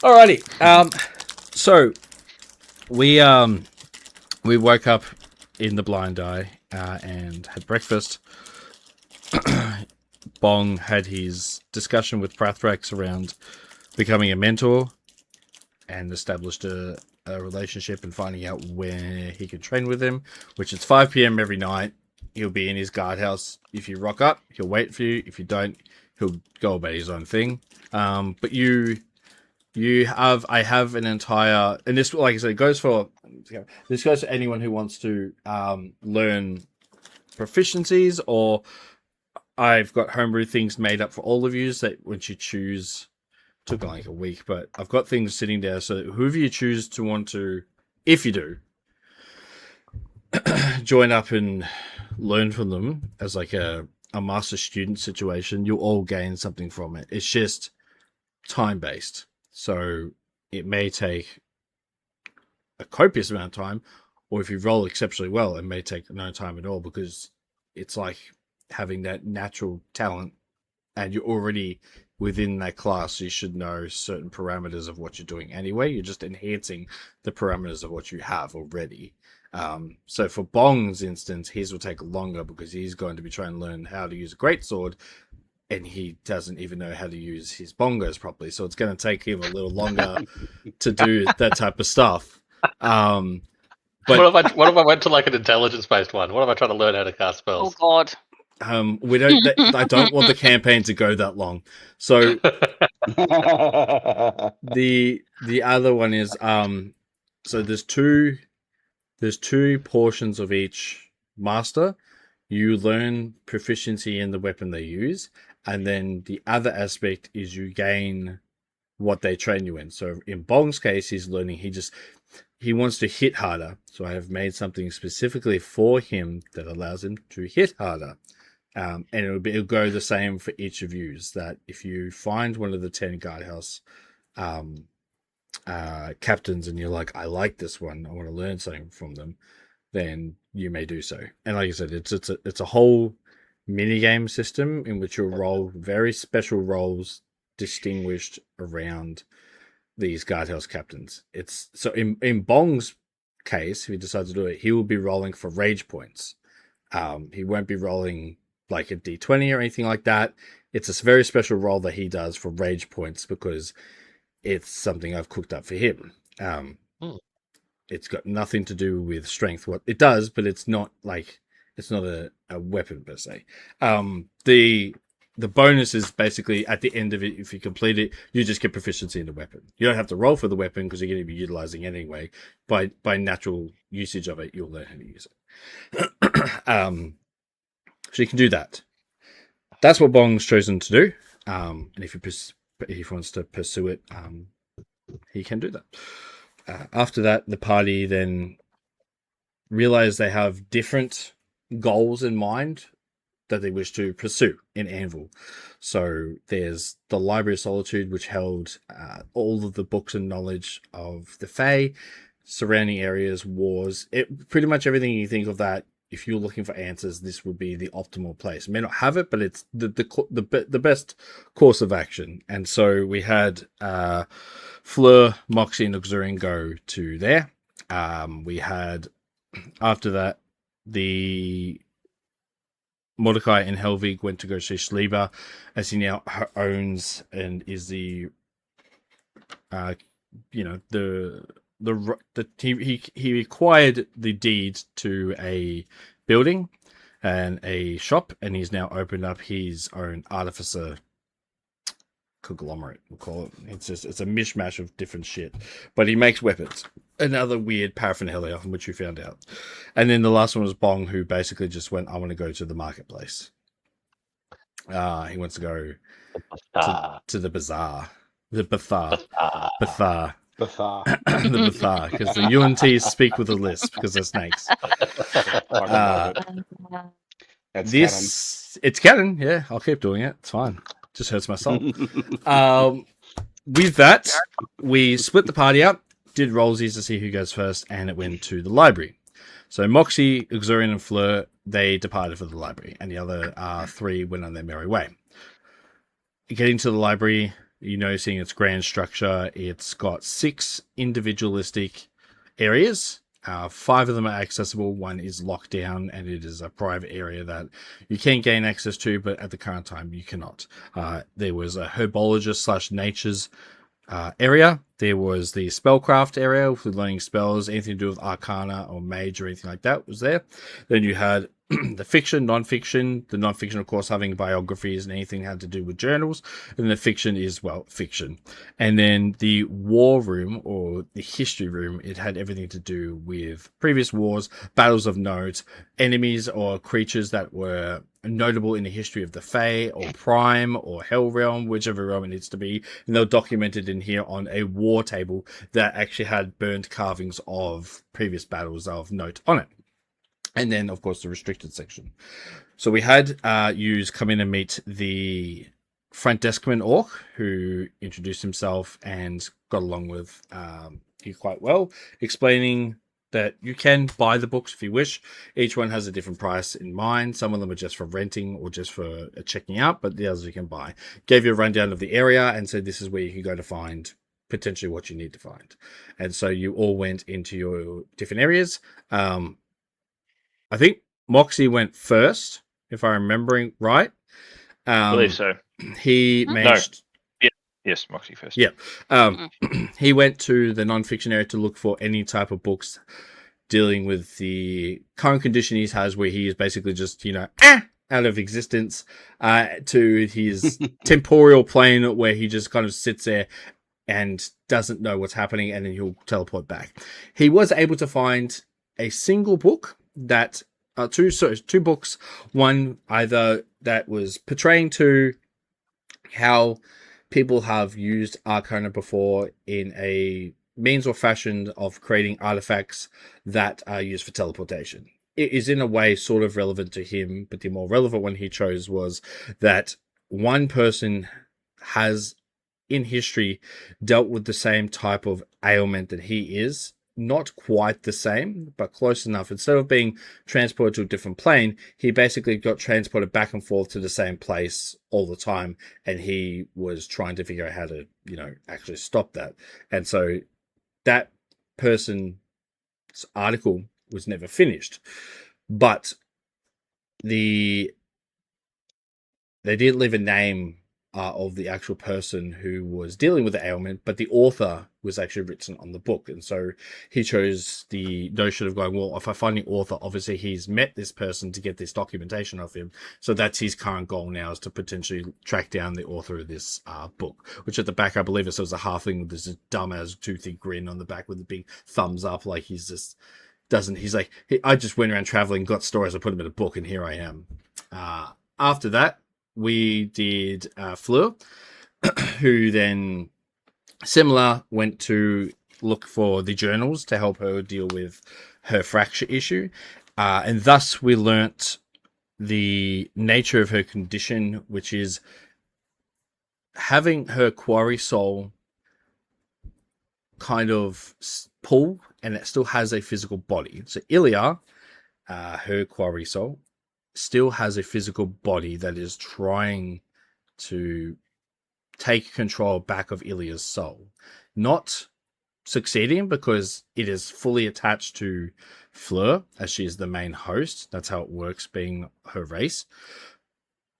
Alrighty. So we woke up in the blind eye and had breakfast. Bong had his discussion with Prathrax around becoming a mentor and established a relationship and finding out where he can train with him, which is 5 p.m. every night. He'll be in his guardhouse. If you rock up, he'll wait for you. If you don't, he'll go about his own thing. But I have an entire, and this, like I said, goes for anyone who wants to learn proficiencies, or I've got homebrew things made up for all of you that once you choose, took like a week, but I've got things sitting there. So whoever you choose to want to, if you do, join up and learn from them as like a master student situation, you'll all gain something from it. It's just time based. So it may take a copious amount of time, or if you roll exceptionally well, it may take no time at all, because it's like having that natural talent and you're already within that class. So you should know certain parameters of what you're doing anyway. You're just enhancing the parameters of what you have already. So for Bong's instance, his will take longer because he's going to be trying to learn how to use a greatsword, and he doesn't even know how to use his bongos properly. So it's going to take him a little longer to do that type of stuff. But what if I went to like an intelligence-based one? What if I try to learn how to cast spells? Oh God. We don't. I don't want the campaign to go that long. So the other one is so there's two portions of each master. You learn proficiency in the weapon they use, and then the other aspect is you gain what they train you in. So in Bong's case, he's learning. He wants to hit harder. So I have made something specifically for him that allows him to hit harder. And it'll go the same for each of you. Is that if you find one of the 10 guardhouse captains and you're like, I like this one, I want to learn something from them, then you may do so. And like I said, it's a whole mini game system in which you'll roll very special roles distinguished around these guardhouse captains. It's so in Bong's case, if he decides to do it, he will be rolling for rage points. He won't be rolling like a d20 or anything like that. It's a very special roll that he does for rage points because it's something I've cooked up for him. It's got nothing to do with strength. What it does, but it's not a weapon per se. The bonus is basically at the end of it, if you complete it, you just get proficiency in the weapon. You don't have to roll for the weapon because you're going to be utilizing it anyway. By natural usage of it, you'll learn how to use it. So you can do that. That's what Bong's chosen to do. And if he wants to pursue it, he can do that. After that, the party then realize they have different goals in mind that they wish to pursue in Anvil. So there's the Library of Solitude, which held all of the books and knowledge of the Fae, surrounding areas, wars, pretty much everything you think of that. If you're looking for answers, this would be the optimal place. It may not have it, but it's the best course of action. And so we had Fleur, Moxie, and ulxirion go to there. We had, after that, the Mordekai and Helvig went to go see Sleeba, as he now owns and is the he acquired the deed to a building and a shop, and he's now opened up his own artificer conglomerate, we'll call it. It's a mishmash of different shit, but he makes weapons and other weird paraphernalia, from which we found out. And then the last one was Bong, who basically just went, I want to go to the marketplace. He wants to go to the bazaar, the Bathar. The Thar. The Bathar, because the UNTs speak with a lisp because they're snakes. It's canon, yeah. I'll keep doing it. It's fine. Just hurts my soul. With that, we split the party up, did rollsies to see who goes first, and it went to the library. So Moxie, ulxirion, and Fleur, they departed for the library, and the other three went on their merry way. Getting to the library, you're noticing its grand structure. It's got 6 individualistic areas. 5 of them are accessible. 1 is locked down, and it is a private area that you can gain access to, but at the current time you cannot. There was a herbologist / nature's area. There was the spellcraft area for learning spells, anything to do with arcana or mage or anything like that was there. Then you had the fiction, non-fiction. The non-fiction, of course, having biographies and anything had to do with journals. And the fiction is, well, fiction. And then the war room or the history room, it had everything to do with previous wars, battles of note, enemies or creatures that were notable in the history of the Fey or Prime or Hell Realm, whichever realm it needs to be. And they're documented in here on a war table that actually had burnt carvings of previous battles of note on it. And then, of course, the restricted section. So we had yous come in and meet the front deskman orc, who introduced himself and got along with you quite well, explaining that you can buy the books if you wish. Each one has a different price in mind. Some of them are just for renting or just for checking out, but the others you can buy. Gave you a rundown of the area and said this is where you can go to find potentially what you need to find. And so you all went into your different areas. I think Moxie went first, if I'm remembering right. I believe so. He managed... Yes, Moxie first. Yeah. He went to the non-fiction area to look for any type of books dealing with the current condition he has, where he is basically just, out of existence, to his temporal plane, where he just kind of sits there and doesn't know what's happening, and then he'll teleport back. He was able to find a single book that... two books. One either that was portraying to how people have used arcana before in a means or fashion of creating artifacts that are used for teleportation. It is in a way sort of relevant to him, but the more relevant one he chose was that one person has in history dealt with the same type of ailment that he is. Not quite the same, but close enough. Instead of being transported to a different plane, he basically got transported back and forth to the same place all the time, and he was trying to figure out how to, actually stop that. And so that person's article was never finished, but they did leave a name of the actual person who was dealing with the ailment, but the author was actually written on the book. And so he chose the notion of going, well, if I find the author, obviously he's met this person to get this documentation of him. So that's his current goal now, is to potentially track down the author of this book, which at the back, I believe it says a halfling with this dumbass toothy grin on the back with a big thumbs up. Like he's just he's like, I just went around traveling, got stories, I put them in a book, and here I am. After that, we did Fleur, who then similar went to look for the journals to help her deal with her fracture issue, and thus we learnt the nature of her condition, which is having her quarry soul kind of pull, and it still has a physical body. So Ilya, her quarry soul, still has a physical body that is trying to take control back of Ilya's soul. Not succeeding because it is fully attached to Fleur, as she is the main host. That's how it works, being her race.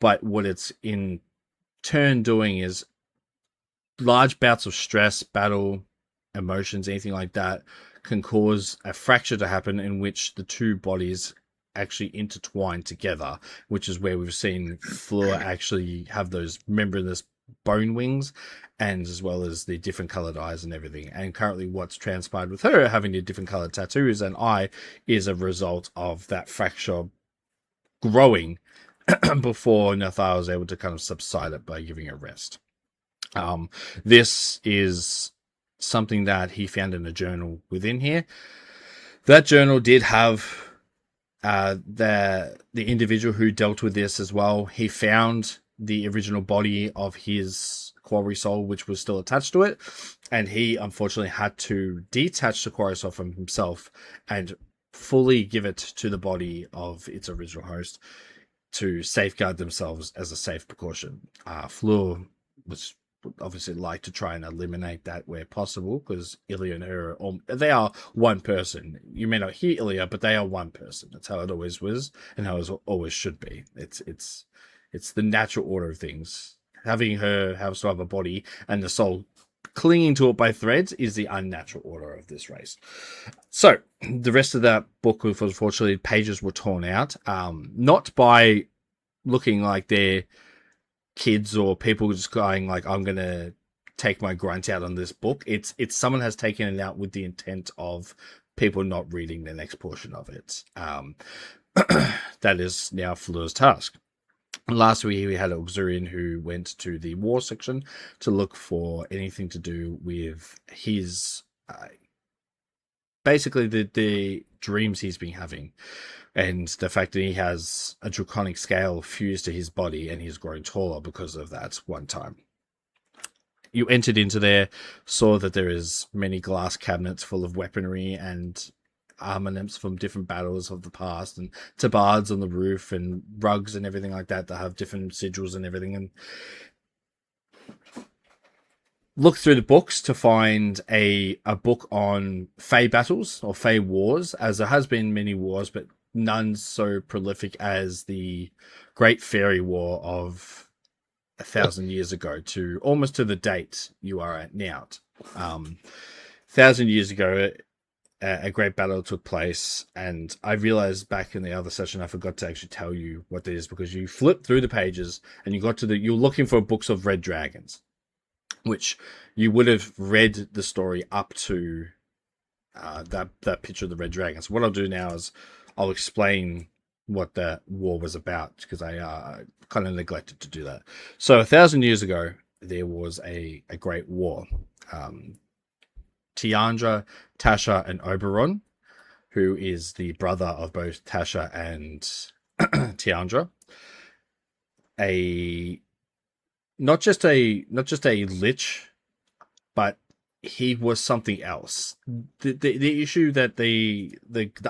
But what it's in turn doing is large bouts of stress, battle, emotions, anything like that can cause a fracture to happen in which the two bodies actually intertwine together, which is where we've seen Fleur actually have those membranous bone wings, and as well as the different colored eyes and everything. And currently what's transpired with her having the different colored tattoos and eye is a result of that fracture growing before Nathal was able to kind of subside it by giving it rest. This is something that he found in a journal within here. That journal did have the individual who dealt with this as well. He found the original body of his quarry soul, which was still attached to it, and he unfortunately had to detach the quarry soul from himself and fully give it to the body of its original host to safeguard themselves as a safe precaution. Fleur was obviously like to try and eliminate that where possible, because Ilya and her they are one person. You may not hear Ilya, but they are one person. That's how it always was, and how it always should be. It's the natural order of things. Having her have sort of a body and the soul clinging to it by threads is the unnatural order of this race. So the rest of that book, unfortunately, pages were torn out, not by looking like they're kids or people just going like, I'm gonna take my grunt out on this book. It's someone has taken it out with the intent of people not reading the next portion of it. That is now Fleur's task. Last week we had ulxirion who went to the war section to look for anything to do with his basically the dreams he's been having, and the fact that he has a draconic scale fused to his body and he's growing taller because of that one time. You entered into there, saw that there is many glass cabinets full of weaponry and armaments from different battles of the past, and tabards on the roof and rugs and everything like that have different sigils and everything, and look through the books to find a book on Fey battles or Fey wars, as there has been many wars, but none so prolific as the Great Fairy War of 1,000 years ago, to almost to the date you are at now. 1,000 years ago, a great battle took place, and I realized back in the other session I forgot to actually tell you what it is, because you flip through the pages and you're looking for books of red dragons, which you would have read the story up to that picture of the red dragons. What I'll do now is I'll explain what that war was about, because I kind of neglected to do that. So 1,000 years ago, there was a great war. Tiandra, Tasha, and Oberon, who is the brother of both Tasha and Tiandra, not just a lich, but he was something else. The issue that the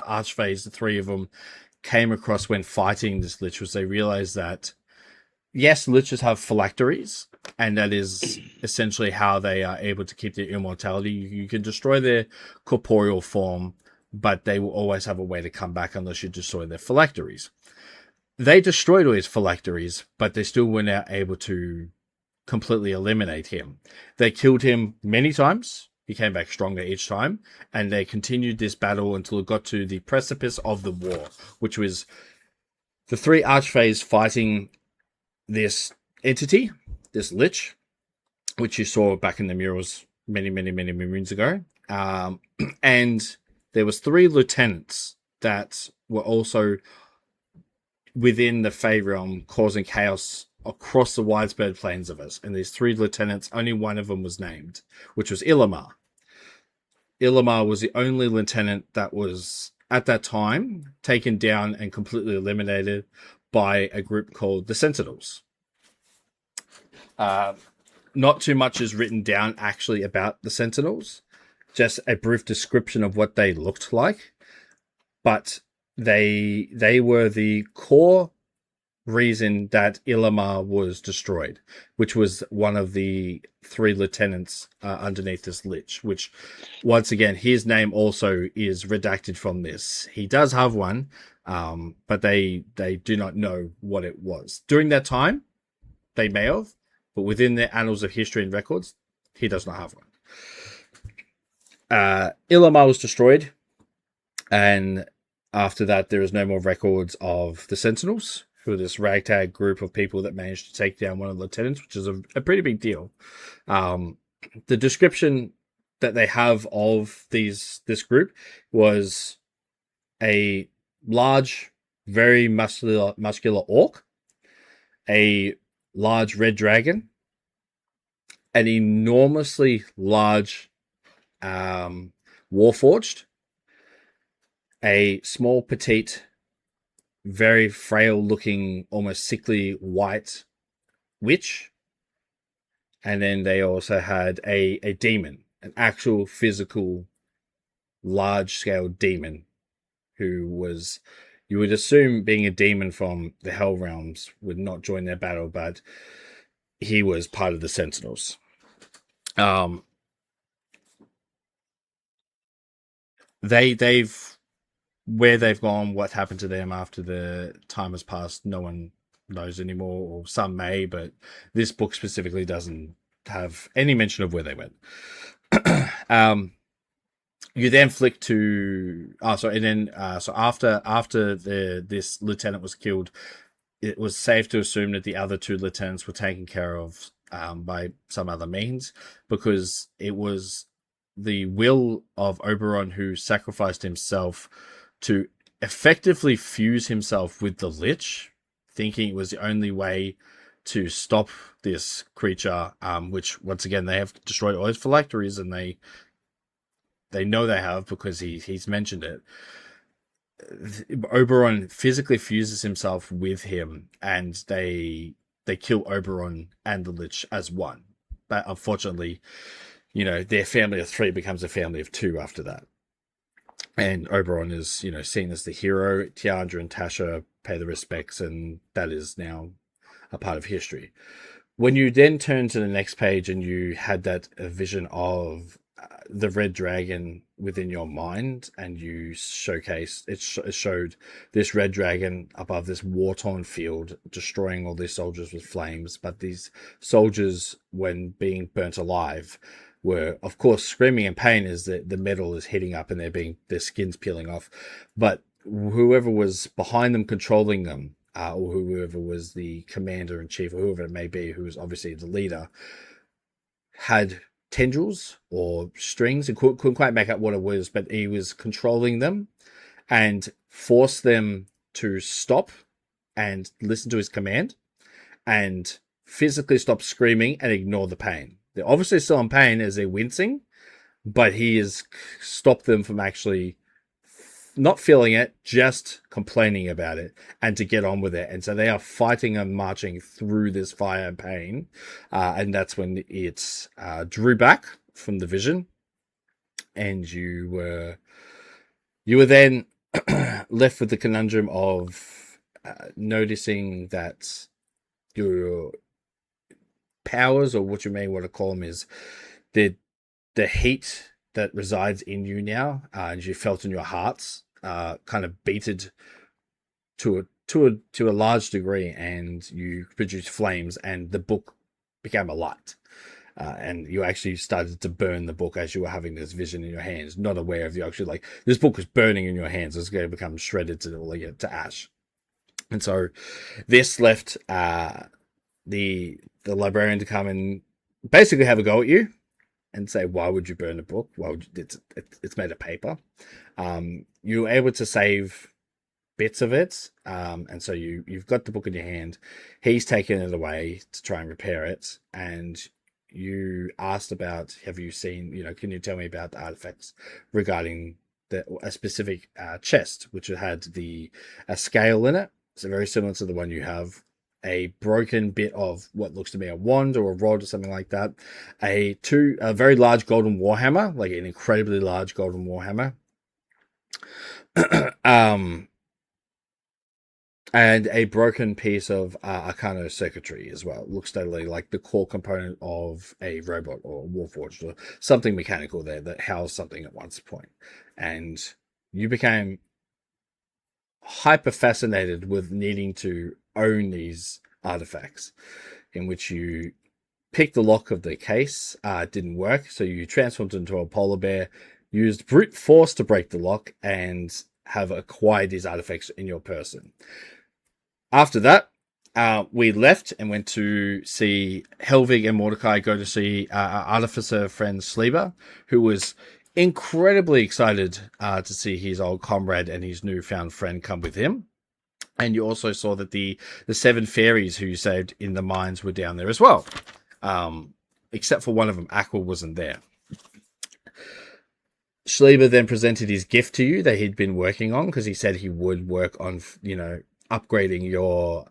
archfays, the three of them, came across when fighting this lich was they realized that yes, liches have phylacteries, and that is essentially how they are able to keep their immortality. You can destroy their corporeal form, but they will always have a way to come back unless you destroy their phylacteries. They destroyed all his phylacteries, but they still were not able to completely eliminate him. They killed him many times. He came back stronger each time, and they continued this battle until it got to the precipice of the war, which was the three archfays fighting this entity, this lich, which you saw back in the murals many moons ago. And there was three lieutenants that were also within the Fey realm, causing chaos across the widespread plains of us. And these three lieutenants, only one of them was named, which was Illimar. Illimar was the only lieutenant that was, at that time, taken down and completely eliminated by a group called the Sentinels. Not too much is written down actually about the Sentinels, just a brief description of what they looked like. But they were the core reason that Illimar was destroyed, which was one of the three lieutenants underneath this lich, which, once again, his name also is redacted from this. He does have one, but they do not know what it was. During that time, they may have, but within the annals of history and records, he does not have one. Illimar was destroyed, and after that, there is no more records of the Sentinels, who are this ragtag group of people that managed to take down one of the lieutenants, which is a pretty big deal. The description that they have of this group was a large, very muscular orc, a large red dragon, an enormously large warforged, a small, petite, very frail-looking, almost sickly white witch, and then they also had a demon, an actual physical, large-scale demon, who was, you would assume, being a demon from the Hell Realms, would not join their battle, but he was part of the Sentinels. Um, they've where they've gone, what happened to them after the time has passed, no one knows anymore, or some may, but this book specifically doesn't have any mention of where they went. You then flick to so after this lieutenant was killed, it was safe to assume that the other two lieutenants were taken care of by some other means, because it was the will of Oberon who sacrificed himself to effectively fuse himself with the Lich, thinking it was the only way to stop this creature, which once again they have destroyed all his phylacteries, and they know they have because he's mentioned it. Oberon physically fuses himself with him, and they kill Oberon and the Lich as one. But unfortunately, their family of 3 becomes a family of 2 after that. And Oberon is, seen as the hero. Tiandra and Tasha pay the respects, and that is now a part of history. When you then turn to the next page and you had that vision of the red dragon within your mind, and you showcased it showed this red dragon above this war-torn field destroying all these soldiers with flames, but these soldiers, when being burnt alive, were of course screaming in pain as the metal is heating up and their skins peeling off. But whoever was behind them controlling them, or whoever was the commander-in-chief, or whoever it may be, who was obviously the leader, had tendrils or strings, and couldn't quite make out what it was, but he was controlling them and forced them to stop and listen to his command and physically stop screaming and ignore the pain. They're obviously still in pain as they're wincing, but he has stopped them from actually not feeling it, just complaining about it, and to get on with it. And so they are fighting and marching through this fire and pain. And that's when it's drew back from the vision. And you were then left with the conundrum of noticing that your powers, or what you may want to call them, is the heat that resides in you now, and you felt in your hearts, kind of beated to a large degree, and you produced flames, and the book became a light, and you actually started to burn the book as you were having this vision in your hands, not aware of you actually, like, this book was burning in your hands. It's going to become shredded to ash. And so this left the librarian to come and basically have a go at you and say, why would you burn a book? Why would you, it's made of paper. You were able to save bits of it, and so you've got the book in your hand. He's taken it away to try and repair it, and you asked about, have you seen, can you tell me about the artifacts regarding a specific chest, which had a scale in it, so very similar to the one you have, a broken bit of what looks to be a wand or a rod or something like that, a very large golden warhammer, like an incredibly large golden warhammer, and a broken piece of arcano circuitry as well. It looks totally like the core component of a robot or a warforged or something mechanical there that housed something at one point. And you became hyper fascinated with needing to own these artifacts, in which you picked the lock of the case. It didn't work, so you transformed into a polar bear, used brute force to break the lock, and have acquired these artifacts in your person. After that, we left and went to see Helvig and Mordekai go to see our artificer friend Sleeba, who was incredibly excited to see his old comrade and his newfound friend come with him. And you also saw that the 7 fairies who you saved in the mines were down there as well. Except for one of them, Aqua wasn't there. Sleeba then presented his gift to you that he'd been working on, because he said he would work on, upgrading your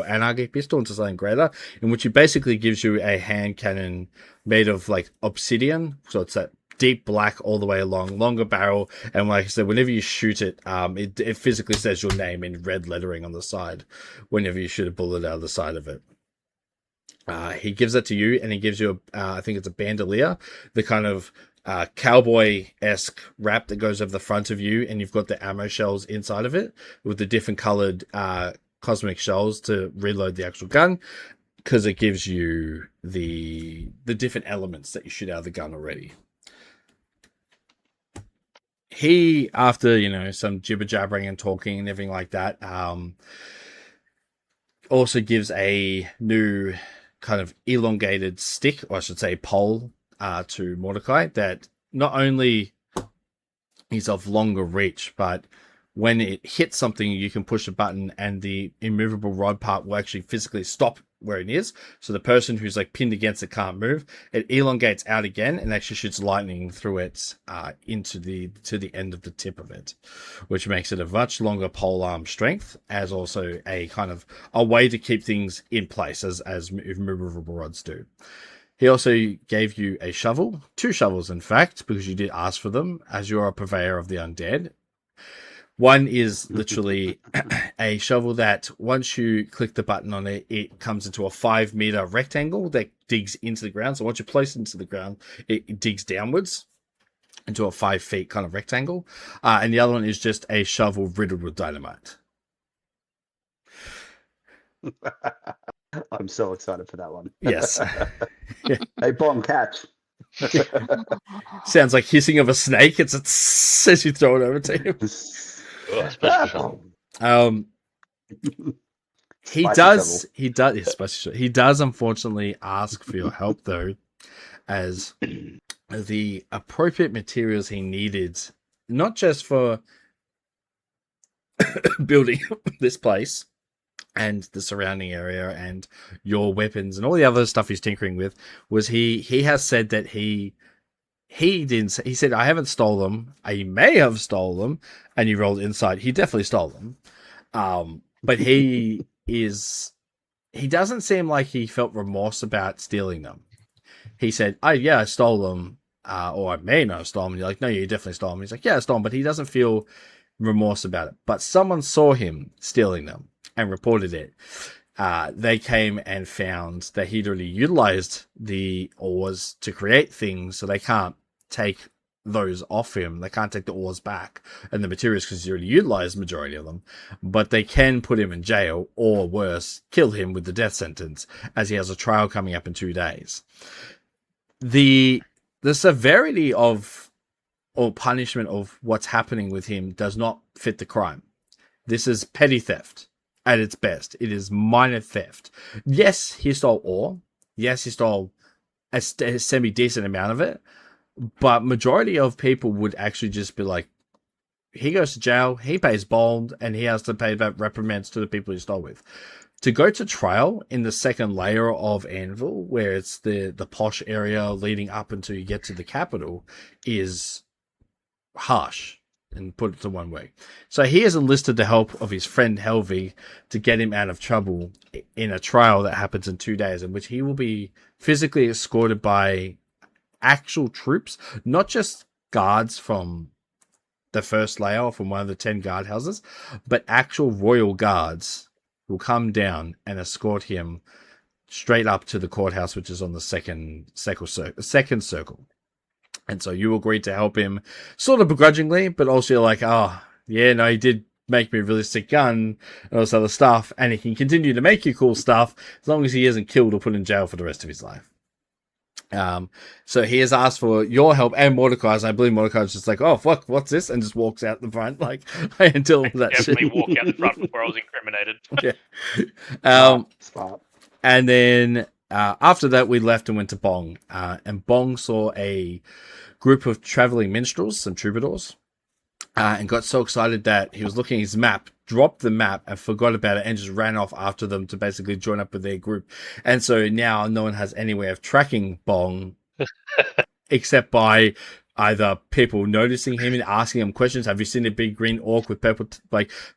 anarchy pistol into something greater, in which he basically gives you a hand cannon made of like obsidian. So it's that deep black all the way along, longer barrel, and like I said, whenever you shoot it, it physically says your name in red lettering on the side whenever you shoot a bullet out of the side of it. He gives that to you, and he gives you I think it's a bandolier, the kind of cowboy-esque wrap that goes over the front of you, and you've got the ammo shells inside of it with the different colored cosmic shells to reload the actual gun, because it gives you the different elements that you shoot out of the gun already. He, after some jibber jabbering and talking and everything like that, also gives a new kind of elongated stick, or I should say pole, to Mordekai, that not only is of longer reach, but when it hits something, you can push a button and the immovable rod part will actually physically stop where it is. So the person who's like pinned against it can't move. It elongates out again and actually shoots lightning through it to the end of the tip of it, which makes it a much longer pole arm strength, as also a kind of a way to keep things in place as immovable rods do. He also gave you a shovel, 2 shovels in fact, because you did ask for them, as you're a purveyor of the undead. One is literally a shovel that once you click the button on it, it comes into a 5-meter rectangle that digs into the ground. So once you place it into the ground, it digs downwards into a 5 feet kind of rectangle. And the other one is just a shovel riddled with dynamite. I'm so excited for that one. Yes. Hey, Bong, catch. Sounds like hissing of a snake. It's as you throw it over to him. He does unfortunately ask for your help though, as the appropriate materials he needed, not just for building this place and the surrounding area and your weapons and all the other stuff he's tinkering with, was he has said that he said, I haven't stole them. I may have stole them. And you rolled insight. He definitely stole them. But he doesn't seem like he felt remorse about stealing them. He said, I stole them. Or I may not have stolen them. You're like, no, you definitely stole them. He's like, yeah, I stole them. But he doesn't feel remorse about it. But someone saw him stealing them and reported it. They came and found that he'd already utilized the ores to create things, so they can't take those off him. They can't take the ores back and the materials because he's already utilized the majority of them. But they can put him in jail, or worse, kill him with the death sentence, as he has a trial coming up in 2 days. The severity of or punishment of what's happening with him does not fit the crime. This is petty theft. At its best, it is minor theft. Yes, he stole ore. Yes, he stole a semi-decent amount of it. But majority of people would actually just be like, he goes to jail, he pays bond, and he has to pay back reprimands to the people he stole with. To go to trial in the second layer of Anvil, where it's the posh area leading up until you get to the capital, is harsh. And put it to one way. So he has enlisted the help of his friend Helvig to get him out of trouble in a trial that happens in 2 days, in which he will be physically escorted by actual troops, not just guards from the first layer or from one of the 10 guardhouses, but actual royal guards will come down and escort him straight up to the courthouse, which is on the second circle. And so you agreed to help him sort of begrudgingly, but also you're like, he did make me a really sick gun and all this other stuff. And he can continue to make you cool stuff as long as he isn't killed or put in jail for the rest of his life. So he has asked for your help and Mordekai's. I believe Mordekai's just like, oh, fuck, what's this? And just walks out the front, like, until that definitely walk out the front before I was incriminated. Yeah. Smart. And then after that, we left and went to Bong. And Bong saw a group of traveling minstrels, some troubadours, and got so excited that he was looking at his map, dropped the map and forgot about it, and just ran off after them to basically join up with their group. And so now no one has any way of tracking Bong except by either people noticing him and asking him questions. Have you seen a big green orc with purple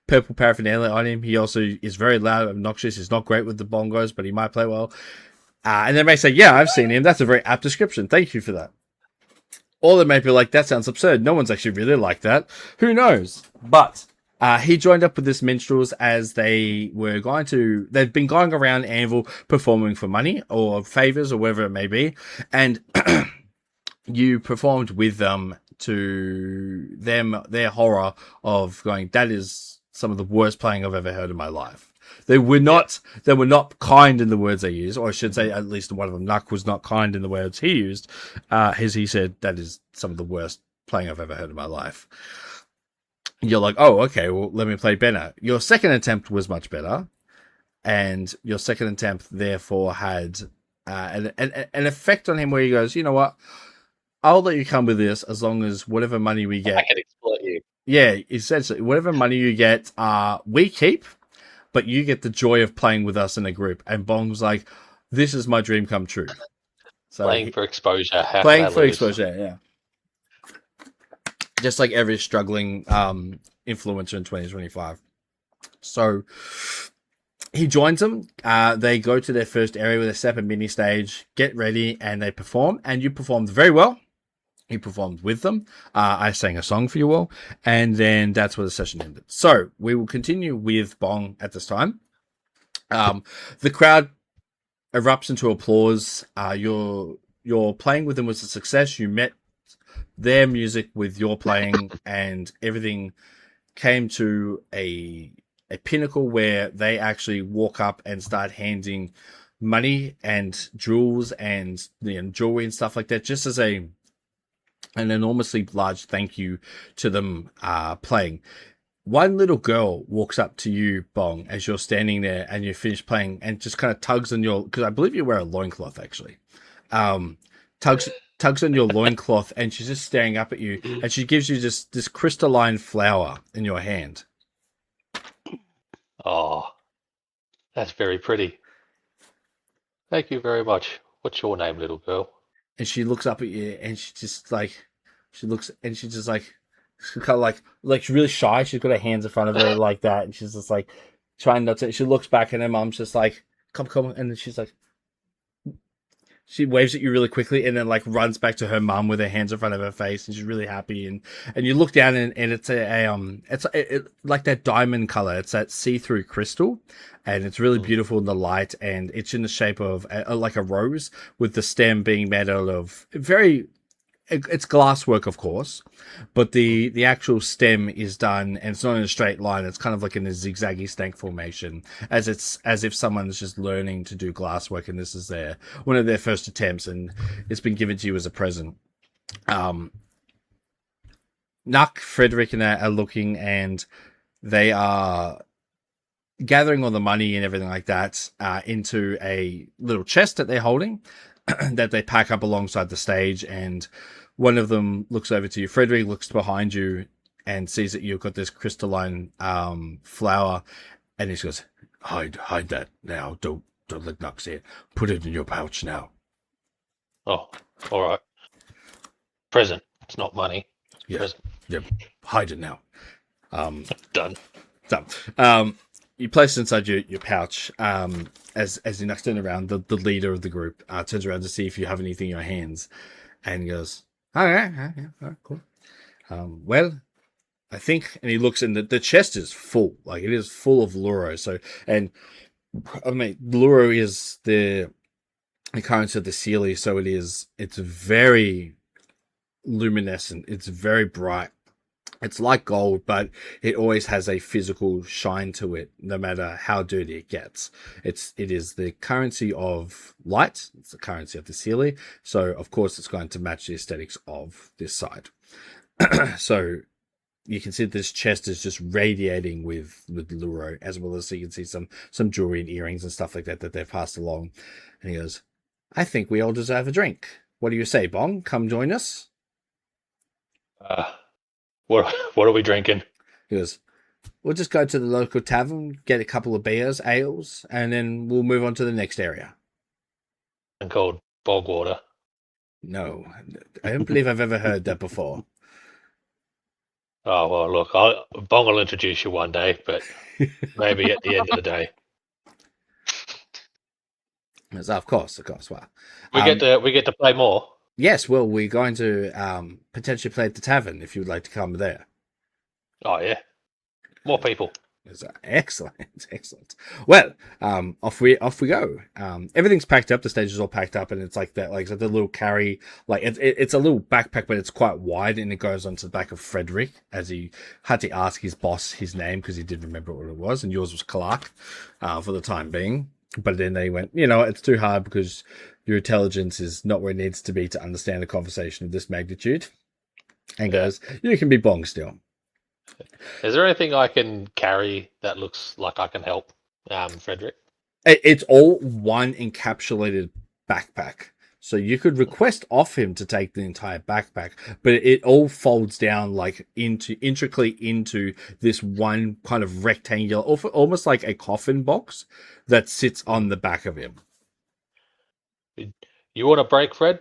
paraphernalia on him? He also is very loud, obnoxious. He's not great with the bongos, but he might play well. And they may say, yeah, I've seen him. That's a very apt description. Thank you for that. Or they may be like, that sounds absurd. No one's actually really like that. Who knows? But He joined up with this minstrels as they've been going around Anvil performing for money or favors or whatever it may be. And you performed with them to their horror of going, that is some of the worst playing I've ever heard in my life. They were not kind in the words they used, or I should say at least one of them, Nuck, was not kind in the words he used. As he said, that is some of the worst playing I've ever heard in my life. You're like, oh, okay, well, let me play better. Your second attempt was much better, and your second attempt therefore had an effect on him where he goes, you know what? I'll let you come with this as long as whatever money we get. I can exploit you. Yeah, essentially, whatever money you get, we keep, but you get the joy of playing with us in a group. And Bong's like, this is my dream come true. So Playing for exposure. How playing can I for lose? exposure, yeah. Just like every struggling influencer in 2025. So he joins them. They go to their first area with a separate mini stage, get ready, and they perform. And you performed very well. He performed with them. I sang a song for you all. And then that's where the session ended. So we will continue with Bong at this time. The crowd erupts into applause. Your playing with them was a success. You met their music with your playing, and everything came to a pinnacle where they actually walk up and start handing money and jewels and jewelry and stuff like that, just as an enormously large thank you to them playing. One little girl walks up to you, Bong, as you're standing there and you finish playing, and just kind of tugs on your, because I believe you wear a loincloth actually. Tugs on your loincloth, and she's just staring up at you, and she gives you this crystalline flower in your hand. Oh, that's very pretty. Thank you very much. What's your name, little girl? And she looks up at you, and she just like, she's kind of like really shy. She's got her hands in front of her like that, and she's just like trying not to. She looks back, and her mom's just like, come, and then she's like, she waves at you really quickly, and then like runs back to her mum with her hands in front of her face, and she's really happy. And you look down, and it's it's like that diamond color. It's that see-through crystal, and it's really beautiful in the light. And it's in the shape of like a rose, with the stem being made out of it's glasswork, of course, but the actual stem is done, and it's not in a straight line. It's kind of like in a zigzaggy stank formation, as if someone's just learning to do glasswork, and this is one of their first attempts, and it's been given to you as a present. Nuck, Frederick, and are looking, and they are gathering all the money and everything like that into a little chest that they're holding that they pack up alongside the stage. And one of them looks over to you. Frederick looks behind you and sees that you've got this crystalline flower, and he goes, hide that now. Don't let Nuck see it. Put it in your pouch now. Oh, all right. Present. It's not money. Yeah. Present. Yep. Hide it now. Done. So, you place it inside your pouch. As you next turn around, the leader of the group turns around to see if you have anything in your hands, and goes, all right, cool. Well, I think, and he looks, and the chest is full, like it is full of luro. So, and I mean, luro is the currency of the Sealy, so it's very luminescent. It's very bright. It's like gold, but it always has a physical shine to it, no matter how dirty it gets. It is the currency of light. It's the currency of the Sealy. So, of course, it's going to match the aesthetics of this side. So, you can see this chest is just radiating with luro, as well as you can see some jewelry and earrings and stuff like that they've passed along. And he goes, I think we all deserve a drink. What do you say, Bong? Come join us. What are we drinking? He goes, we'll just go to the local tavern, get a couple of beers, ales, and then we'll move on to the next area. And called bog water. No, I don't believe I've ever heard that before. Oh, well, look, Bong will introduce you one day, but maybe at the end of the day. Yes, of course. Well, We get to play more. yes, well, we're going to potentially play at the tavern if you would like to come there. Oh, yeah. More people. Excellent, excellent. Well, off we go. Everything's packed up. The stage is all packed up, and it's like that, like the little carry, like it's a little backpack, but it's quite wide, and it goes onto the back of Frederick as he had to ask his boss his name because he did remember what it was, and yours was Clark, for the time being. But then they went, it's too hard because your intelligence is not where it needs to be to understand a conversation of this magnitude, and goes, you can be Bong still. Is there anything I can carry that looks like I can help Frederick? It's all one encapsulated backpack. So you could request off him to take the entire backpack, but it all folds down like intricately into this one kind of rectangular, almost like a coffin box that sits on the back of him. You want a break, Fred?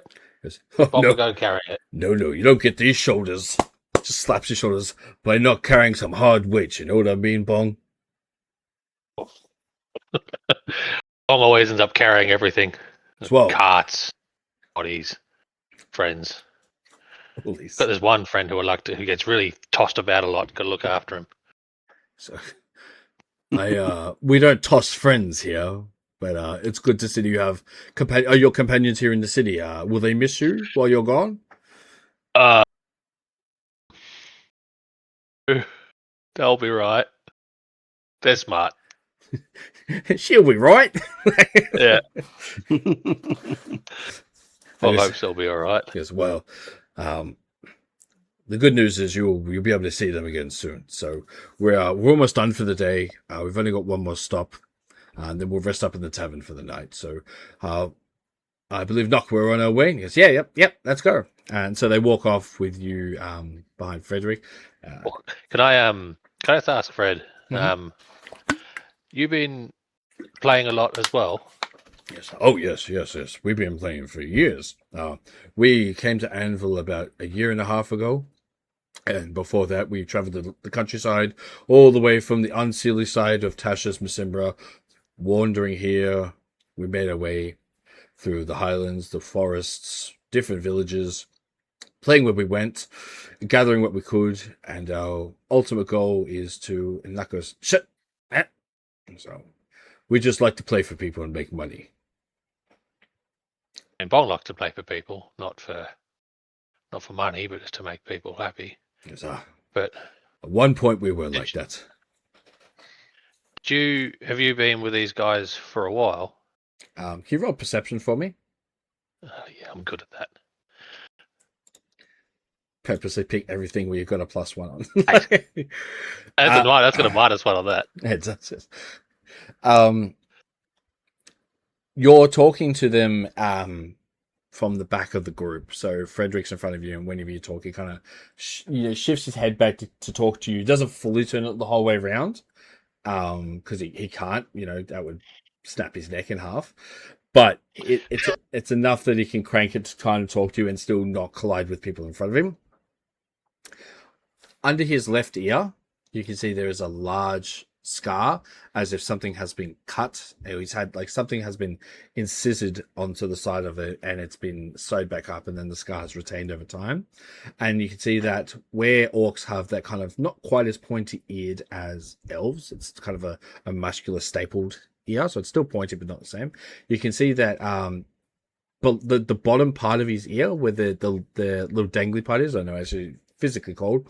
Oh, Bong no. will go carry it. No, you don't get these shoulders. Just slaps his shoulders by not carrying some hard weight. You know what I mean, Bong? Bong always ends up carrying everything. Swell. Carts, bodies, friends. But there's one friend who gets really tossed about a lot. Got to look after him. So, we don't toss friends here, but it's good to see you have your companions here in the city. Will they miss you while you're gone? They'll be right. They're smart. She'll be right. Yeah. I hope they'll be all right. Yes, well, the good news is you'll be able to see them again soon. So we're almost done for the day. We've only got one more stop, and then we'll rest up in the tavern for the night. So I believe, Nock, we're on our way. He goes, yep, let's go. And so they walk off with you behind Frederick. Can I just ask Fred? Mm-hmm. You've been playing a lot as well. Yes. Oh, yes. We've been playing for years. We came to Anvil about a year and a half ago. And before that, we traveled the countryside all the way from the unseelie side of Tasha's Misimbra, wandering here. We made our way through the highlands, the forests, different villages, playing where we went, gathering what we could, and our ultimate goal is to, and that goes, shit. So we just like to play for people and make money. And Bong likes to play for people, not for money, but just to make people happy. Yes, but at one point we were like that. Have you been with these guys for a while? Can you roll perception for me? Yeah, I'm good at that. Purposely pick everything where you've got a +1 on. That's got a -1 on that. Yes. You're talking to them from the back of the group. So Frederick's in front of you, and whenever you talk, he kind of shifts his head back to talk to you. He doesn't fully turn it the whole way around because he can't. That would snap his neck in half. But it's enough that he can crank it to kind of talk to you and still not collide with people in front of him. Under his left ear, you can see there is a large scar, as if something has been cut. He's had something has been incised onto the side of it, and it's been sewed back up, and then the scar is retained over time. And you can see that where orcs have that kind of not quite as pointy eared as elves, it's kind of a muscular stapled ear, so it's still pointy but not the same. You can see that but the bottom part of his ear, where the little dangly part is, I don't know actually physically called,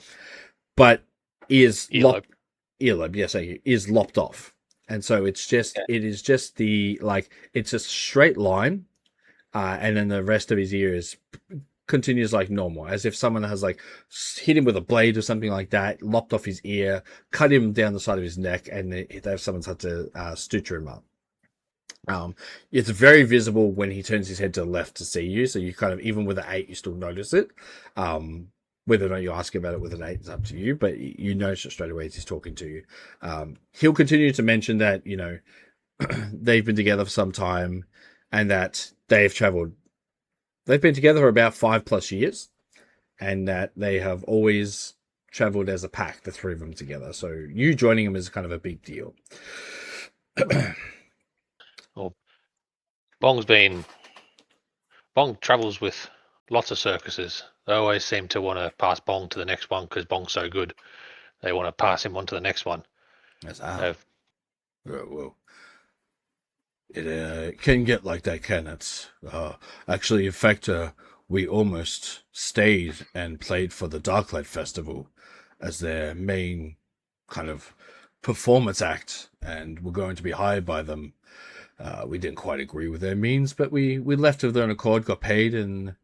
but is earlobe. Earlobe, yes, is lopped off, and so it is just it's a straight line, and then the rest of his ear continues like normal, as if someone has hit him with a blade or something like that, lopped off his ear, cut him down the side of his neck, and someone's had to suture him up. It's very visible when he turns his head to the left to see you, so you kind of, even with an 8, you still notice it. Whether or not you ask about it with an 8 is up to you, but you notice it straight away as he's talking to you. He'll continue to mention that, they've been together for some time, and that they've been together for about 5+ years, and that they have always traveled as a pack, the 3 of them together. So you joining them is kind of a big deal. Well, Bong travels with lots of circuses. They always seem to want to pass Bong to the next one because Bong's so good. they want to pass him on to the next one. Yes, So, well, it can get like that, can it? Actually, in fact, we almost stayed and played for the Darklight Festival as their main kind of performance act, and we're going to be hired by them. We didn't quite agree with their means, but we left of their own accord, got paid, and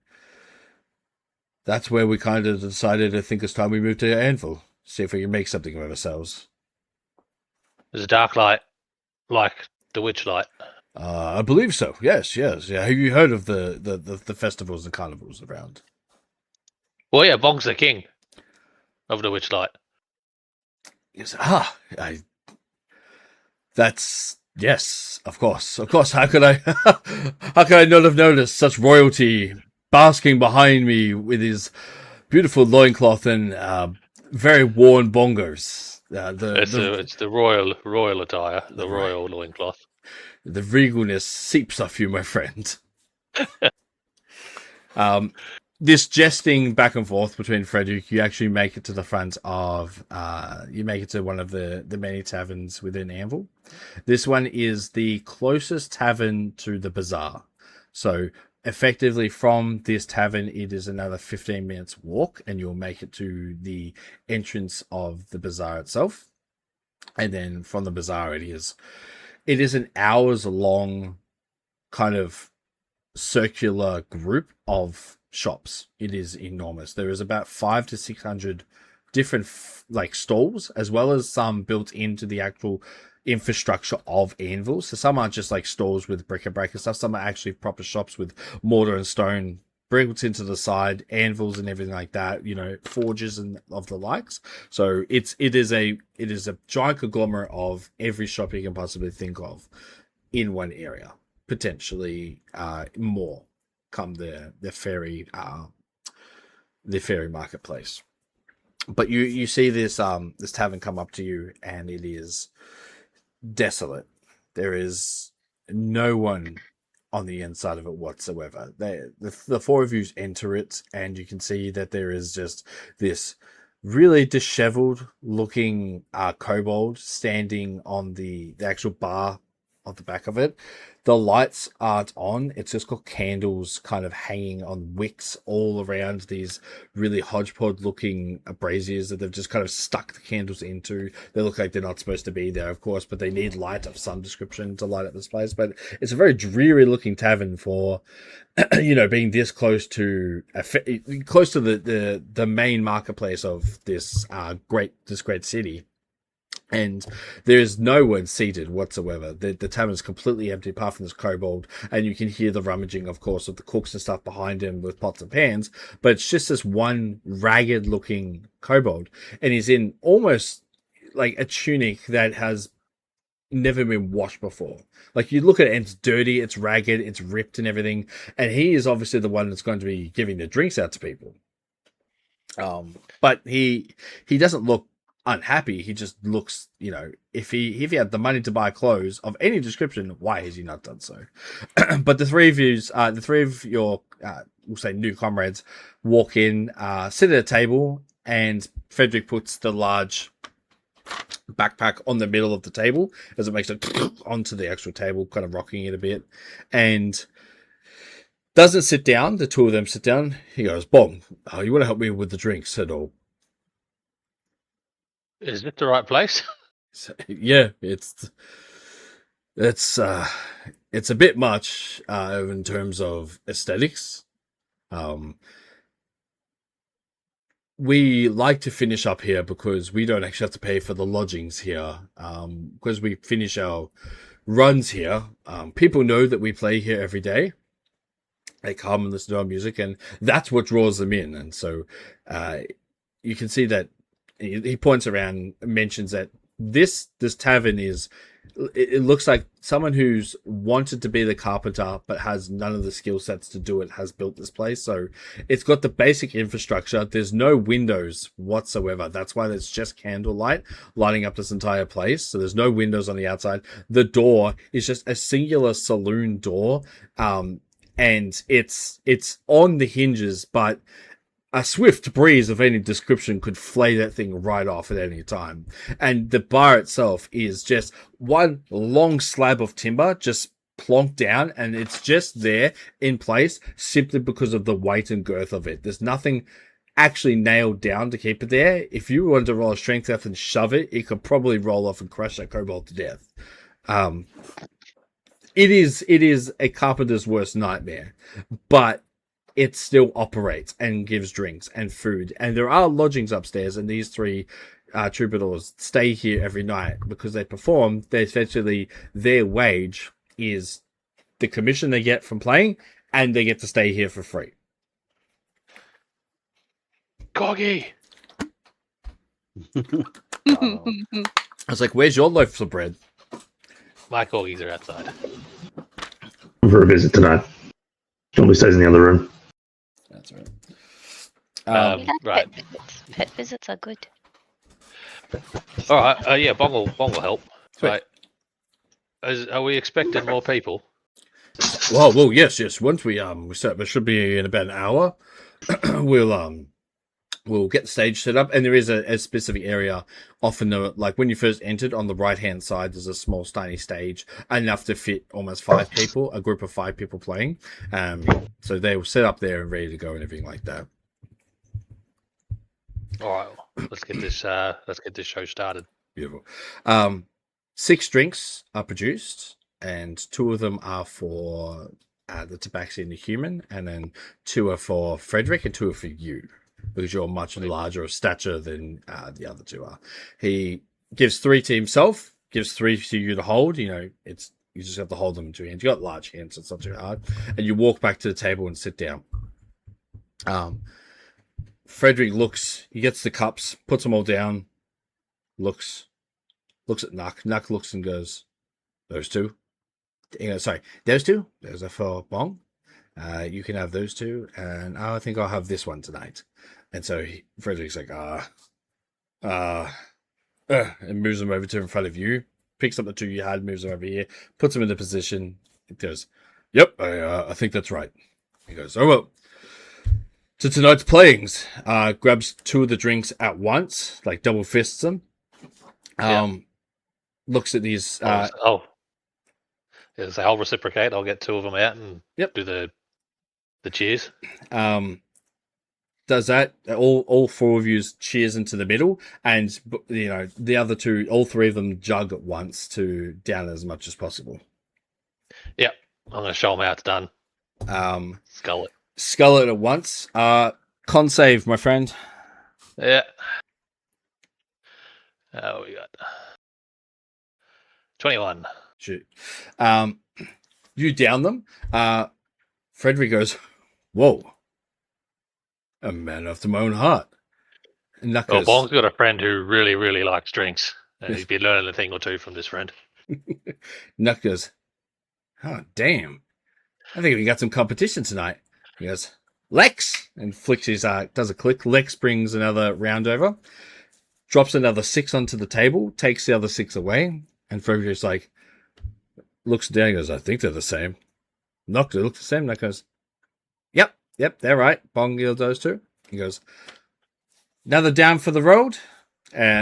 that's where we kind of decided I think it's time we moved to Anvil, see if we can make something of ourselves. there's a dark light like the witch light. I believe so. Yes. Yeah. Have you heard of the festivals and carnivals around? Well, yeah, Bong's the king of the witch light. Yes. That's yes. Of course. How could I? How could I not have noticed such royalty basking behind me with his beautiful loincloth and very worn bongos? It's the royal attire, the royal loincloth. The regalness seeps off you, my friend. This jesting back and forth between Frederick, you actually make it to the front of, you make it to one of the many taverns within Anvil. This one is the closest tavern to the bazaar. So effectively from this tavern, it is another 15 minutes walk and you'll make it to the entrance of the bazaar itself. And then from the bazaar, it is an hours long kind of circular group of shops. It is enormous. There is about 500 to 600 different like stalls, as well as some built into the actual infrastructure of Anvil. So some aren't just like stalls with bric-a-brac and stuff. Some are actually proper shops with mortar and stone built into the side, anvils and everything like that, forges and of the likes. So it is a giant conglomerate of every shop you can possibly think of in one area, potentially more come the fairy marketplace. But you see this tavern come up to you, and it is desolate. There is no one on the inside of it whatsoever. The four of you enter it, and you can see that there is just this really disheveled looking kobold standing on the actual bar on the back of it. The lights aren't on. It's just got candles kind of hanging on wicks all around these really hodgepodge looking braziers that they've just kind of stuck the candles into. They look like they're not supposed to be there, of course, but they need light of some description to light up this place. But it's a very dreary looking tavern for, being this close to the main marketplace of this great city. And there is no one seated whatsoever. The tavern is completely empty apart from this kobold, and you can hear the rummaging, of course, of the cooks and stuff behind him with pots and pans, but it's just this one ragged looking kobold, and he's in almost like a tunic that has never been washed before. Like, you look at it and it's dirty, it's ragged, it's ripped and everything, and he is obviously the one that's going to be giving the drinks out to people. But he doesn't look unhappy. He just looks, if he had the money to buy clothes of any description, why has he not done so? But the three of your we'll say new comrades walk in, sit at a table, and Frederick puts the large backpack on the middle of the table as it makes it onto the actual table, kind of rocking it a bit, and doesn't sit down. The two of them sit down. He goes, "Bong, you want to help me with the drinks at all?" Is it the right place? So, yeah, it's a bit much in terms of aesthetics. We like to finish up here because we don't actually have to pay for the lodgings here. Because we finish our runs here, people know that we play here every day. They come and listen to our music, and that's what draws them in. And so you can see that he points around and mentions that this tavern it looks like someone who's wanted to be the carpenter but has none of the skill sets to do it has built this place. So it's got the basic infrastructure. There's no windows whatsoever. That's why there's just candlelight lighting up this entire place. So there's no windows on the outside. The door is just a singular saloon door, and it's on the hinges, but a swift breeze of any description could flay that thing right off at any time. And the bar itself is just one long slab of timber just plonked down, and it's just there in place simply because of the weight and girth of it. There's nothing actually nailed down to keep it there. If you wanted to roll a strength test and shove it, it could probably roll off and crush that kobold to death. It is a carpenter's worst nightmare, but it still operates and gives drinks and food. And there are lodgings upstairs, and these three troubadours stay here every night because they perform. They essentially, their wage is the commission they get from playing, and they get to stay here for free. Coggy. Oh. I was like, where's your loaves of bread? My corgis are outside. For a visit tonight. Normally stays in the other room. That's right. Right. Pet visits are good. All right. Yeah, Bong will help. Sweet. Right. Are we expecting more people? Well, yes. Once we set, it should be in about an hour. We'll get the stage set up, and there is a specific area. Often, like when you first entered, on the right hand side, there's a small, tiny stage enough to fit almost 5 people, a group of 5 people playing. So they will set up there and ready to go and everything like that. All right. Let's get this show started. Beautiful. 6 drinks are produced, and 2 of them are for the Tabaxi and the human, and then 2 are for Frederick and 2 are for you, because you're much larger of stature than the other 2 are. He gives 3 to himself, gives 3 to you to hold. You just have to hold them in 2 hands. You got large hands, so it's not too hard. And you walk back to the table and sit down. Frederick he gets the cups, puts them all down, looks at Nuck. Nuck looks and goes, those 2? Sorry, those 2? Those are for Bong. You can have those 2, and I think I'll have this one tonight. And so Frederick's like, and moves them over to in front of you, picks up the 2 you had, moves them over here, puts them in the position. It goes, yep, I think that's right. He goes, oh, well, to tonight's playings, grabs 2 of the drinks at once, like double fists them. Looks at these. Yes, I'll reciprocate. I'll get 2 of them out and do the cheers. Does that. All 4 of you cheers into the middle, and the other 2, all 3 of them jug at once to down as much as possible. Yep, I'm going to show them how it's done. Skull it at once. Con save, my friend. Yeah. Oh, we got 21. Shoot. You down them. Frederick goes, whoa. A man after my own heart. Well, Bong's got a friend who really, really likes drinks. And he's been learning a thing or 2 from this friend. Nuck goes, oh, damn. I think we got some competition tonight. He goes, Lex! And flicks his, does a click. Lex brings another round over. Drops another 6 onto the table. Takes the other 6 away. And Frederick's like, looks down and goes, I think they're the same. Nuck, they look the same. Nuck goes, Yep, they're right. Bong yields those 2. He goes, another down for the road.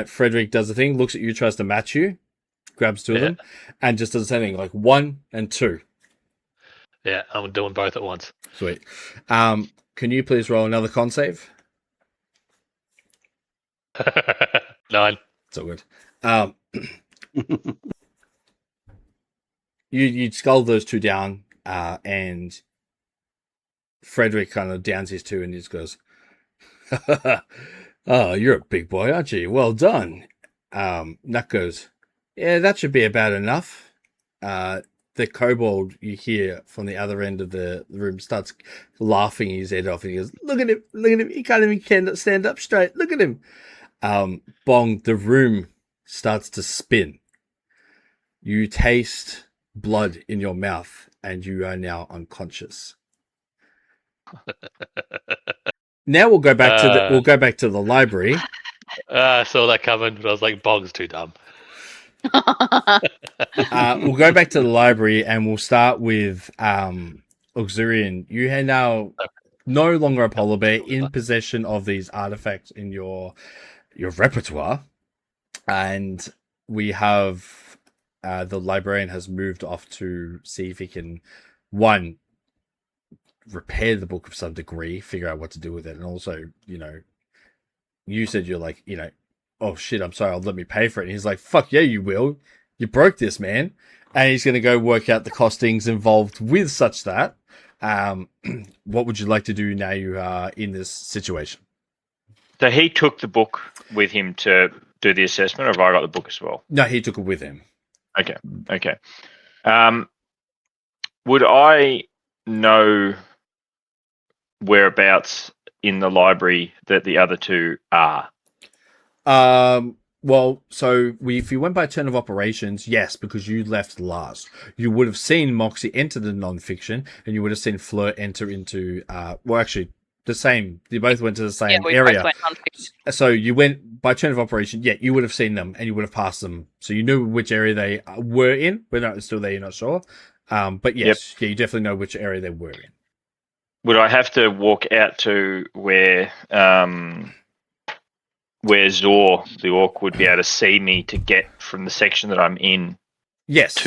Frederick does the thing, looks at you, tries to match you, grabs 2 of them, and just does the same thing, like 1 and 2. Yeah, I'm doing both at once. Sweet. Can you please roll another con save? 9. It's all good. You skull those 2 down, and Frederick kind of downs his 2 and just goes, oh, you're a big boy, aren't you? Well done. Nuck goes, yeah, that should be about enough. The kobold you hear from the other end of the room starts laughing his head off, and he goes, look at him, he can't even stand up straight, look at him. Bong, the room starts to spin. You taste blood in your mouth, and you are now unconscious. Now we'll go back to the library. I saw that coming, but I was like, Bong's too dumb. We'll go back to the library, and we'll start with ulxirion. You have now no longer a polar bear in possession of these artifacts in your repertoire, and we have the librarian has moved off to see if he can repair the book of some degree, figure out what to do with it, and also, you said you're like, oh shit, I'm sorry, I'll let me pay for it. And he's like, fuck yeah, you will. You broke this, man. And he's going to go work out the costings involved with such that. What would you like to do now you are in this situation? So he took the book with him to do the assessment, or have I got the book as well? No, he took it with him. Okay. Would I know whereabouts in the library that the other two are? Well, so if you went by turn of operations, yes, because you left last. You would have seen Moxie enter the non-fiction, and you would have seen Fleur enter into, actually, the same. You both went to the same area. Both went non-fiction. So you went by turn of operation, you would have seen them, and you would have passed them. So you knew which area they were in. Whether it's still there, you're not sure. But yes, you definitely know which area they were in. Would I have to walk out to where Zor, the orc, would be able to see me to get from the section that I'm in? Yes,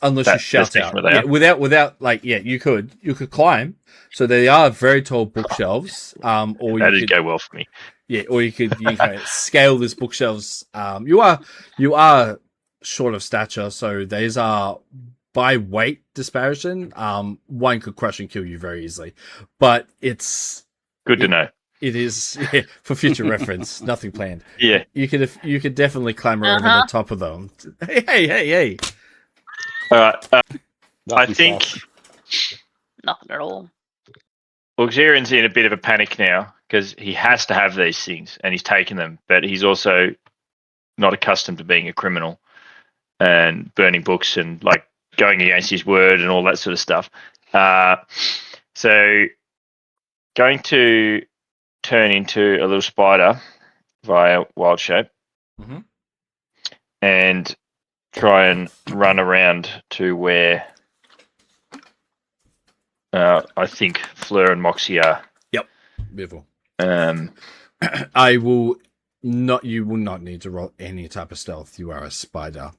unless you shout out. Yeah, without you could climb. So they are very tall bookshelves. Or that did go well for me. Yeah, or you could scale these bookshelves. You are short of stature, so these are by weight disparison. One could crush and kill you very easily, but it's good to know. It is for future reference. Nothing planned. Yeah, you could definitely climb over the top of them. Hey. All right. I think Nothing at all. Ulxirion's in a bit of a panic now because he has to have these things and he's taken them, but he's also not accustomed to being a criminal and burning books and like going against his word and all that sort of stuff. So going to turn into a little spider via wild shape and try and run around to where I think Fleur and Moxie are. Yep. Beautiful. You will not need to roll any type of stealth. You are a spider.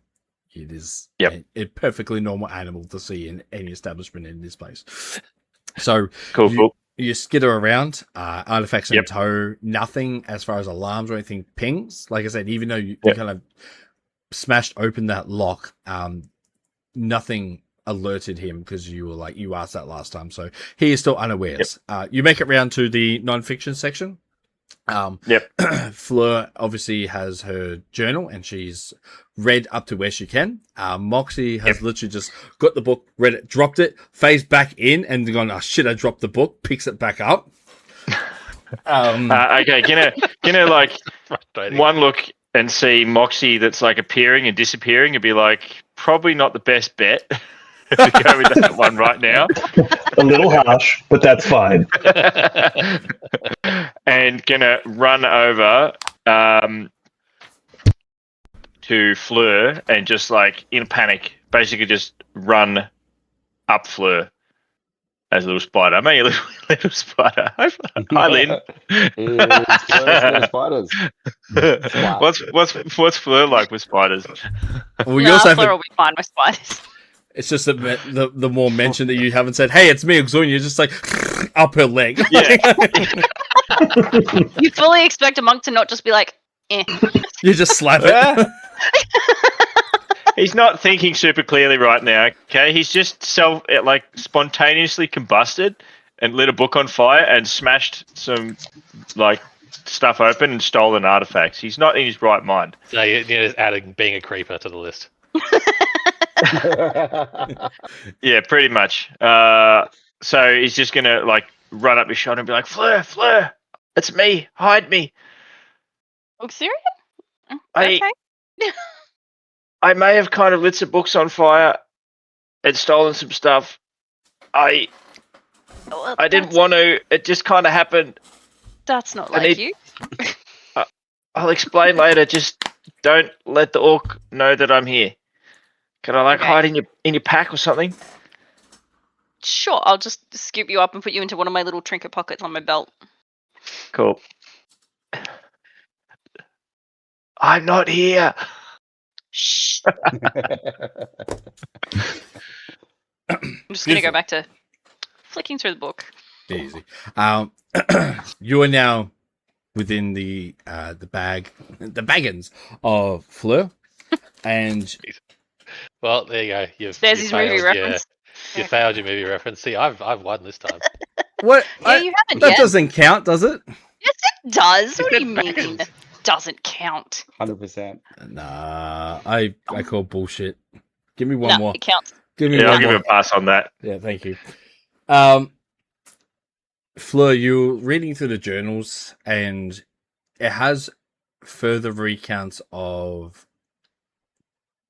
It is a perfectly normal animal to see in any establishment in this place. So cool. You skitter around, artifacts in tow, nothing as far as alarms or anything pings. Like I said, even though you kind of smashed open that lock, nothing alerted him because you asked that last time. So he is still unawares. You make it round to the non-fiction section. Fleur obviously has her journal and she's read up to where she can. Moxie has literally just got the book, read it, dropped it, phased back in and gone, oh shit, I dropped the book, picks it back up. Okay, gonna like one look and see Moxie that's like appearing and disappearing and be like, probably not the best bet to go with that one right now. A little harsh, but that's fine. And gonna run over to Fleur and just like in a panic, basically just run up Fleur as a little spider. I'm a little spider. Hi, Lynn. Spiders. What's Fleur like with spiders? Well, you also Fleur will be fine with spiders. It's just the more mention that you haven't said, hey, it's me, Ulxirion, you're just like up her leg. Yeah. You fully expect a monk to not just be like, eh. You just slap it. He's not thinking super clearly right now, okay? He's just spontaneously combusted and lit a book on fire and smashed some like stuff open and stolen artifacts. He's not in his right mind. So you're just adding being a creeper to the list. Yeah, pretty much. So he's just gonna like run up his shoulder and be like, Fleur, it's me, hide me. Ulxirion? Okay. I may have kind of lit some books on fire and stolen some stuff. I didn't want to. It just kind of happened. That's not like you. I'll explain later. Just don't let the orc know that I'm here. Can I hide in your pack or something? Sure, I'll just scoop you up and put you into one of my little trinket pockets on my belt. Cool. I'm not here. Shh. I'm just going to go back to flicking through the book. Easy. You are now within the baggins of Fleur, and Well, there you go. You've, There's you his movie failed, reference. You failed your movie reference. See, I've won this time. what? Yeah, you haven't That yet. doesn't count, does it? Yes, it does. What do said you mean? baggins. Doesn't count. 100%. Nah, I call bullshit. Give me one No, more. it counts. Give me Yeah, I'll one give you more. a pass on that. Yeah, thank you. Fleur, you're reading through the journals, and it has further recounts of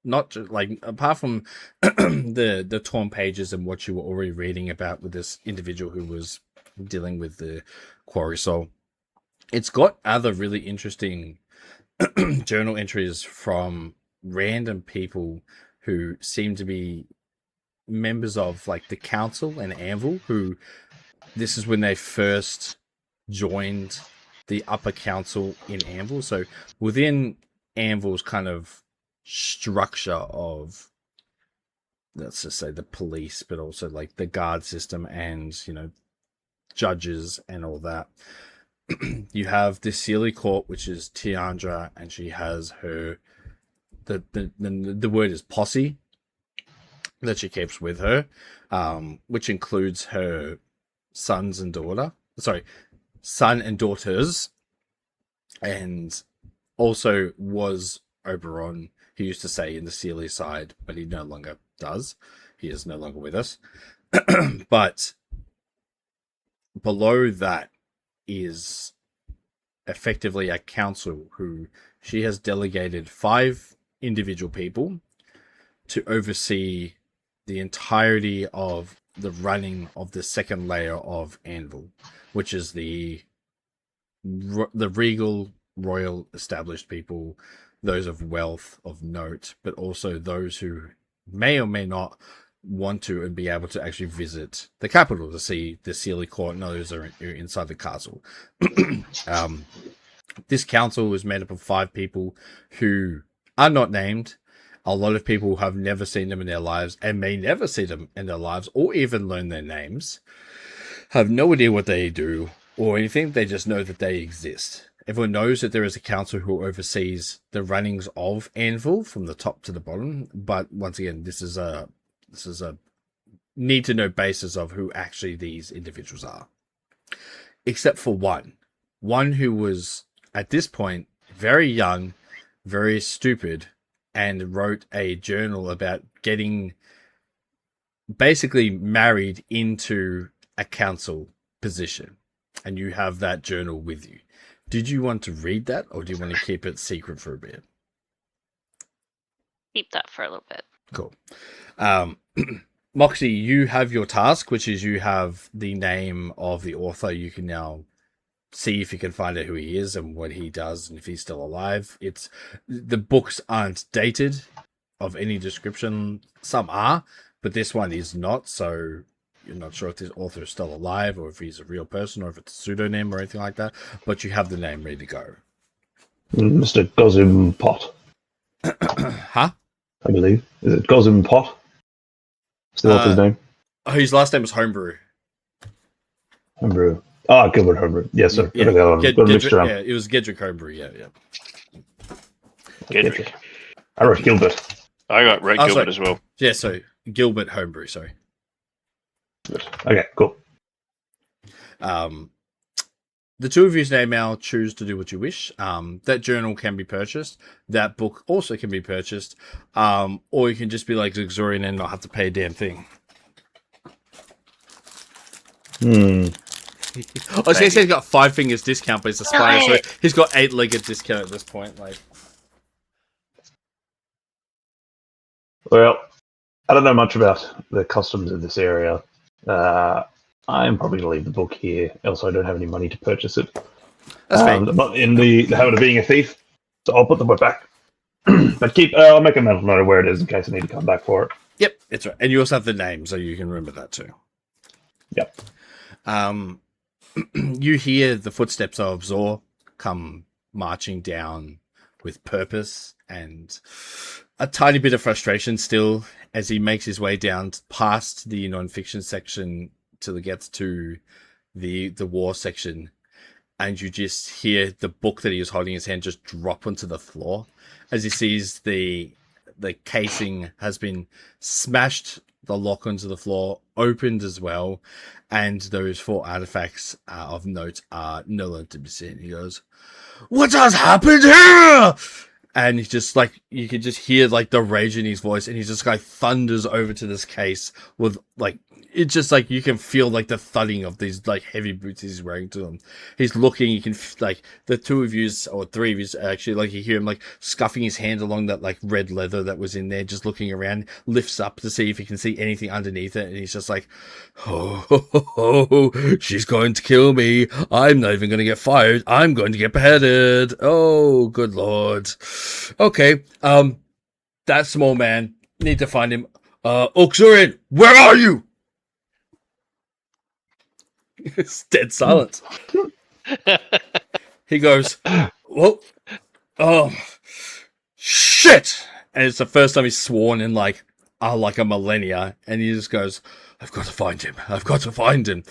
not just like apart from the torn pages and what you were already reading about with this individual who was dealing with the quarry soul. It's got other really interesting journal entries from random people who seem to be members of like the council and Anvil, who this is when they first joined the upper council in Anvil. So within Anvil's kind of structure of, let's just say, the police, but also like the guard system and, you know, judges and all that. You have the Sealy Court, which is Tiandra, and she has her the word is posse that she keeps with her, which includes her son and daughters, and also was Oberon, who used to say in the Sealy side, but he no longer does. He is no longer with us. But below that is effectively a council who she has delegated 5 individual people to oversee the entirety of the running of the second layer of Anvil, which is the regal, royal, established people, those of wealth, of note, but also those who may or may not want to and be able to actually visit the capital to see the Sealy Court and those are inside the castle. This council is made up of 5 people who are not named. A lot of people have never seen them in their lives and may never see them in their lives or even learn their names. Have no idea what they do or anything. They just know that they exist. Everyone knows that there is a council who oversees the runnings of Anvil from the top to the bottom. But once again, this is a need to know basis of who actually these individuals are. Except for one who was at this point very young, very stupid, and wrote a journal about getting basically married into a council position. And you have that journal with you. Did you want to read that, or do you want to keep it secret for a bit? Keep that for a little bit. Cool. Moxie, you have your task, which is you have the name of the author. You can now see if you can find out who he is and what he does and if he's still alive. The books aren't dated of any description. Some are, but this one is not, so you're not sure if this author is still alive or if he's a real person or if it's a pseudonym or anything like that, but you have the name ready to go. Mr. Gozum Pot, Huh? I believe. Is it Gozum Pot? What's the author's name? Oh, his last name was Homebrew. Homebrew. Ah, Gilbert Homebrew. Yes, sir. Yeah, Got a mixture on. yeah, it was Gedrick Homebrew, yeah. Gedrick. I wrote Gilbert. I got Red Oh, Gilbert sorry. as well. Yeah, so Gilbert Homebrew, sorry. Okay, cool. The two of you now choose to do what you wish. That journal can be purchased. That book also can be purchased. Or you can just be like Ulxirion and not have to pay a damn thing. I was going to say he's got 5 fingers discount, but he's a spider, so he's got 8-legged discount at this point. Like, Well, I don't know much about the customs of this area. I'm probably going to leave the book here, else I don't have any money to purchase it. that's fair. I'm not in the habit of being a thief, so I'll put the book back. But I'll make a mental note of where it is in case I need to come back for it. Yep, it's right. And you also have the name, so you can remember that too. Yep. You hear the footsteps of Zor come marching down with purpose and a tiny bit of frustration still as he makes his way down past the non-fiction section till he gets to the war section, and you just hear the book that he was holding in his hand just drop onto the floor as he sees the casing has been smashed, the lock onto the floor opened as well, and those 4 artifacts of note are no longer to be seen. He goes, "What has happened here?" And he's just like, you can just hear like the rage in his voice, and he just like thunders over to this case with like, it's just like you can feel like the thudding of these like heavy boots he's wearing to him. He's looking, you can like the 2 of you or 3 of you actually, like you hear him like scuffing his hand along that like red leather that was in there, just looking around, lifts up to see if he can see anything underneath it, and he's just like, oh, she's going to kill me. I'm not even going to get fired. I'm going to get beheaded. Oh, good lord. Okay, that small man, need to find him. ulxirion, where are you? It's dead silence. He goes, "Well, oh, shit!" And it's the first time he's sworn in like a millennia, and he just goes, "I've got to find him. I've got to find him."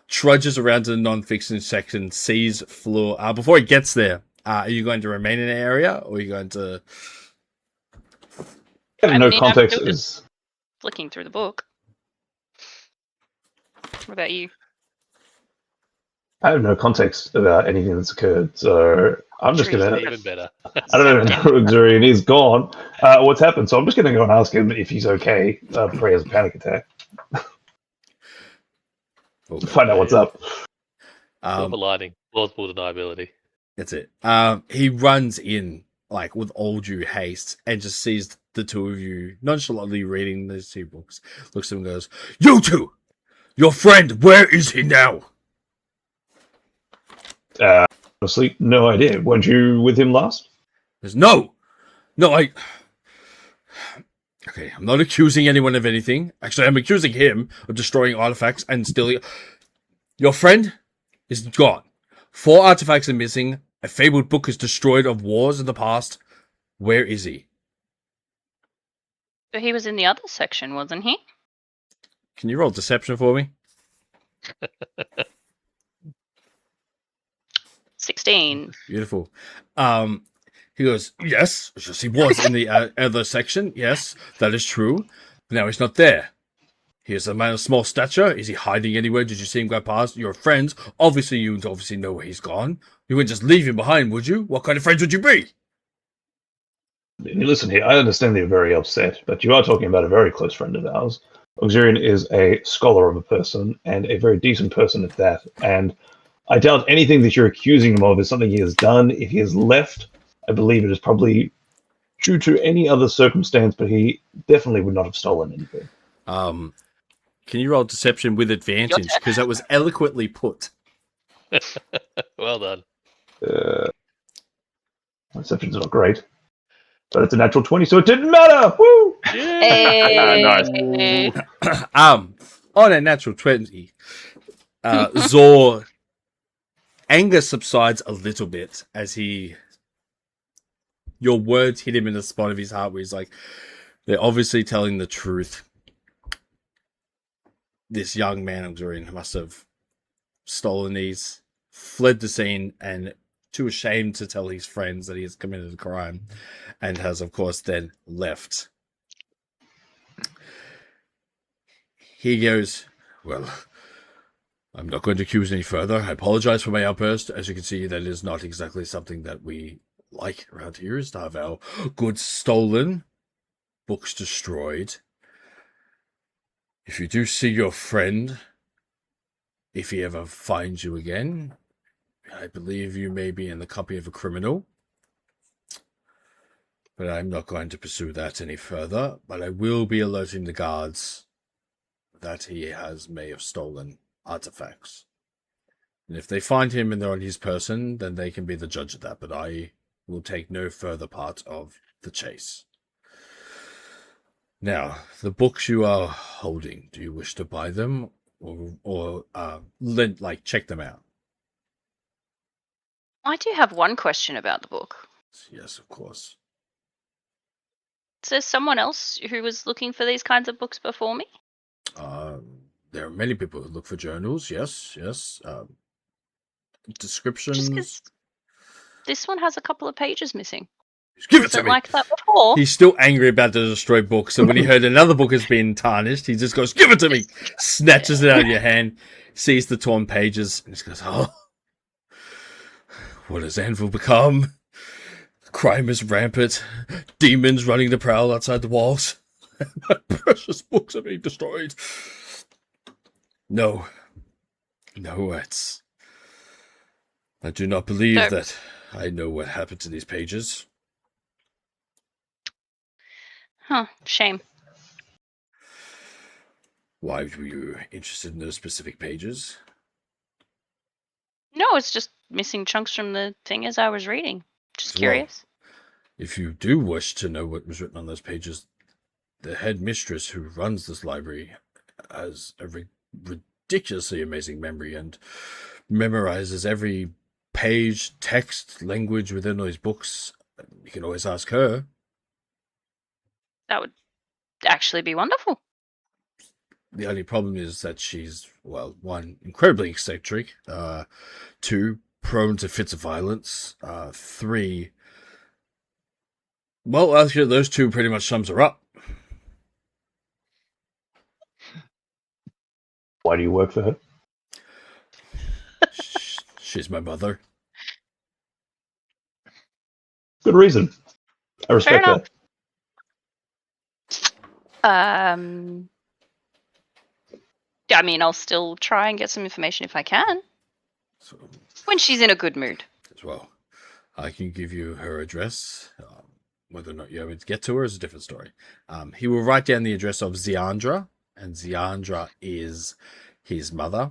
Trudges around to the non-fiction section, sees Fleur. Before he gets there, are you going to remain in the area, or are you going to? I have I no mean, I'm context still is Flicking through the book. What about you? I have no context about anything that's occurred, so I'm just Sure, gonna. you Even better. I don't even know Ulxirion is gone. What's happened? So I'm just gonna go and ask him if he's okay before he has a panic attack. Find out what's up. Silver lining, plausible deniability. That's it. He runs in like with all due haste and just sees the 2 of you nonchalantly reading these 2 books. Looks at him and goes, "You 2, your friend, where is he now?" Honestly, no idea. Weren't you with him last? There's no, okay, I'm not accusing anyone of anything. Actually, I'm accusing him of destroying artifacts and stealing. Your friend is gone. 4 artifacts are missing. A fabled book is destroyed of wars in the past. Where is he? So he was in the other section, wasn't he? Can you roll deception for me? 16. Beautiful. He goes, "Yes, yes, he was in the other section. Yes, that is true. But now he's not there. He is a man of small stature. Is he hiding anywhere? Did you see him go past? You're friends. Obviously, you obviously know where he's gone. You wouldn't just leave him behind, would you? What kind of friends would you be?" Listen here, I understand that you're very upset, but you are talking about a very close friend of ours. Ulxirion is a scholar of a person, and a very decent person at that, and I doubt anything that you're accusing him of is something he has done. If he has left, I believe it is probably due to any other circumstance, but he definitely would not have stolen anything. Can you roll deception with advantage? Because that was eloquently put. Well done. Deception's not great, but it's a natural 20, so it didn't matter. Woo! Hey. Nice. On a natural 20, Zor anger subsides a little bit as your words hit him in the spot of his heart where he's like, they're obviously telling the truth. This young man, Ulxirion, must have stolen these, fled the scene, and too ashamed to tell his friends that he has committed a crime, and has, of course, then left. He goes, "Well, I'm not going to accuse any further. I apologize for my outburst. As you can see, that is not exactly something that we like around here, is to have our goods stolen, books destroyed. If you do see your friend, if he ever finds you again, I believe you may be in the company of a criminal. But I'm not going to pursue that any further. But I will be alerting the guards that he may have stolen artifacts. And if they find him and they're on his person, then they can be the judge of that. But I will take no further part of the chase. Now, the books you are holding, do you wish to buy them or like check them out. I do have one question about the book. Yes, of course. Is there someone else who was looking for these kinds of books before me? There are many people who look for journals. Yes. Just Descriptions. because this one has a couple of pages missing. Give it to Wasn't me. like that before. He's still angry about the destroyed book, so when he heard another book has been tarnished, he just goes, "Give it to me!" Snatches it out of your hand, sees the torn pages, and just goes, "Oh, what has Anvil become? Crime is rampant. Demons running the prowl outside the walls. My precious books are being destroyed." No, it's... I do not believe No. that I know what happened to these pages. Huh, shame. Why were you interested in those specific pages? No, it's just missing chunks from the thing as I was reading. Just Well, curious. If you do wish to know what was written on those pages, the head mistress who runs this library has a ridiculously amazing memory and memorizes every page, text, language within those books. You can always ask her. That would actually be wonderful. The only problem is that she's, well, one, incredibly eccentric, two, prone to fits of violence, three, well, actually, those two pretty much sums her up. Why do you work for her? She's my mother. Good reason. I respect enough. that. I mean, I'll still try and get some information if I can. So, When she's in a good mood. as well, I can give you her address. Whether or not you're able to get to her is a different story. He will write down the address of Ziandra, and Ziandra is his mother.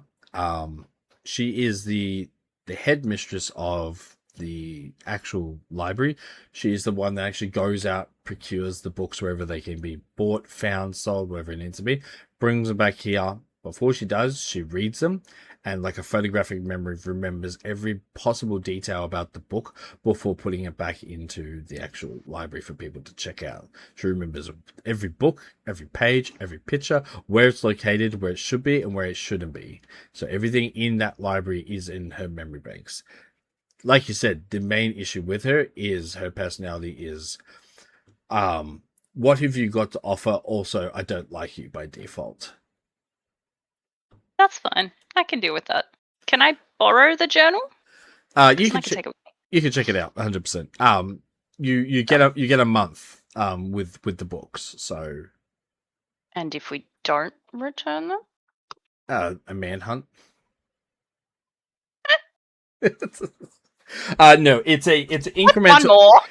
She is the headmistress of the actual library. She is the one that actually goes out, procures the books wherever they can be bought, found, sold, wherever it needs to be, brings them back here. Before she does, she reads them, and like a photographic memory, remembers every possible detail about the book before putting it back into the actual library for people to check out. She remembers every book, every page, every picture, where it's located, where it should be, and where it shouldn't be. So everything in that library is in her memory banks. Like you said, the main issue with her is her personality is, what have you got to offer? Also, I don't like you by default. That's fine. I can deal with that. Can I borrow the journal? You I can can take it. you can check it out 100%. You get a month with the books. So And if we don't return them? a manhunt. No, it's an incremental. One more.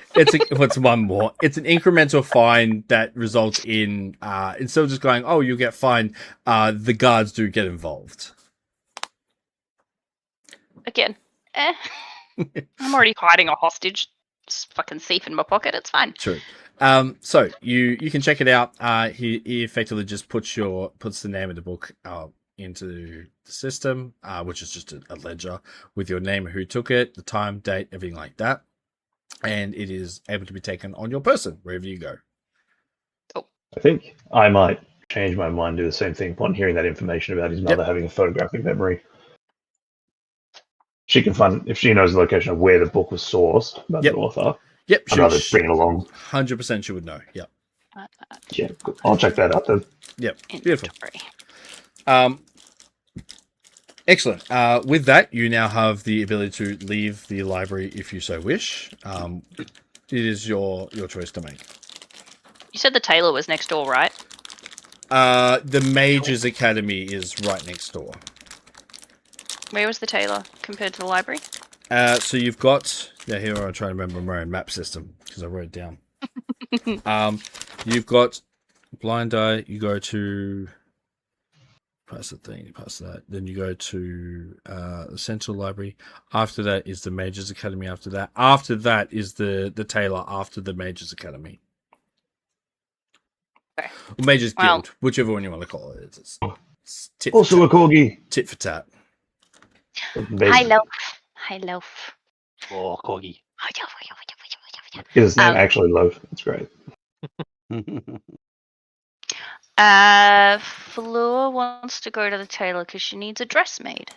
What's one more? It's an incremental fine that results in instead of just going, oh, you get fined, the guards do get involved. Again. I'm already hiding a hostage. Just fucking thief in my pocket. It's fine. True. So you can check it out. He effectively just puts the name of the book into the system, which is just a ledger with your name, who took it, the time, date, everything like that, and it is able to be taken on your person wherever you go. I think I might change my mind, do the same thing upon hearing that information about his mother having a photographic memory. She can find, if she knows the location of where the book was sourced by the author. Yep, I'd rather bring it along. 100% she would know. Yep. Yeah, I'll check that out then. Yep. Beautiful. Inventory. Excellent. With that, you now have the ability to leave the library if you so wish. It is your choice to make. You said the tailor was next door, right? The Mages Academy is right next door. Where was the tailor compared to the library? So you've got... Yeah, here I'm trying to remember my own map system because I wrote it down. You've got Blind Eye. You go to... Past the thing, past that. Then you go to the Central Library. After that is the Mages Academy. After that is the tailor after the Mages Academy. Okay. Or Mages Well, Guild, whichever one you want to call it. Tit Also for a corgi. tit for tat. Hi, Loaf. Hi, Loaf. Oh, corgi. His name Um, actually Loaf. That's great. Fleur wants to go to the tailor because she needs a dress made.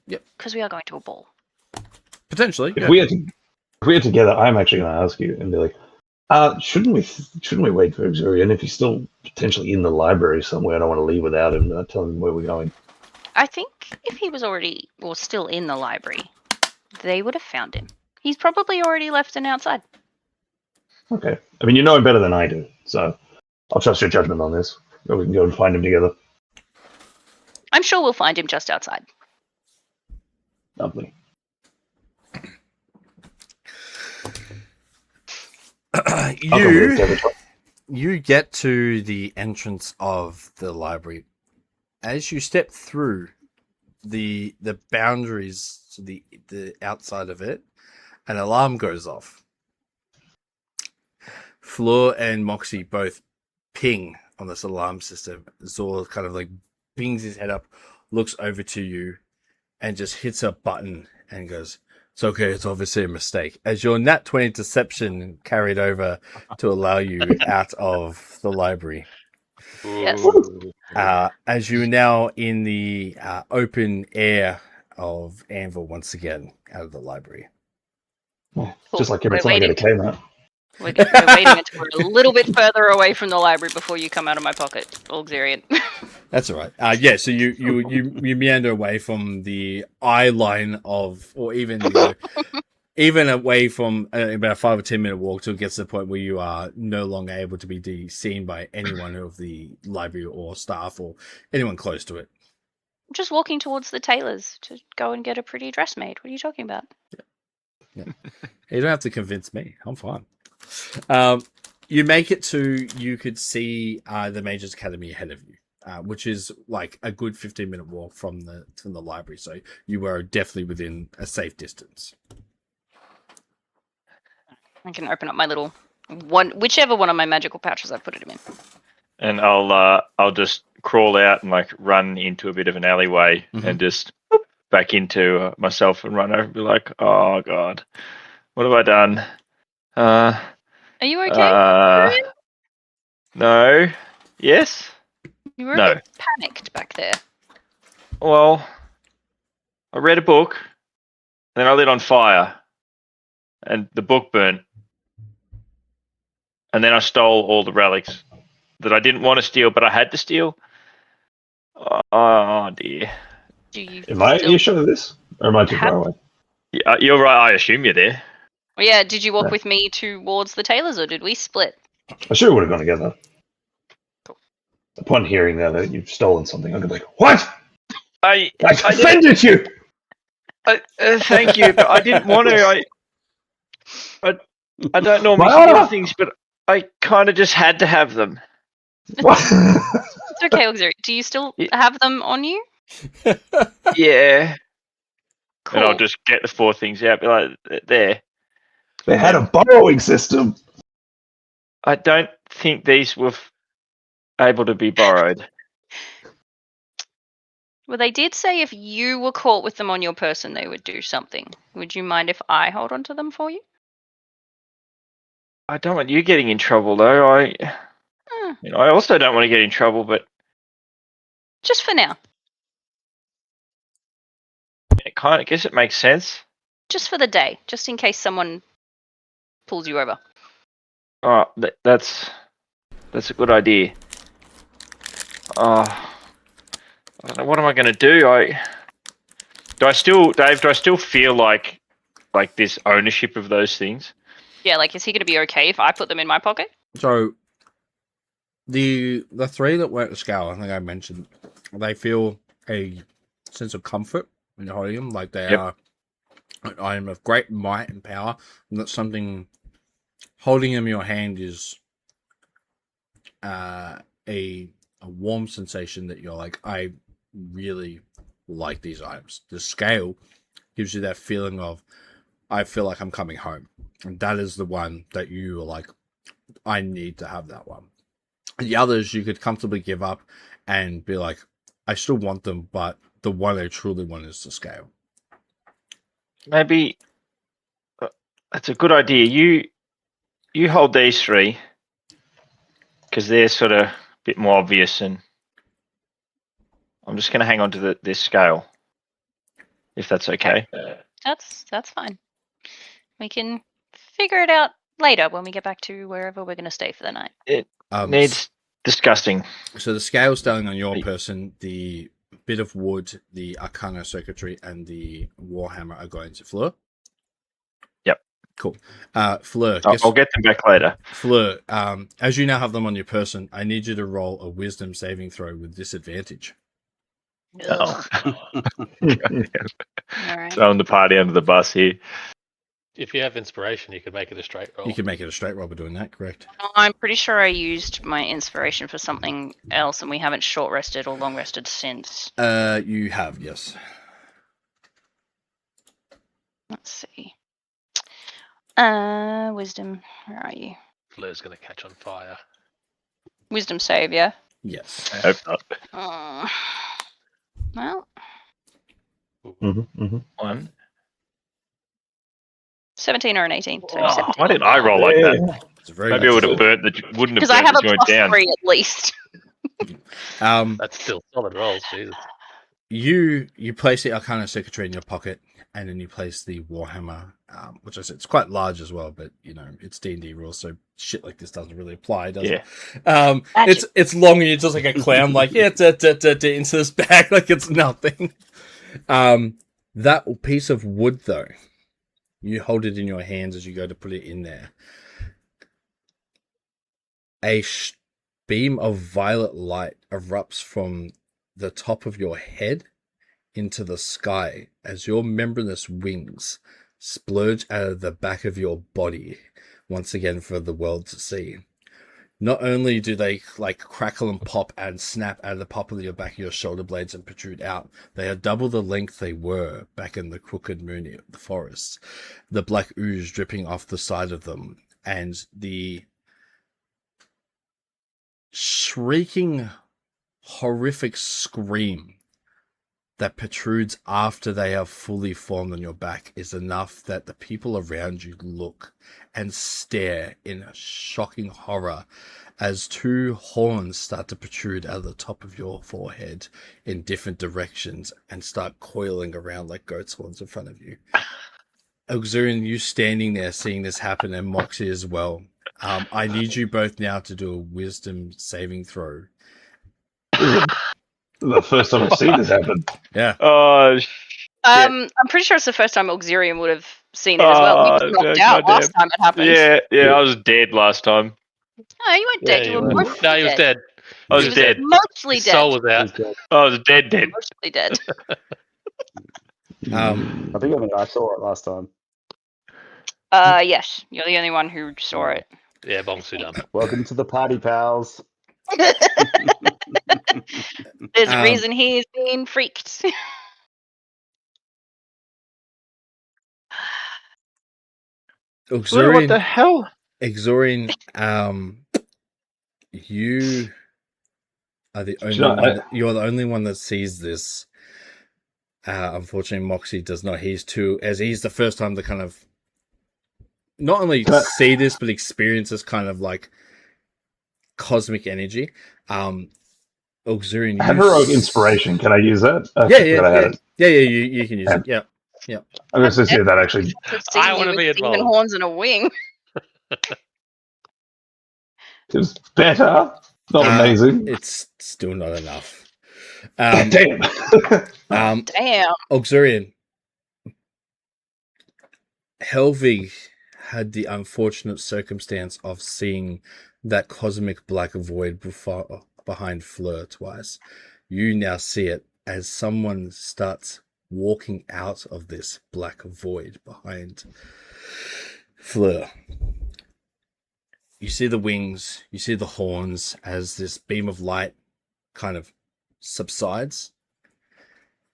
Yep. Because we are going to a ball. Potentially. If Yeah. we are together, I'm actually going to ask you and be like, shouldn't we wait for Ulxirion if he's still potentially in the library somewhere? I don't want to leave without him. Tell him where we're going. I think if he was already or still in the library, they would have found him. He's probably already left and outside. Okay. I mean, you know him better than I do, so I'll trust your judgment on this. Or we can go and find him together. I'm sure we'll find him just outside. Lovely. You get to the entrance of the library. As you step through the boundaries to the outside of it, an alarm goes off. Fleur and Moxie both ping on this alarm system. Zor kind of like pings his head up, looks over to you, and just hits a button and goes, "It's okay, it's obviously a mistake." As your nat 20 deception carried over to allow you out of the library. Yes. As you're now in the open air of Anvil once again, out of the library. Just like every We're time I get a waiting. K-Mat. We're waiting until we're a little bit further away from the library before you come out of my pocket, Ulxirion. That's all right. Yeah, so you meander away from the eye line of, or even even away from about a 5 or 10 minute walk till it gets to the point where you are no longer able to be seen by anyone of the library or staff or anyone close to it. I'm just walking towards the tailor's to go and get a pretty dress made. What are you talking about? Yeah. You don't have to convince me. I'm fine. You make it to, you could see the Mages Academy ahead of you, which is like a good 15-minute walk from the library. So you were definitely within a safe distance. I can open up my little one, whichever one of my magical pouches I put it in. And I'll just crawl out and like run into a bit of an alleyway and just back into myself and run over and be like, "Oh God, what have I done?" Are you okay? No. Yes. You were No. a bit panicked back there. Well, I read a book, then I lit on fire, and the book burnt, and then I stole all the relics that I didn't want to steal, but I had to steal. Oh dear. Do you Am I still earshot of this? Or am I too far away? Yeah, you're right. I assume you're there. Well, yeah, did you walk Yeah. with me towards the tailors or did we split? I sure would have gone together. Cool. Upon hearing that you've stolen something, I'm gonna be like, "What? I I offended you!" thank you, but I didn't want to. I don't normally My steal honor! things, but I kind of just had to have them. What? It's okay, Ulxirion. Do you still have them on you? Yeah. Cool. And I'll just get the 4 things out. Be like, there. They had a borrowing system. I don't think these were able to be borrowed. Well, they did say if you were caught with them on your person, they would do something. Would you mind if I hold on to them for you? I don't want you getting in trouble, though. I also don't want to get in trouble, but Just for now. I guess it makes sense. Just for the day. Just in case someone pulls you over. Oh, that's a good idea. I don't know, what am I going to do? Do I still feel like this ownership of those things? Yeah, like, is he going to be okay if I put them in my pocket? So the 3 that work the scale, I think I mentioned, they feel a sense of comfort when you're holding them, like they are an item of great might and power, and that something holding them in your hand is a warm sensation that you're like, I really like these items. The scale gives you that feeling of, I feel like I'm coming home, and that is the one that you are like, I need to have that one. The others you could comfortably give up and be like, I still want them, but the one I truly want is the scale. Maybe that's a good idea. You hold these three because they're sort of a bit more obvious, and I'm just going to hang on to this scale, if that's okay. That's fine. We can figure it out later when we get back to wherever we're going to stay for the night. It needs discussing. So the scale starting on your person, the bit of wood, the arcana circuitry, and the warhammer are going to Fleur. Yep. Cool. Fleur, I'll get them back later. Fleur, as you now have them on your person, I need you to roll a wisdom saving throw with disadvantage. Oh. All right. Throwing the party under the bus here. If you have inspiration, you could make it a straight roll. You can make it a straight roll by doing that, correct? I'm pretty sure I used my inspiration for something else, and we haven't short rested or long rested since. You have, yes. Let's see. Wisdom. Where are you? Fleur's going to catch on fire. Wisdom save, yeah. Yes. I hope not. Well, One. 17 or an 18. So Oh, 17. why didn't I roll like that? It's very Maybe I would have much burnt wouldn't have Because I burnt have the a joint plus down. 3 at least. That's still solid rolls, Jesus. You place the arcana circuitry in your pocket, and then you place the warhammer, which I said it's quite large as well, but you know it's D&D rules, so shit like this doesn't really apply, does it? It's long and you're just like a clown, like into this bag like it's nothing. That piece of wood though, you hold it in your hands as you go to put it in there. A beam of violet light erupts from the top of your head into the sky as your membranous wings splurge out of the back of your body once again for the world to see. Not only do they like crackle and pop and snap out of the pop of your back of your shoulder blades and protrude out, they are double the length they were back in the crooked moon of the forest. The black ooze dripping off the side of them, and the shrieking horrific scream that protrudes after they have fully formed on your back is enough that the people around you look and stare in shocking horror as two horns start to protrude out of the top of your forehead in different directions and start coiling around like goat's horns in front of you. Ulxirion, you standing there seeing this happen, and Moxie as well. I need you both now to do a wisdom saving throw. The first time I've seen this happen. Yeah. Oh, I'm pretty sure it's the first time Ulxirion would have seen it as well. We Oh, got knocked no, out goddamn. last time it happened. yeah, I was dead last time. No, you weren't dead. Yeah, You were you were. mostly No, he was dead. I was He was dead. mostly His dead. soul was out. I was dead. Mostly dead. I think I saw it last time. Yes, you're the only one who saw it. Yeah, Bong Sudam. Welcome to the party, pals. There's a reason he's being freaked. What the Ulxirion, hell? you are the only Sure, one. You're the only one that sees this. Unfortunately, Moxie does not. He's the first time to kind of not only see this but experience this kind of like cosmic energy. Ulxirion, I have heroic inspiration. Can I use that? Yeah. You can use it. Yeah. I'm going to see that actually. I wanna be with demon involved. horns and a wing. It's better. Not amazing. It's still not enough. Damn. Damn. Ulxirion, helvig had the unfortunate circumstance of seeing that cosmic black void behind Fleur twice. You now see it as someone starts walking out of this black void behind Fleur. You see the wings, you see the horns as this beam of light kind of subsides.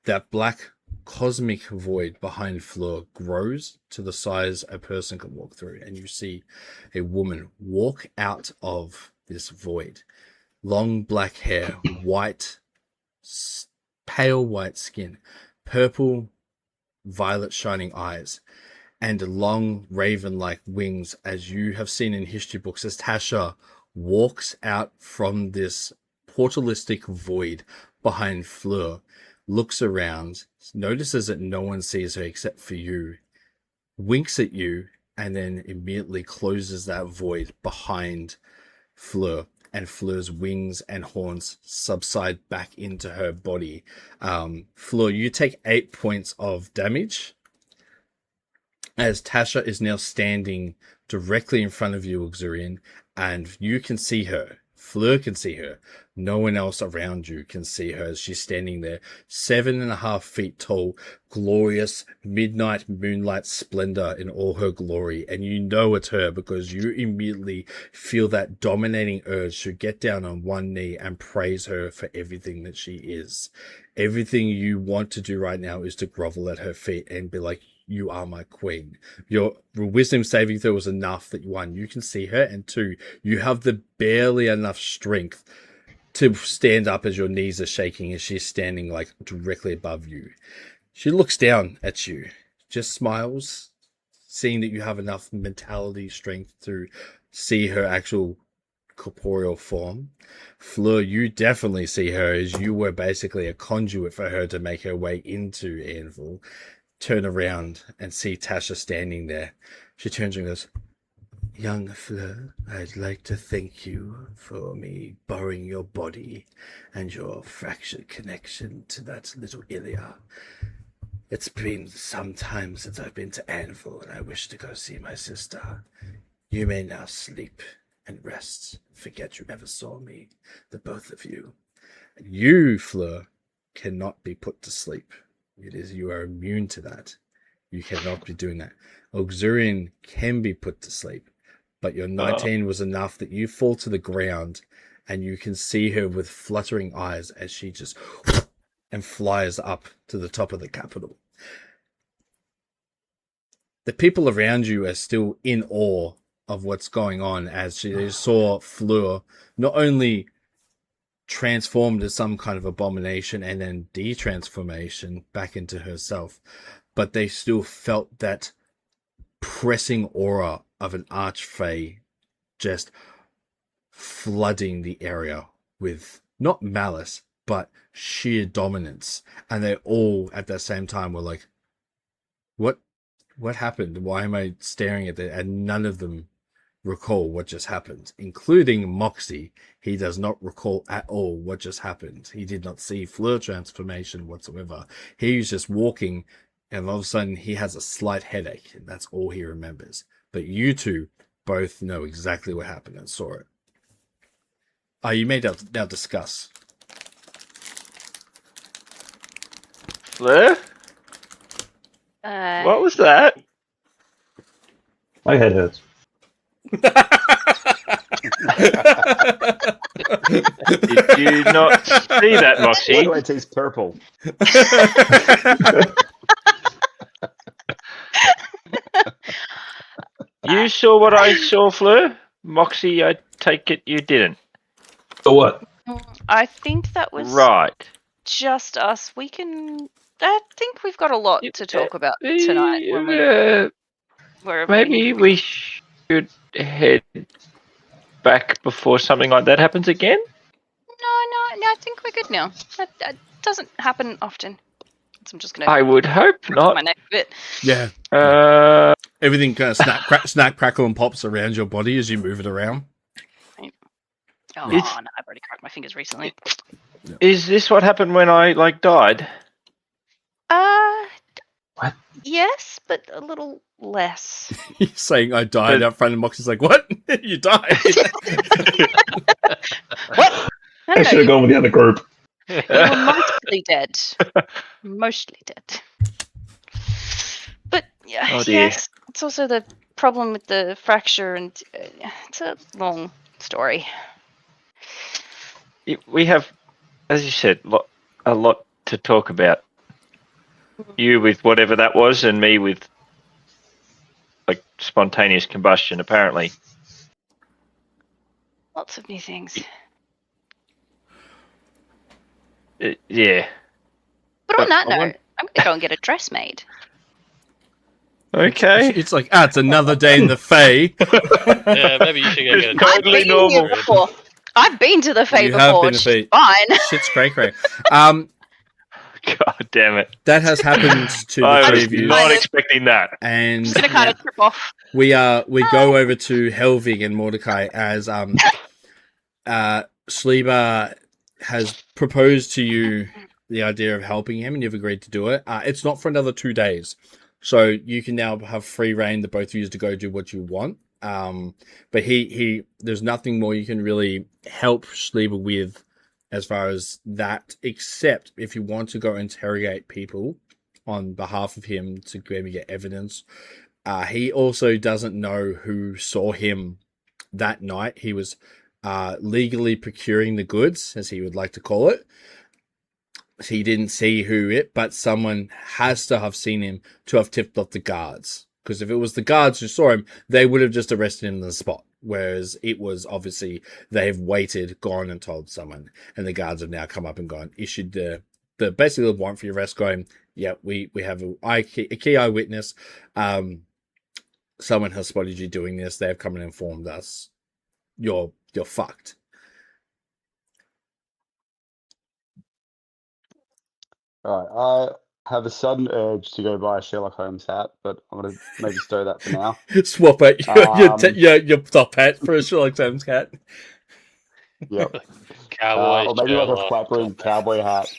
That black cosmic void behind Fleur grows to the size a person can walk through, and you see a woman walk out of this void. Long black hair, white pale white skin, purple, violet shining eyes, and long raven-like wings, as you have seen in history books, as Tasha walks out from this portalistic void behind Fleur, looks around, notices that no one sees her except for you, winks at you, and then immediately closes that void behind Fleur, and Fleur's wings and horns subside back into her body. Fleur, you take 8 points of damage as Tasha is now standing directly in front of you, ulxirion, and you can see her. Fleur can see her. No one else around you can see her as she's standing there, 7.5 feet tall, glorious midnight moonlight splendor in all her glory. And you know it's her because you immediately feel that dominating urge to get down on one knee and praise her for everything that she is. Everything you want to do right now is to grovel at her feet and be like, you are my queen. Your wisdom saving throw was enough that, one, you can see her, and two, you have the barely enough strength to stand up as your knees are shaking as she's standing like directly above you. She looks down at you, just smiles, seeing that you have enough mentality strength to see her actual corporeal form. Fleur, you definitely see her as you were basically a conduit for her to make her way into Anvil. Turn around and see Tasha standing there. She turns and goes, young Fleur, I'd like to thank you for me borrowing your body and your fractured connection to that little Ilya. It's been some time since I've been to Anvil, and I wish to go see my sister. You may now sleep and rest. Forget you ever saw me, the both of you. You, Fleur, cannot be put to sleep. You are immune to that. You cannot be doing that. Ulxirion can be put to sleep, but your 19 was enough that you fall to the ground, and you can see her with fluttering eyes as she just and flies up to the top of the Capitol. The people around you are still in awe of what's going on as they saw Fleur not only transformed as some kind of abomination and then de-transformation back into herself, but they still felt that pressing aura of an archfey just flooding the area with not malice but sheer dominance. And they all at the same time were like, what happened? Why am I staring at it? And none of them recall what just happened, including Moxie. He does not recall at all what just happened. He did not see Fleur transformation whatsoever. He was just walking, and all of a sudden he has a slight headache, and that's all he remembers. But you two both know exactly what happened and saw it. You may now discuss. Fleur? What was that? My head hurts. Did you not see that, Why Moxie? do I taste purple? You saw what I saw, Fleur? Moxie, I take it you didn't. So what? I think that was Right. just us. I think we've got a lot to talk about tonight. When Maybe we should head back before something like that happens again? No, I think we're good now. That doesn't happen often. So I'm just gonna. I would hope not. My neck a bit. Yeah. Everything kind of snap, crackle, and pops around your body as you move it around. Oh no, I've already cracked my fingers recently. Is this what happened when I died? What? Yes, but a little less. He's saying I died out front, and Moxie's like, "What? You died?" What? I should have gone with the other group. You were mostly dead. Mostly dead. But Oh, dear. yes, it's also the problem with the fracture, and it's a long story. We have, as you said, a lot to talk about. You with whatever that was, and me with spontaneous combustion, apparently. Lots of new things. Yeah. But on that I note, want- I'm going to go and get a dress made. Okay. It's like, it's another day in the Fae. Yeah, maybe you should go get a Totally I've been normal. here before. I've been to the Fae You have before. been to She's Fae. fine. Shit's cray cray. God damn it. That has happened to the I three was of you, not expecting that. and It's going to kind of trip off. we go over to Helvig and Mordecai as Sleeba has proposed to you the idea of helping him, and you've agreed to do it. It's not for another 2 days, so you can now have free reign, the both of you, to go do what you want. But he there's nothing more you can really help Sleeba with as far as that, except if you want to go interrogate people on behalf of him to maybe get evidence. He also doesn't know who saw him that night. He was legally procuring the goods, as he would like to call it. He didn't see but someone has to have seen him to have tipped off the guards. Because if it was the guards who saw him, they would have just arrested him on the spot. Whereas it was obviously they've waited, gone and told someone, and the guards have now come up and gone, issued the basically the warrant for your arrest, going, yeah, we have a key eyewitness. Someone has spotted you doing this. They've come and informed us. You're fucked. Alright, I have a sudden urge to go buy a Sherlock Holmes hat, but I'm gonna maybe stow that for now. Swap out your top hat for a Sherlock Holmes hat. Yep. Cowboy. Or maybe like a Sherlock, flat brim cowboy hat.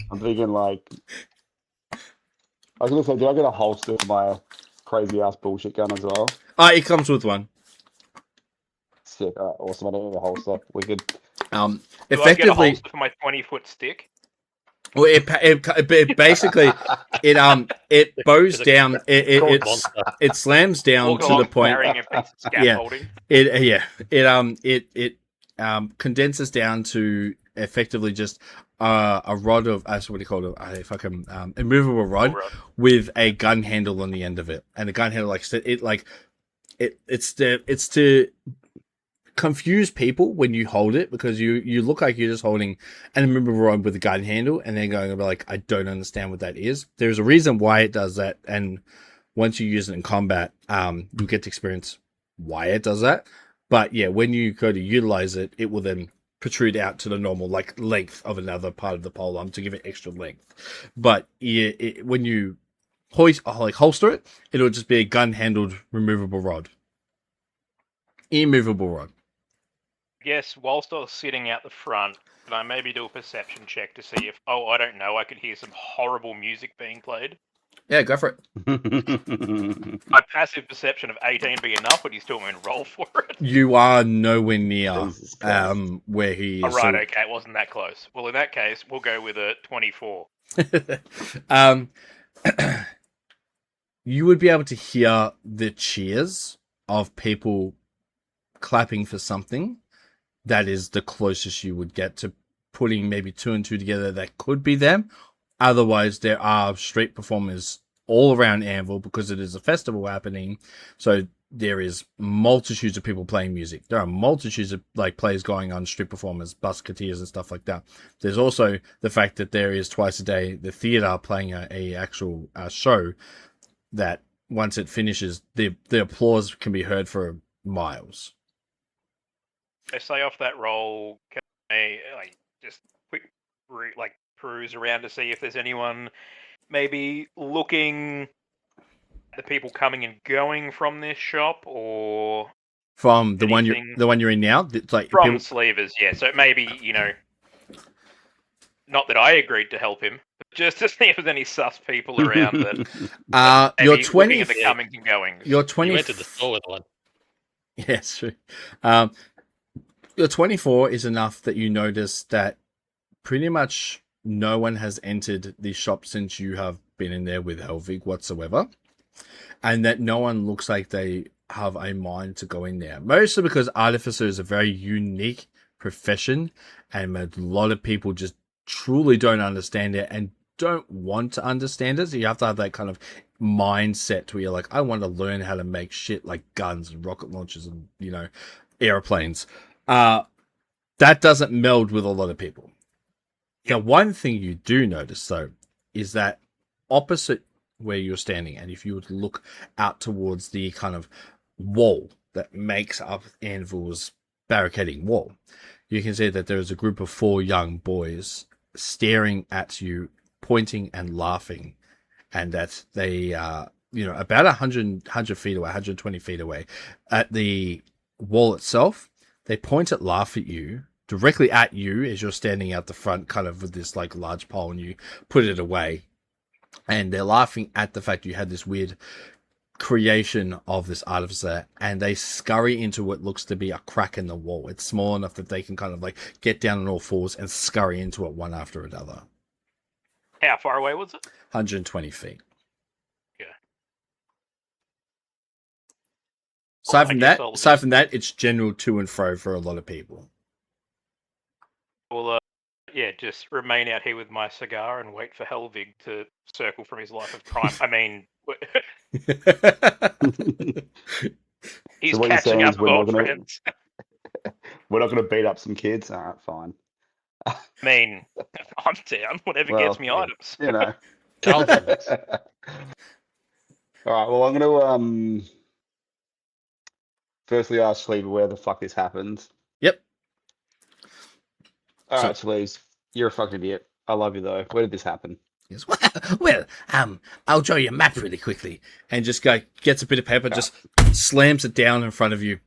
I'm thinking like I was gonna say, do I get a holster for my crazy ass bullshit gun as well? It comes with one. Sick. Alright, awesome. I don't need a holster. We could Do I get a Effectively, holster for my 20-foot stick? well, it basically it bows down. It slams down Walk to along the point. carrying a piece of scaffolding. It condenses down to effectively just a rod of what do you call it? A fucking immovable rod with a gun handle on the end of it, and the gun handle it's to confuse people when you hold it, because you look like you're just holding an immovable rod with a gun handle, and then going to be like, I don't understand what that is. There's a reason why it does that, and once you use it in combat, you get to experience why it does that. But yeah, when you go to utilize it, it will then protrude out to the normal length of another part of the pole arm to give it extra length. But when you holster it, it'll just be a gun-handled removable rod, immovable rod. Yes, whilst I was sitting out the front, can I maybe do a perception check to see if, I don't know, I could hear some horrible music being played? Yeah, go for it. My passive perception of 18 be enough, but you still want me to roll for it? You are nowhere near Jesus Christ. where he is. Oh, right, okay, it wasn't that close. Well, in that case, we'll go with a 24. You would be able to hear the cheers of people clapping for something. That is the closest you would get to putting maybe two and two together that could be them. Otherwise, there are street performers all around Anvil because it is a festival happening. So there is multitudes of people playing music. There are multitudes of plays going on, street performers, busketeers and stuff like that. There's also the fact that there is twice a day the theater playing a actual show that once it finishes, the applause can be heard for miles. I say off that roll, can I just quick peruse around to see if there's anyone maybe looking at the people coming and going from this shop, or from the one you're in now? It's like from Sleevers, yeah. So maybe, not that I agreed to help him, but just to see if there's any sus people around that. You're maybe 20. looking at the comings and goings. You're 20. You went to the store with one. Yes, true. Your 24 is enough that you notice that pretty much no one has entered the shop since you have been in there with Helvig whatsoever. And that no one looks like they have a mind to go in there. Mostly because Artificer is a very unique profession, and a lot of people just truly don't understand it and don't want to understand it. So you have to have that kind of mindset where you're like, I want to learn how to make shit like guns and rocket launchers and, airplanes. That doesn't meld with a lot of people. The one thing you do notice, though, is that opposite where you're standing, and if you were to look out towards the kind of wall that makes up Anvil's barricading wall, you can see that there is a group of 4 young boys staring at you, pointing and laughing, and that they are, about 100 feet away, 120 feet away. At the wall itself, they point and laugh at you, directly at you as you're standing out the front, kind of with this like large pole, and you put it away. And they're laughing at the fact you had this weird creation of this artificer, and they scurry into what looks to be a crack in the wall. It's small enough that they can kind of like get down on all fours and scurry into it one after another. How far away was it? 120 feet. Yeah. Aside from that, it's general to and fro for a lot of people. Well, just remain out here with my cigar and wait for Helvig to circle from his life of crime. I mean, he's So what you're catching saying up is with old friends. we're not going to beat up some kids? All right, fine. I mean, I'm down. Whatever gets me items. You know. Child limits. All right, well, I'm going to firstly ask Sleeba where the fuck this happened. Yep. All right, Sleeves, you're a fucking idiot. I love you, though. Where did this happen? Yes. Well, I'll draw you a map really quickly, and just gets a bit of paper, just slams it down in front of you,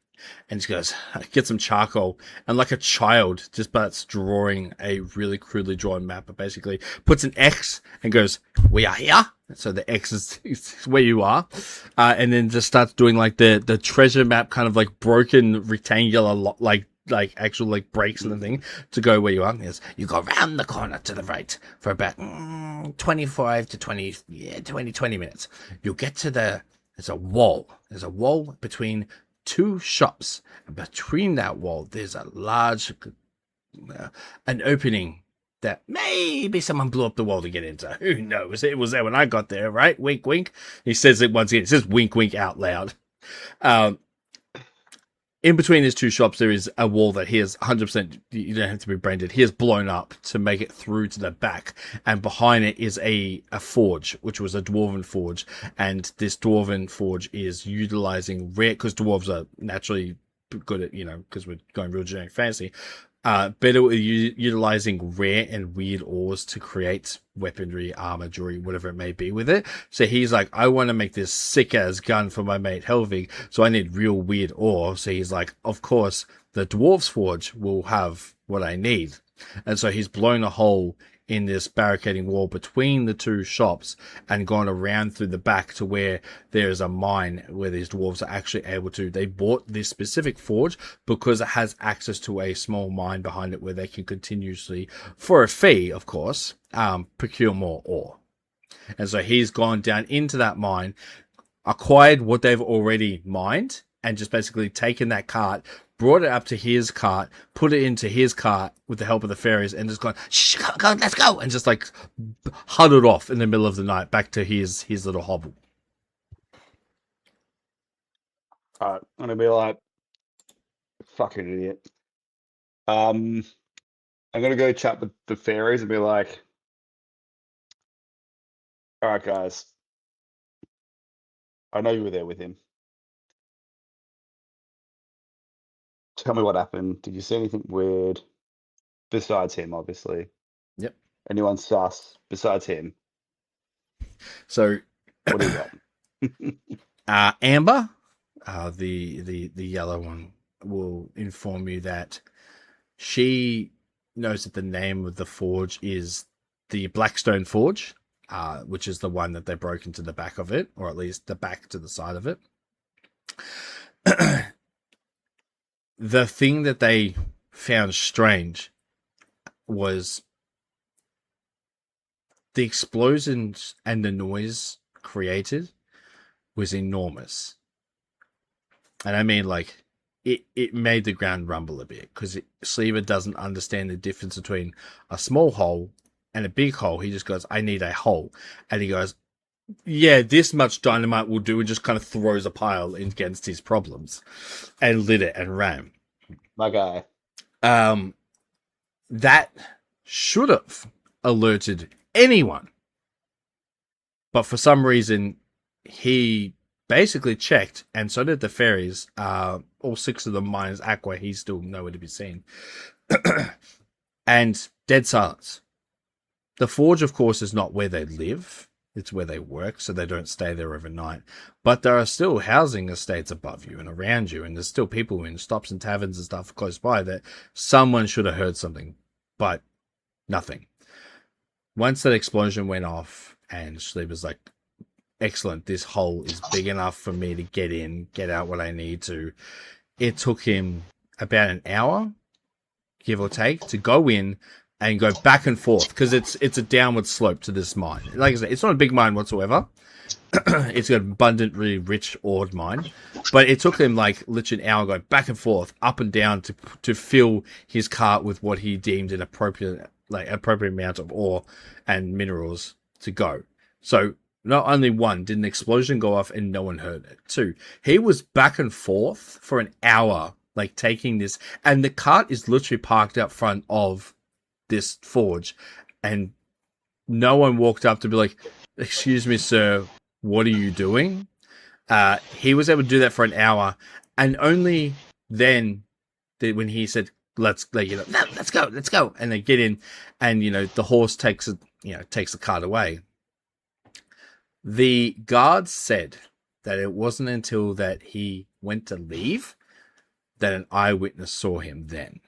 and just goes, get some charcoal, and like a child, just starts drawing a really crudely drawn map, but basically puts an X and goes, we are here. So the X is where you are, and then just starts doing like the treasure map, kind of like broken rectangular, like actual like breaks and the thing to go where you are. Yes, you go round the corner to the right for about 25 to 20 minutes. You'll get to there's a wall. There's a wall between 2 shops. And between that wall, there's a large an opening that maybe someone blew up the wall to get into. Who knows? It was there when I got there, right? Wink, wink. He says it once again. It says wink, wink out loud. In between these 2 shops, there is a wall that he has 100%, you don't have to be brain dead, he has blown up to make it through to the back. And behind it is a forge, which was a dwarven forge. And this dwarven forge is utilizing rare, because dwarves are naturally good at, because we're going real generic fantasy, better with utilizing rare and weird ores to create weaponry, armor, jewelry, whatever it may be with it. So he's like, I want to make this sick ass gun for my mate Helvig, so I need real weird ore. So he's like, of course, the dwarf's forge will have what I need. And so he's blown a hole in this barricading wall between the 2 shops and gone around through the back to where there is a mine where these dwarves are actually able to. They bought this specific forge because it has access to a small mine behind it where they can continuously, for a fee, of course, procure more ore. And so he's gone down into that mine, acquired what they've already mined, and just basically taken that cart, brought it up to his cart, put it into his cart with the help of the fairies, and just gone, shh, go, let's go, and just like huddled off in the middle of the night back to his little hovel. All right, I'm going to be like, fucking idiot. I'm going to go chat with the fairies and be like, all right, guys, I know you were there with him. Tell me what happened. Did you see anything weird besides him, obviously? Yep. Anyone sus besides him? So, What do you got? Amber, the yellow one, will inform you that she knows that the name of the forge is the Blackstone Forge, which is the one that they broke into the back of it, or at least the back to the side of it. The thing that they found strange was the explosions and the noise created was enormous. And I mean, like, it made the ground rumble a bit, because Sleeba doesn't understand the difference between a small hole and a big hole. He just goes, I need a hole. And he goes, yeah, this much dynamite will do, and just kind of throws a pile against his problems and lit it and ran. My guy. That should have alerted anyone. But for some reason, he basically checked, and so did the fairies. All 6 of them minus Aqua, he's still nowhere to be seen. And dead silence. The forge, of course, is not where they live. It's where they work, so they don't stay there overnight. But there are still housing estates above you and around you, and there's still people in stops and taverns and stuff close by that someone should have heard something, but nothing. Once that explosion went off, and Sleeba's like, excellent, this hole is big enough for me to get in, get out what I need to. It took him about an hour, give or take, to go in and go back and forth, because it's a downward slope to this mine. Like I said, it's not a big mine whatsoever. It's got abundant, really rich ored mine, but it took him like literally an hour going back and forth, up and down to fill his cart with what he deemed an appropriate amount of ore and minerals to go. So not only one, did an explosion go off and no one heard it. 2, he was back and forth for an hour, like taking this, and the cart is literally parked out front of this forge, and no one walked up to be like, excuse me, sir, what are you doing? He was able to do that for an hour, and only then when he said, let's go, and they get in, and the horse takes the cart away. The guards said that it wasn't until that he went to leave that an eyewitness saw him then.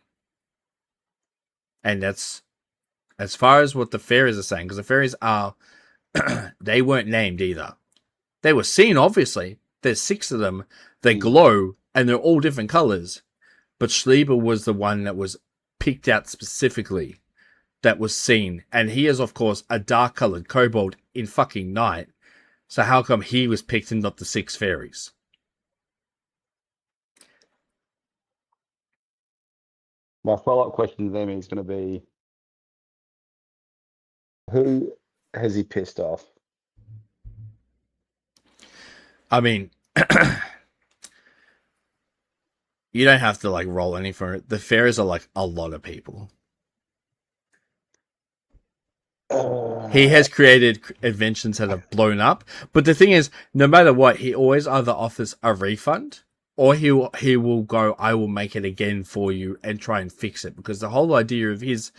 And that's as far as what the fairies are saying, because the fairies are, they weren't named either. They were seen, obviously. There's 6 of them. They glow, and they're all different colors. But Sleeba was the one that was picked out specifically, that was seen. And he is, of course, a dark-colored kobold in fucking night. So how come he was picked and not the 6 fairies? My follow-up question to them is going to be, who has he pissed off? I mean, you don't have to like roll any for it. The fairies are like a lot of people. He has created inventions that have blown up, but the thing is, no matter what, he always either offers a refund, or he will go, I will make it again for you and try and fix it. Because the whole idea of his,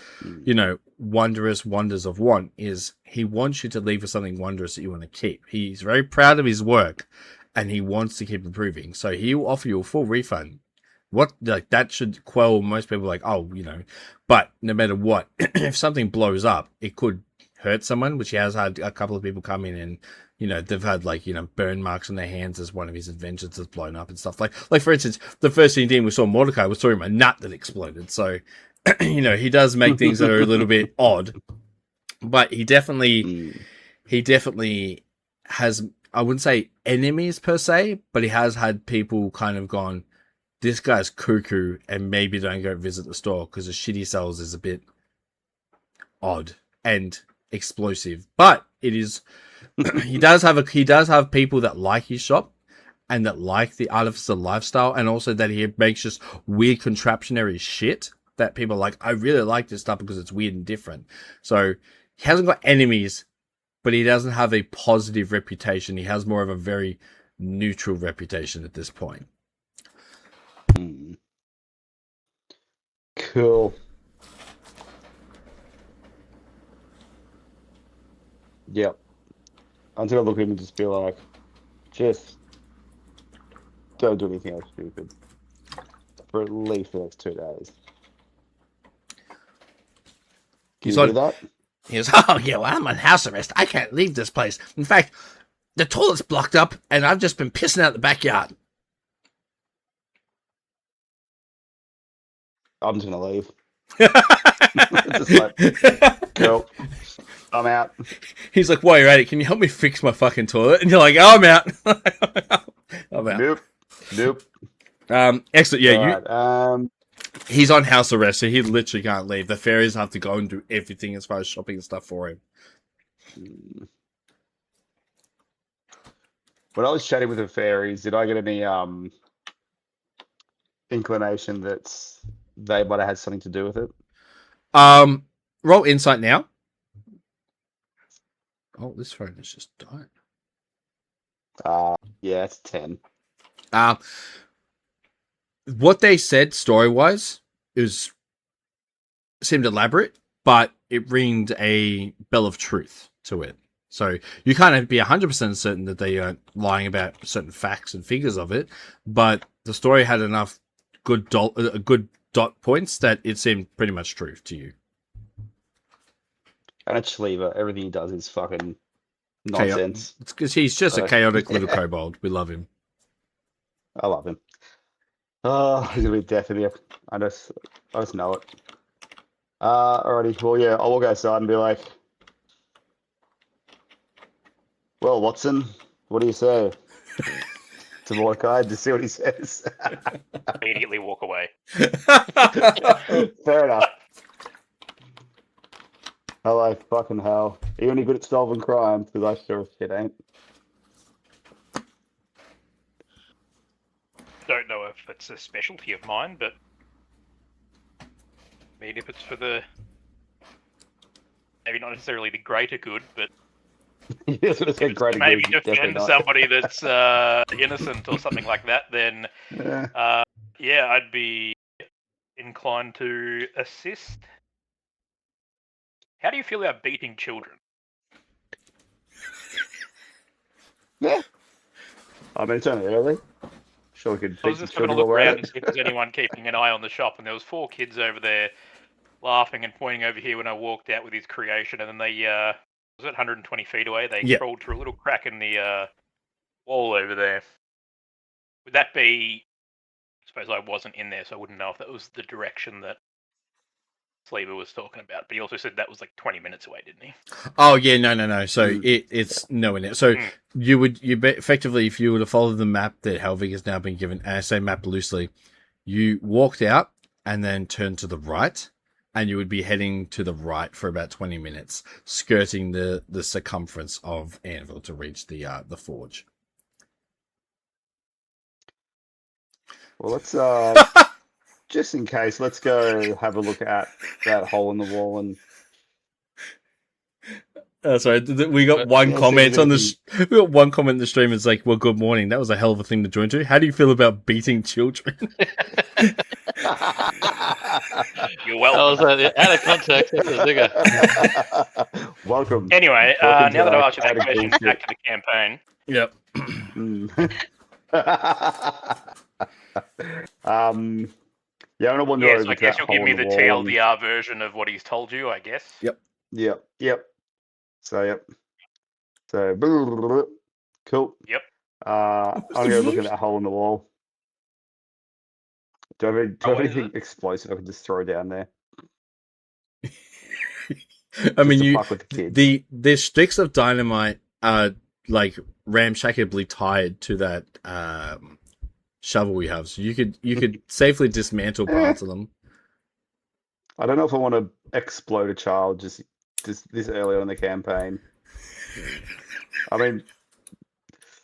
wondrous wonders of want is he wants you to leave with something wondrous that you want to keep. He's very proud of his work, and he wants to keep improving. So he will offer you a full refund. That should quell most people, but no matter what, if something blows up, it could hurt someone, which he has had a couple of people come in and, they've had burn marks on their hands as one of his inventions has blown up and stuff. Like for instance, the first thing he did we saw Mordekai, we saw him a nut that exploded. So, he does make things that are a little bit odd, but he definitely has, I wouldn't say enemies per se, but he has had people kind of gone, this guy's cuckoo, and maybe don't go visit the store because the shit he sells is a bit odd and explosive. But it is, he does have people that like his shop and that like the artificer lifestyle, and also that he makes just weird contraptionary shit that people are like, I really like this stuff because it's weird and different. So he hasn't got enemies, but he doesn't have a positive reputation. He has more of a very neutral reputation at this point. Cool. Yep. I'm gonna look at him and just be like, just don't do anything else stupid for at least the next 2 days. Can you do that? He goes, oh yeah, well, I'm on house arrest. I can't leave this place. In fact, the toilet's blocked up and I've just been pissing out the backyard. I'm just gonna leave. Just like, cool. I'm out. He's like, while you're at it, can you help me fix my fucking toilet? And you're like, oh, I'm out. I'm out. Nope. Excellent. Yeah, right, he's on house arrest, so he literally can't leave. The fairies have to go and do everything as far as shopping and stuff for him. When I was chatting with the fairies, did I get any inclination that they might have had something to do with it? roll insight now. Oh, this phone has just died. Yeah, it's 10. What they said story-wise seemed elaborate, but it ringed a bell of truth to it. So you can't be 100% certain that they aren't lying about certain facts and figures of it, but the story had enough good dot points that it seemed pretty much true to you. And it's sleeba. Everything he does is fucking nonsense. It's because he's just a So- chaotic little kobold. We love him. I love him. Oh, he's gonna be death in here. I just know it. Alrighty. Well, yeah, I'll walk outside and be like, "Well, Watson, what do you say?" To Mordecai to see what he says. Immediately walk away. Fair enough. Hello, fucking hell. Are you any good at solving crime? Because I sure as shit ain't. Don't know if it's a specialty of mine, but I mean, if it's for the maybe not necessarily the greater good, but Yes, it's if it's great to maybe definitely defend not. somebody that's innocent or something like that, then Yeah. yeah, I'd be inclined to assist. How do you feel about beating children? Yeah. I mean, it's only early. Sure, we could I was beat the just having a children look while we're at around it. to see if there's anyone keeping an eye on the shop, and there was 4 kids over there laughing and pointing over here when I walked out with his creation, and then they was it 120 feet away? They Yeah. crawled through a little crack in the wall over there. Would that be? I suppose I wasn't in there, so I wouldn't know if that was the direction that Sleeba was talking about. But he also said that was like 20 minutes away, didn't he? Oh yeah, no. So Mm. it's nowhere near. So effectively, if you were to follow the map that Helvig has now been given, and I say map loosely, you walked out and then turned to the right, and you would be heading to the right for about 20 minutes, skirting the circumference of Anvil to reach the forge. Well, let's just in case, let's go have a look at that hole in the wall and Sorry, we got one Yeah, so comment you're on gonna the we got one comment in the stream. It's like, well, good morning. That was a hell of a thing to join to. How do you feel about beating children? You're That welcome. was out of context. That's a digger. Welcome. Anyway, Welcome now to that I've our asked you that chaotic question, bullshit. back to the campaign. Yep. Yeah, I'm gonna wander Yes, over I to guess that you'll hole give me in the wall and- TLDR version of what he's told you, I guess. Yep. Yep. So yep. So cool. Yep. I'm gonna look at that hole in the wall. Do I have what is anything explosive I can just throw down there? I mean, to fuck with the kids. the sticks of dynamite are like ramshackably tied to that shovel we have, so you could safely dismantle parts of them. I don't know if I want to explode a child just this early on in the campaign. I mean,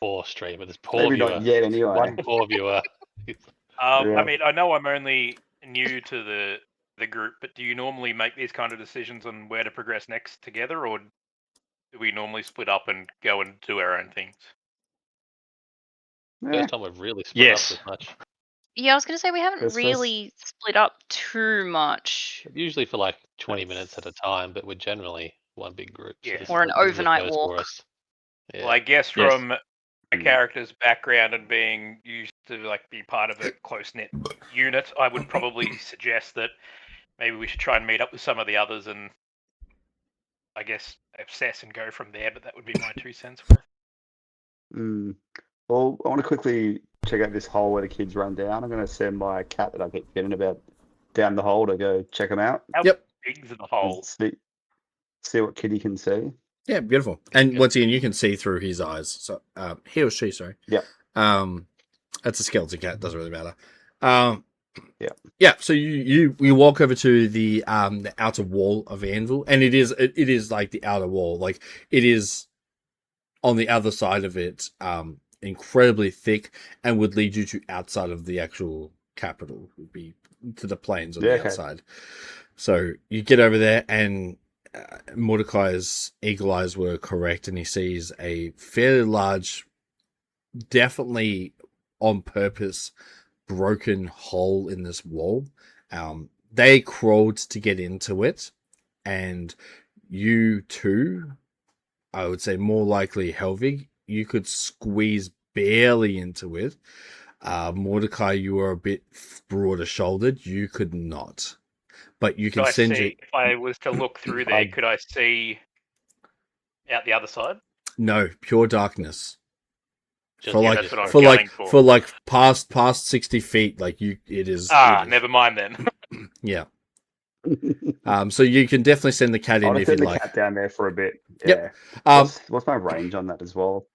Poor streamer. This poor maybe viewer. not yet anyway. One poor viewer. Yeah. I mean, I know I'm only new to the group, but do you normally make these kind of decisions on where to progress next together, or do we normally split up and go and do our own things? Yeah. First time we've really split Yes. up this much. Yeah, I was going to say we haven't First- really split up too much. Usually for like 20 minutes at a time, but we're generally one big group. Yeah. this Or is an a- this is a overnight first for walk. us. Yeah. Well, I guess Yes. from my character's background and being used to like be part of a close knit unit, I would probably suggest that maybe we should try and meet up with some of the others and I guess obsess and go from there. But that would be my 2 cents worth. Well, I want to quickly check out this hole where the kids run down. I'm going to send my cat that I keep getting about down the hole to go check them out. Big's in the and hole. see what Kitty can see. Yeah, beautiful. And once again, you can see through his eyes. So he or she, sorry. Yeah. That's a skeleton cat. Doesn't really matter. Yeah. Yeah. So you walk over to the outer wall of Anvil, and it is like the outer wall. Like it is on the other side of it, incredibly thick, and would lead you to outside of the actual capital. Would be to the plains on Yeah, the okay. outside. So you get over there, and Mordecai's eagle eyes were correct, and he sees a fairly large, definitely on purpose, broken hole in this wall. They crawled to get into it, and you too, I would say more likely Helvig, you could squeeze barely into it. Mordecai, you were a bit broader shouldered. You could not. But you Could can I send see if I was to look through there? I- Could I see out the other side? No, pure darkness. Just For yeah, like that's what I'm for gunning like for. like past 60 feet, like it is. Ah, it is- never mind then. Yeah. So you can definitely send the cat I'll in just if you'd send the like. cat down there for a bit. Yeah. Yep. Um, What's my range on that as well?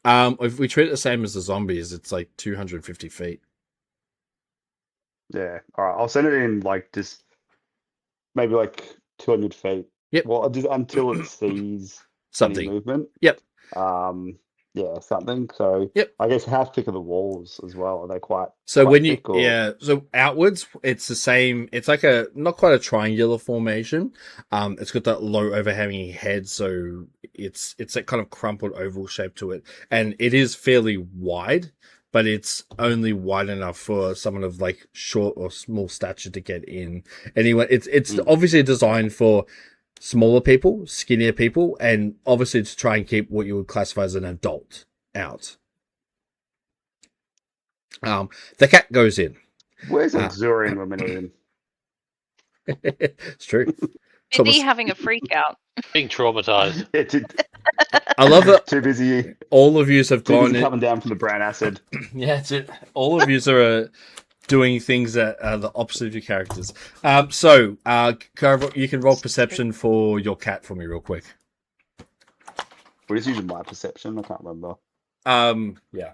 if we treat it the same as the zombies, it's like 250 feet. Yeah. All right. I'll send it in like just maybe like 200 feet. Yep. Well, just until it sees any Something. movement. Yep. Yeah, something. So Yep. I guess how thick are the walls as well? Are they quite? So quite when you thick, or- so outwards, it's the same. It's like a not quite a triangular formation. It's got that low overhanging head, so it's that kind of crumpled oval shape to it, and it is fairly wide, but it's only wide enough for someone of like short or small stature to get in. Anyway, it's obviously designed for smaller people, skinnier people, and obviously to try and keep what you would classify as an adult out. The cat goes in. Where's Ulxirion when we need him? It's true. Maybe having a freak out. being traumatized. Yeah, too, I love that too busy. all of you have Too gone busy in. coming down from the brown acid. Yeah, it's it. All of you are doing things that are the opposite of your characters. So you can roll perception for your cat for me real quick. We're just using my perception. I can't remember. Yeah,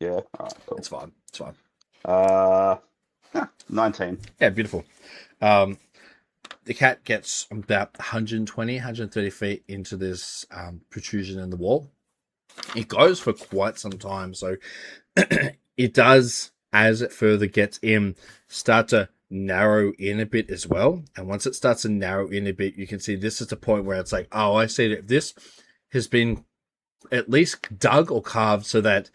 Yeah. All right. Cool. it's fine. It's fine. 19. Yeah, beautiful. The cat gets about 120, 130 feet into this protrusion in the wall. It goes for quite some time, so it does, as it further gets in, start to narrow in a bit as well. And once it starts to narrow in a bit, you can see this is the point where it's like, oh, I see that this has been at least dug or carved so that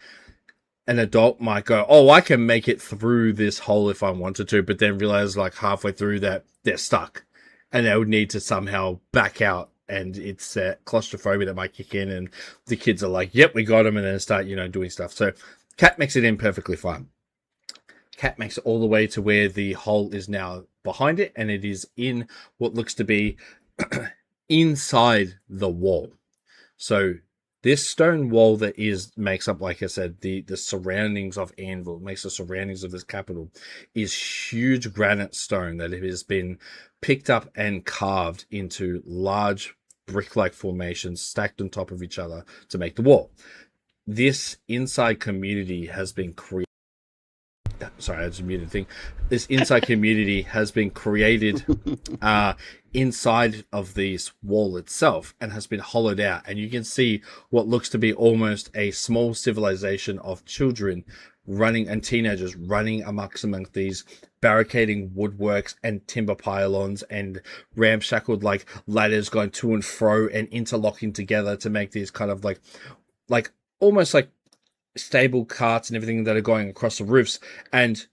an adult might go, oh, I can make it through this hole if I wanted to, but then realize like halfway through that they're stuck and they would need to somehow back out. And it's claustrophobia that might kick in, and the kids are like, yep, we got him, and then start, doing stuff. So cat makes it in perfectly fine. Cat makes it all the way to where the hole is now behind it, and it is in what looks to be inside the wall. So this stone wall that makes up, like I said, the surroundings of Anvil, makes the surroundings of this capital, is huge granite stone that has been picked up and carved into large brick-like formations stacked on top of each other to make the wall. This inside community has been created. Sorry, I just muted thing. This inside community has been created inside of this wall itself and has been hollowed out. And you can see what looks to be almost a small civilization of children running and teenagers running amongst these barricading woodworks and timber pylons and ramshackled like ladders going to and fro and interlocking together to make these kind of like almost like stable carts and everything that are going across the roofs. And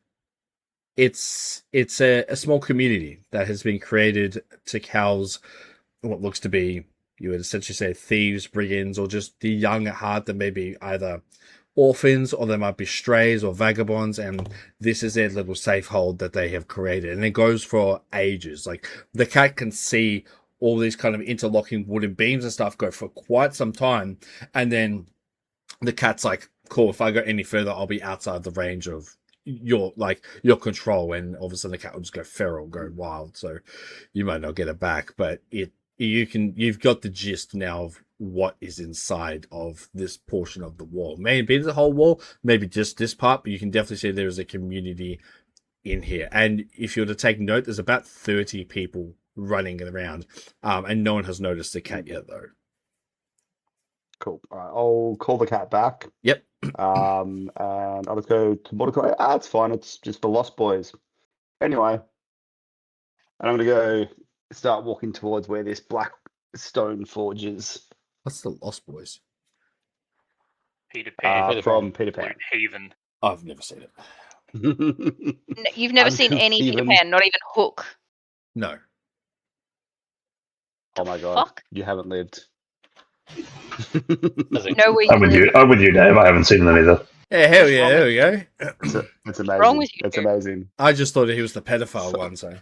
it's a small community that has been created to house what looks to be, you would essentially say, thieves, brigands, or just the young at heart that may be either orphans or they might be strays or vagabonds, and this is their little safe hold that they have created. And it goes for ages. Like the cat can see all these kind of interlocking wooden beams and stuff go for quite some time, and then the cat's like, cool, if I go any further I'll be outside the range of your control, and all of a sudden the cat will just go feral, go wild, so you might not get it back. But you've got the gist now of what is inside of this portion of the wall. Maybe the whole wall, maybe just this part, but you can definitely see there is a community in here. And if you were to take note, there's about 30 people running around, and no one has noticed the cat yet, though. Cool. All right, I'll call the cat back. Yep. And I'll just go to Mordecai. It's fine. It's just the Lost Boys. Anyway, and I'm gonna go start walking towards where this black stone forge is. What's the Lost Boys? Peter Pan, From Peter Pan. Haven. I've never seen it. You've never seen any Peter Unconceivable. Pan, not even Hook. No. Oh my god, Fuck. you haven't lived. No way. I'm with you. I'm with you, Dave. I haven't seen them either. Yeah, hell yeah, wrong there we go. It's amazing. wrong with you? It's amazing. I just thought he was the pedophile one, so.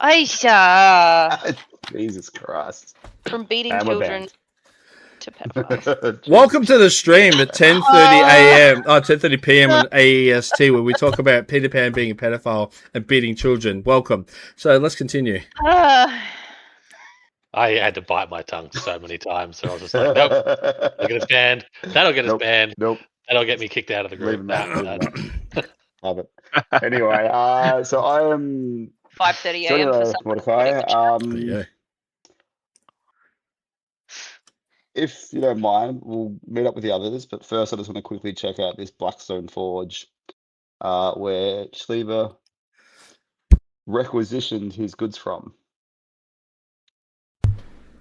Aisha. Jesus Christ. From beating And we're children banned. to pedophiles. Welcome to the stream at 10:30 a.m. 10:30 p.m. on AEST, where we talk about Peter Pan being a pedophile and beating children. Welcome. So let's continue. I had to bite my tongue so many times, so I was just like, nope, that'll get us banned. That'll get us Nope. banned. Nope. That'll get me kicked out of the Leave group. them out. Nah, Leave nah. them out. Love it. Anyway, so I am 5:30 so a.m. for anyway, some. Mordecai. There you go. If you don't mind, we'll meet up with the others. But first, I just want to quickly check out this Blackstone Forge, where Sleeba requisitioned his goods from.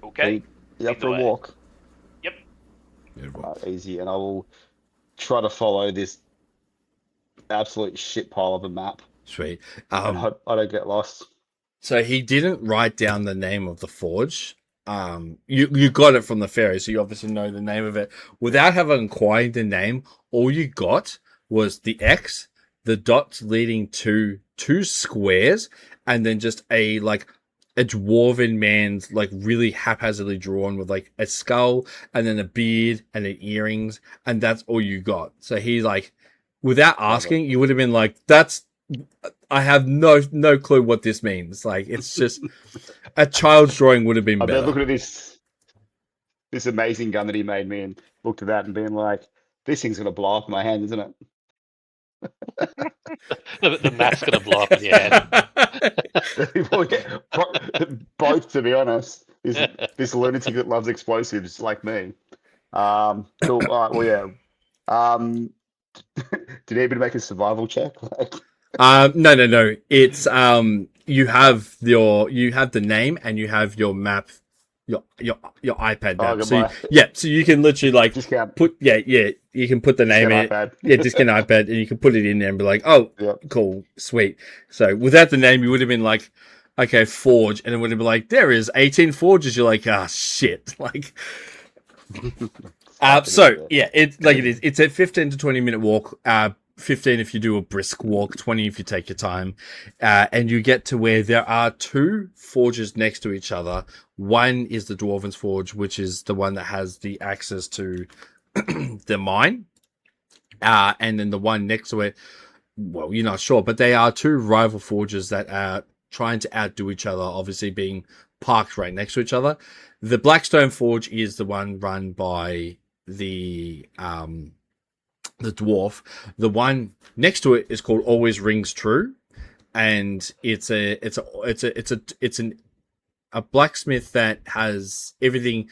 Okay. You up Lead for the a way. walk? Beautiful. Easy, and I will try to follow this absolute shit pile of a map Sweet. and hope I don't get lost. So he didn't write down the name of the forge. You got it from the ferry, so you obviously know the name of it. Without having acquired the name, all you got was the X, the dots leading to two squares, and then just a dwarven man's really haphazardly drawn with like a skull and then a beard and then earrings, and that's all you got. So he without asking, you would have been like, I have no clue what this means. Like, it's just a child's drawing would have been I've been better. looking at this amazing gun that he made me and looked at that and being like, this thing's gonna blow up in my hand, isn't it? The map's going to blow up in your hand. Well, yeah, both, to be honest. This lunatic that loves explosives like me. Cool. All right. Well, yeah. Do you need me to make a survival check? No. It's you have the name and you have your map, your iPad map. So you can literally discount. You can put the name in. iPad. Yeah, discount iPad, and you can put it in there and be like, oh, Yep. cool, sweet. So without the name, you would have been like, okay, forge, and it would have been like, there is 18 forges. You're like, ah, shit, So yeah, it is. It's a 15 to 20-minute walk. 15 if you do a brisk walk, 20 if you take your time, and you get to where there are two forges next to each other. One is the Dwarven's Forge, which is the one that has the access to the mine, and then the one next to it, well, you're not sure, but they are two rival forges that are trying to outdo each other, obviously being parked right next to each other. The Blackstone Forge is the one run by the dwarf. The one next to it is called Always Rings True, and it's a blacksmith that has everything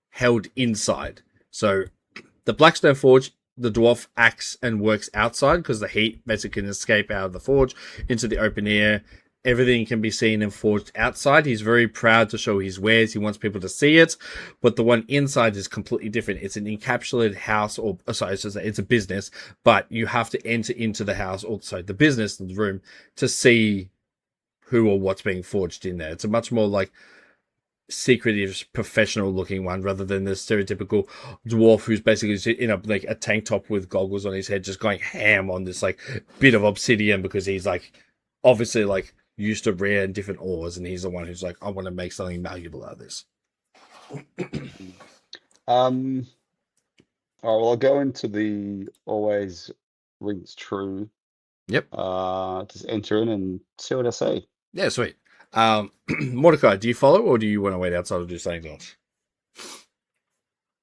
held inside. So the Blackstone Forge, the dwarf acts and works outside because the heat basically can escape out of the forge into the open air. Everything can be seen and forged outside. He's very proud to show his wares. He wants people to see it. But the one inside is completely different. It's an encapsulated house, it's a business, but you have to enter into the house, the business, the room, to see who or what's being forged in there. It's a much more secretive, professional looking one rather than the stereotypical dwarf who's basically in a tank top with goggles on his head, just going ham on this bit of obsidian because he's obviously used to rare and different ores, and he's the one who's I want to make something valuable out of this. All right, well, I'll go into the Always Rings True. Yep. Just enter in and see what I say. Yeah, sweet. Mordecai, do you follow or do you want to wait outside or do something else?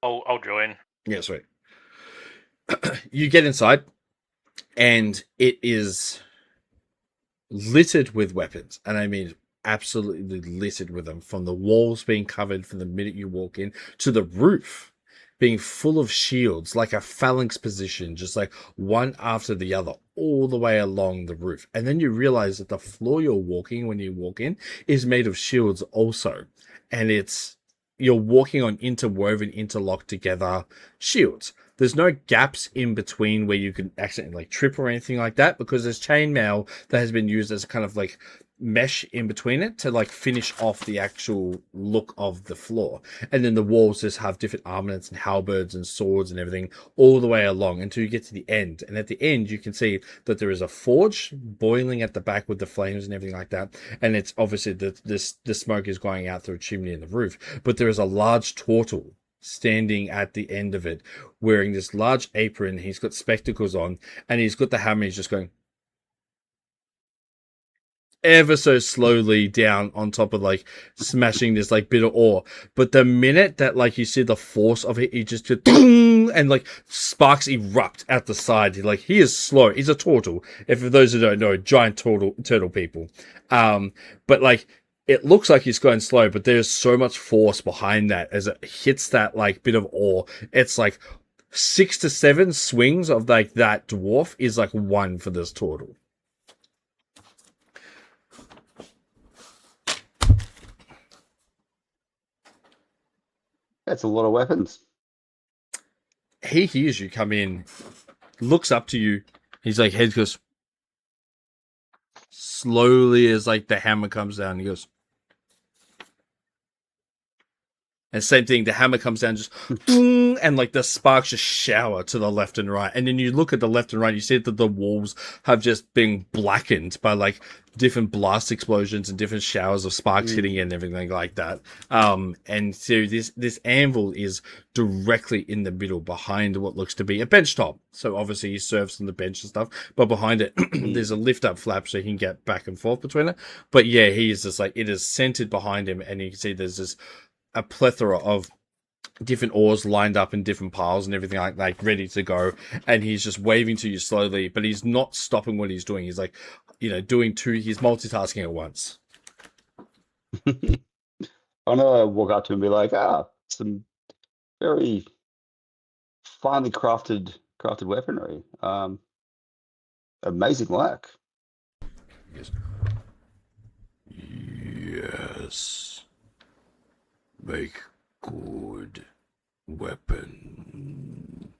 I'll join. Yeah, sweet. You get inside, and it is littered with weapons, and I mean absolutely littered with them, from the walls being covered from the minute you walk in to the roof being full of shields, like a phalanx position, just like one after the other, all the way along the roof. And then you realize that the floor you're walking when you walk in is made of shields also. And you're walking on interwoven, interlocked together shields. There's no gaps in between where you can accidentally like trip or anything like that, because there's chainmail that has been used as a kind of like mesh in between it to like finish off the actual look of the floor. And then the walls just have different armaments and halberds and swords and everything all the way along until you get to the end. And at the end you can see that there is a forge boiling at the back with the flames and everything like that, and it's obviously the smoke is going out through a chimney in the roof. But there is a large turtle standing at the end of it, wearing this large apron. He's got spectacles on and he's got the hammer. He's just going ever so slowly down on top of like smashing this like bit of ore. But the minute that like you see the force of it, he just and like sparks erupt at the side. He is slow. He's a turtle. If for those who don't know, giant turtle people. But like it looks like he's going slow, but there's so much force behind that as it hits that like bit of ore. It's like 6 to 7 swings of like that dwarf is like one for this turtle. That's a lot of weapons. He hears you come in, looks up to you. He's like, head goes slowly as like the hammer comes down. He goes, and same thing, the hammer comes down, just boom, and like the sparks just shower to the left and right. And then you look at the left and right, you see that the walls have just been blackened by like different blast explosions and different showers of sparks hitting it and everything like that. And so this anvil is directly in the middle behind what looks to be a bench top. So obviously he serves on the bench and stuff, but behind it there's a lift up flap so he can get back and forth between it. But yeah, he is just like, it is centered behind him, and you can see there's this a plethora of different ores lined up in different piles and everything like ready to go. And he's just waving to you slowly, but he's not stopping what he's doing. He's like, he's multitasking at once. I'm gonna walk up to him and be like, some very finely crafted weaponry. Amazing work. Yes. Make good weapon.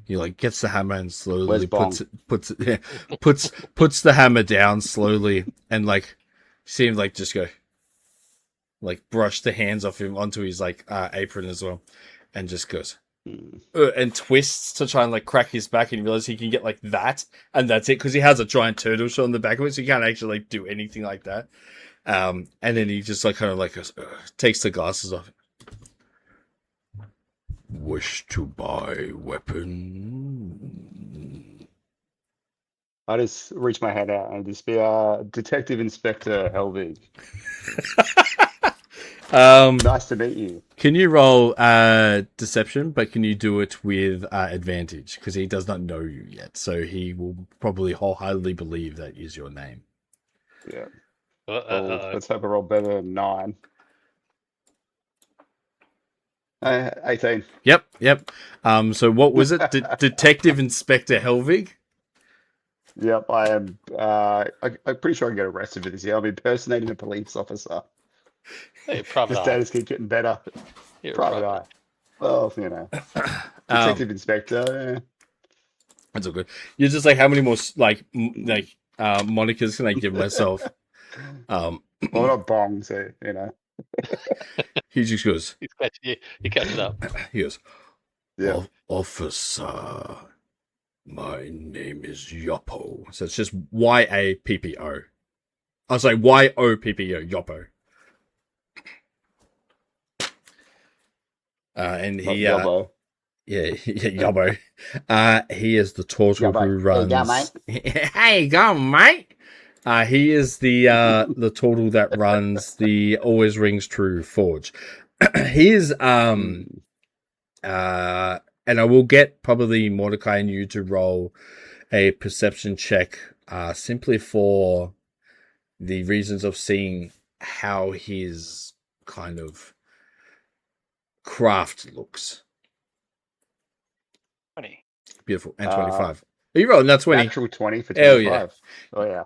He like gets the hammer and slowly puts the hammer down slowly, and like seems like just go like brush the hands off him onto his like apron as well, and just goes and twists to try and like crack his back, and realize he can get like that, and that's it, because he has a giant turtle shell on the back of it, so he can't actually like do anything like that. And then he just like kind of like takes the glasses off. Wish to buy weapon? I just reach my hand out and just be Detective Inspector Helvig. Nice to meet you. Can you roll deception, but can you do it with advantage? Because he does not know you yet, so he will probably wholeheartedly believe that is your name. Yeah. Let's hope I roll better than 9. 18. Yep. So what was it? Detective Inspector Helvig? Yep, I am. I'm pretty sure I can get arrested for this. Yeah, I'm impersonating a police officer. Hey, private The eye. status keeps getting better. You're Private eye. Well, Detective Inspector. That's all good. You're just like, how many more monikers can I give myself? Well, not Bong, so He just goes. He's catching you. You're catching up. He goes, Yeah. Officer, my name is Yoppo. So it's just YAPPO. I was like YOPPO, Yoppo. And he, Yobbo. Yobbo. He is the turtle Yobbo. who runs. Hey, go, mate. Hey, go, mate. He is the turtle that runs the Always Rings True Forge. He is and I will get probably Mordekai and you to roll a perception check, simply for the reasons of seeing how his kind of craft looks. 20. Beautiful. And 25. Are you rolling? That's 20. Natural 20 for Hell 25. Oh, yeah.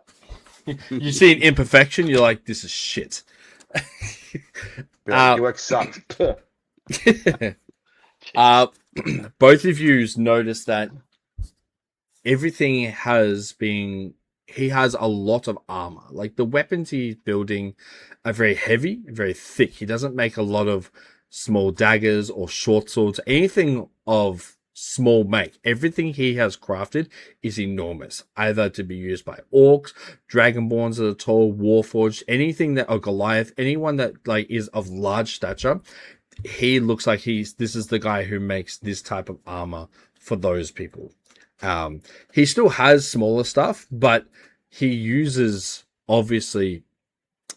You see an imperfection, you're like, this is shit. Be like, your work sucks. Both of you notice that everything has been. He has a lot of armor. Like the weapons he's building are very heavy, very thick. He doesn't make a lot of small daggers or short swords, anything of small make. Everything he has crafted is enormous, either to be used by orcs, dragonborns that are tall, warforged, anything that, or Goliath, anyone that like is of large stature. He looks like this is the guy who makes this type of armor for those people. He still has smaller stuff, but he uses obviously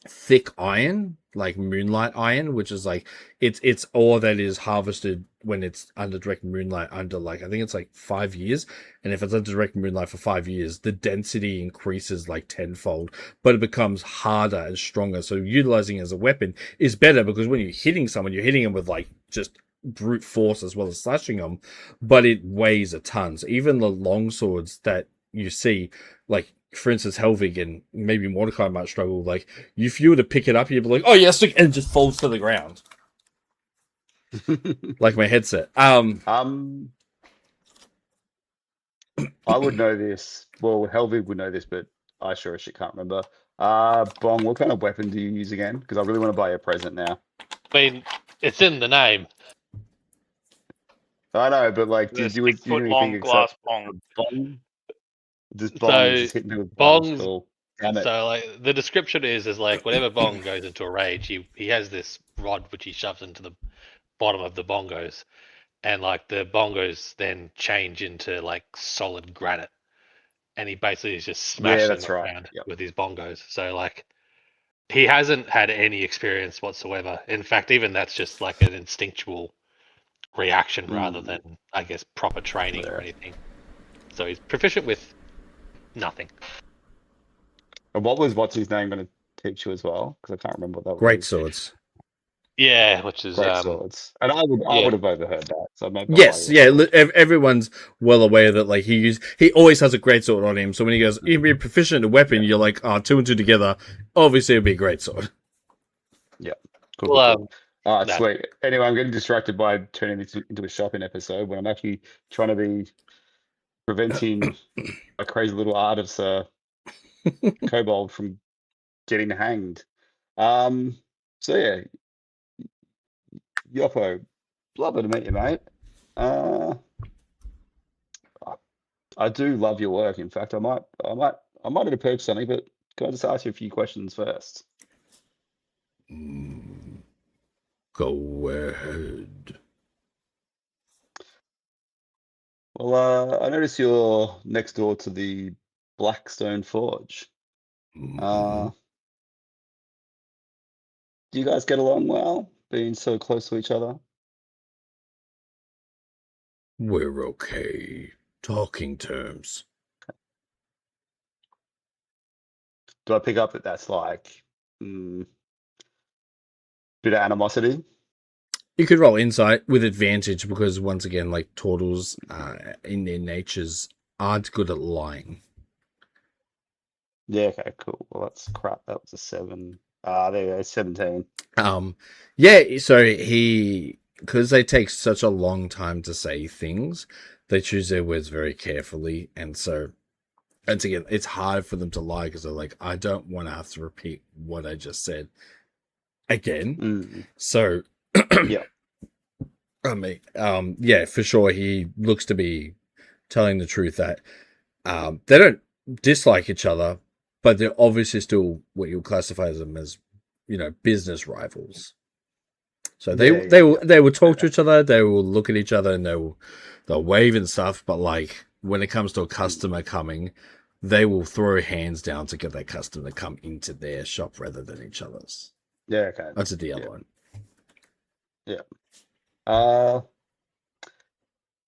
thick iron, like moonlight iron, which is like it's ore that is harvested when it's under direct moonlight under like I think it's like 5 years, and if it's under direct moonlight for 5 years, the density increases like tenfold, but it becomes harder and stronger. So utilizing it as a weapon is better because when you're hitting someone, you're hitting them with like just brute force as well as slashing them, but it weighs a ton. So even the long swords that you see, like for instance, Helvig and maybe Mordekai might struggle. Like, if you were to pick it up, you'd be like, "Oh yes," and it just falls to the ground, like my headset. I would know this. Well, Helvig would know this, but I sure as shit can't remember. Bong, what kind of weapon do you use again? Because I really want to buy you a present now. I mean, it's in the name. I know, but like, The do you 6 foot do long anything glass except bong. Bong? Just Bong So, just hitting me with Bong's Bong's- cool. Damn it. So like the description is like whenever Bong goes into a rage, he has this rod which he shoves into the bottom of the bongos, and like the bongos then change into like solid granite, and he basically is just smashing that's them right. around Yep. with his bongos. So like he hasn't had any experience whatsoever. In fact, even that's just like an instinctual reaction rather than I guess proper training or Yeah. anything. So he's proficient with nothing. And what's his name going to teach you as well? Because I can't remember what that Great was. swords. Yeah, which is Great swords. And I yeah. would have overheard that. So maybe Yes, yeah. Everyone's well aware that like he always has a great sword on him. So when he goes, "You'd be proficient in a weapon," you're like, "Oh, 2 and 2 together. Obviously, it'd be a great sword." Cool. Well, All right, no. sweet. Anyway, I'm getting distracted by turning this into a shopping episode when I'm actually trying to be preventing a crazy little artist, kobold from getting hanged. So yeah, Yoppo, lovely to meet you, mate. I do love your work. In fact, I might need to purchase something, but can I just ask you a few questions first? Go ahead. Well, I noticed you're next door to the Blackstone Forge. Do you guys get along well, being so close to each other? We're okay. Talking terms. Do I pick up that that's like bit of animosity? You could roll insight with advantage because once again, like turtles, in their natures, aren't good at lying. Yeah, okay, cool. Well, that's crap. That was a 7. There you go, 17. Yeah. So because they take such a long time to say things, they choose their words very carefully, and so once again, it's hard for them to lie because they're like, I don't want to have to repeat what I just said again. So, Yeah. Yeah, for sure. He looks to be telling the truth that they don't dislike each other, but they're obviously still what you'll classify them as, business rivals. So they will talk to each other, they will look at each other, and they'll wave and stuff. But like when it comes to a customer coming, they will throw hands down to get that customer to come into their shop rather than each other's. Yeah, okay. That's a DL one. Yeah. Now,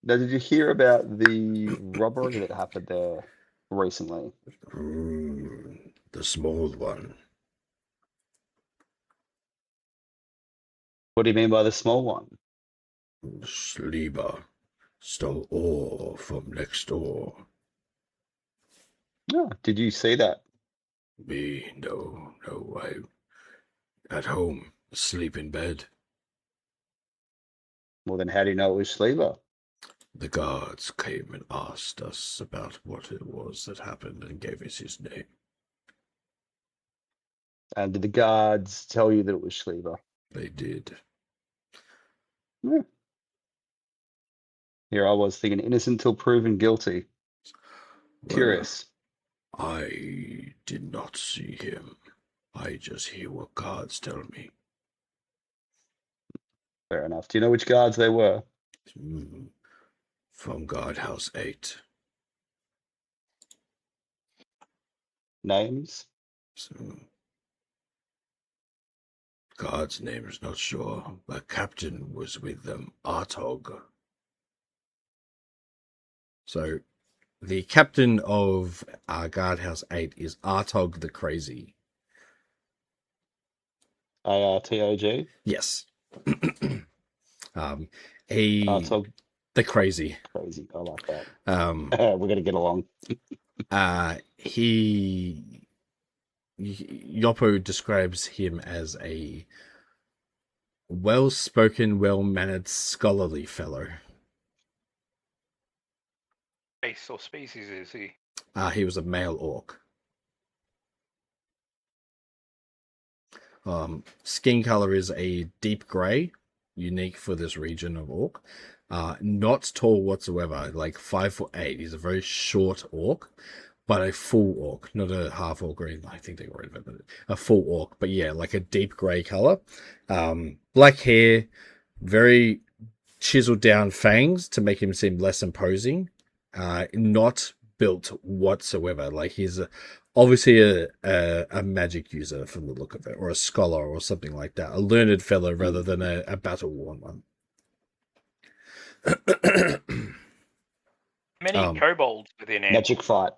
did you hear about the robbery that happened there recently? The small one. What do you mean by the small one? Sleeba stole ore from next door. Oh, did you see that? Me, no, I at home, asleep in bed. Well, then how do you know it was Sleeba? The guards came and asked us about what it was that happened and gave us his name. And did the guards tell you that it was Sleeba? They did. Here I was thinking innocent till proven guilty. Curious. I did not see him. I just hear what guards tell me. Fair enough. Do you know which guards they were? From guardhouse 8. Names? So, guard's name is not sure, but captain was with them, Artog. So, the captain of guardhouse 8 is Artog the Crazy. ARTOG? Yes. He Artog the Crazy. Crazy. I like that. We're gonna get along. Yopo describes him as a well-spoken, well-mannered, scholarly fellow. Race or species is he? He was a male orc. Skin color is a deep gray, unique for this region of orc. Not tall whatsoever, like 5'8". He's a very short orc, but a full orc, not a half orc or anything. I think they got rid of it, but a full orc. But yeah, like a deep gray color. Black hair, very chiseled down fangs to make him seem less imposing. Not built whatsoever. Like he's obviously a magic user from the look of it, or a scholar or something like that. A learned fellow rather than a battle-worn one. Many kobolds within Anvil. Magic fight.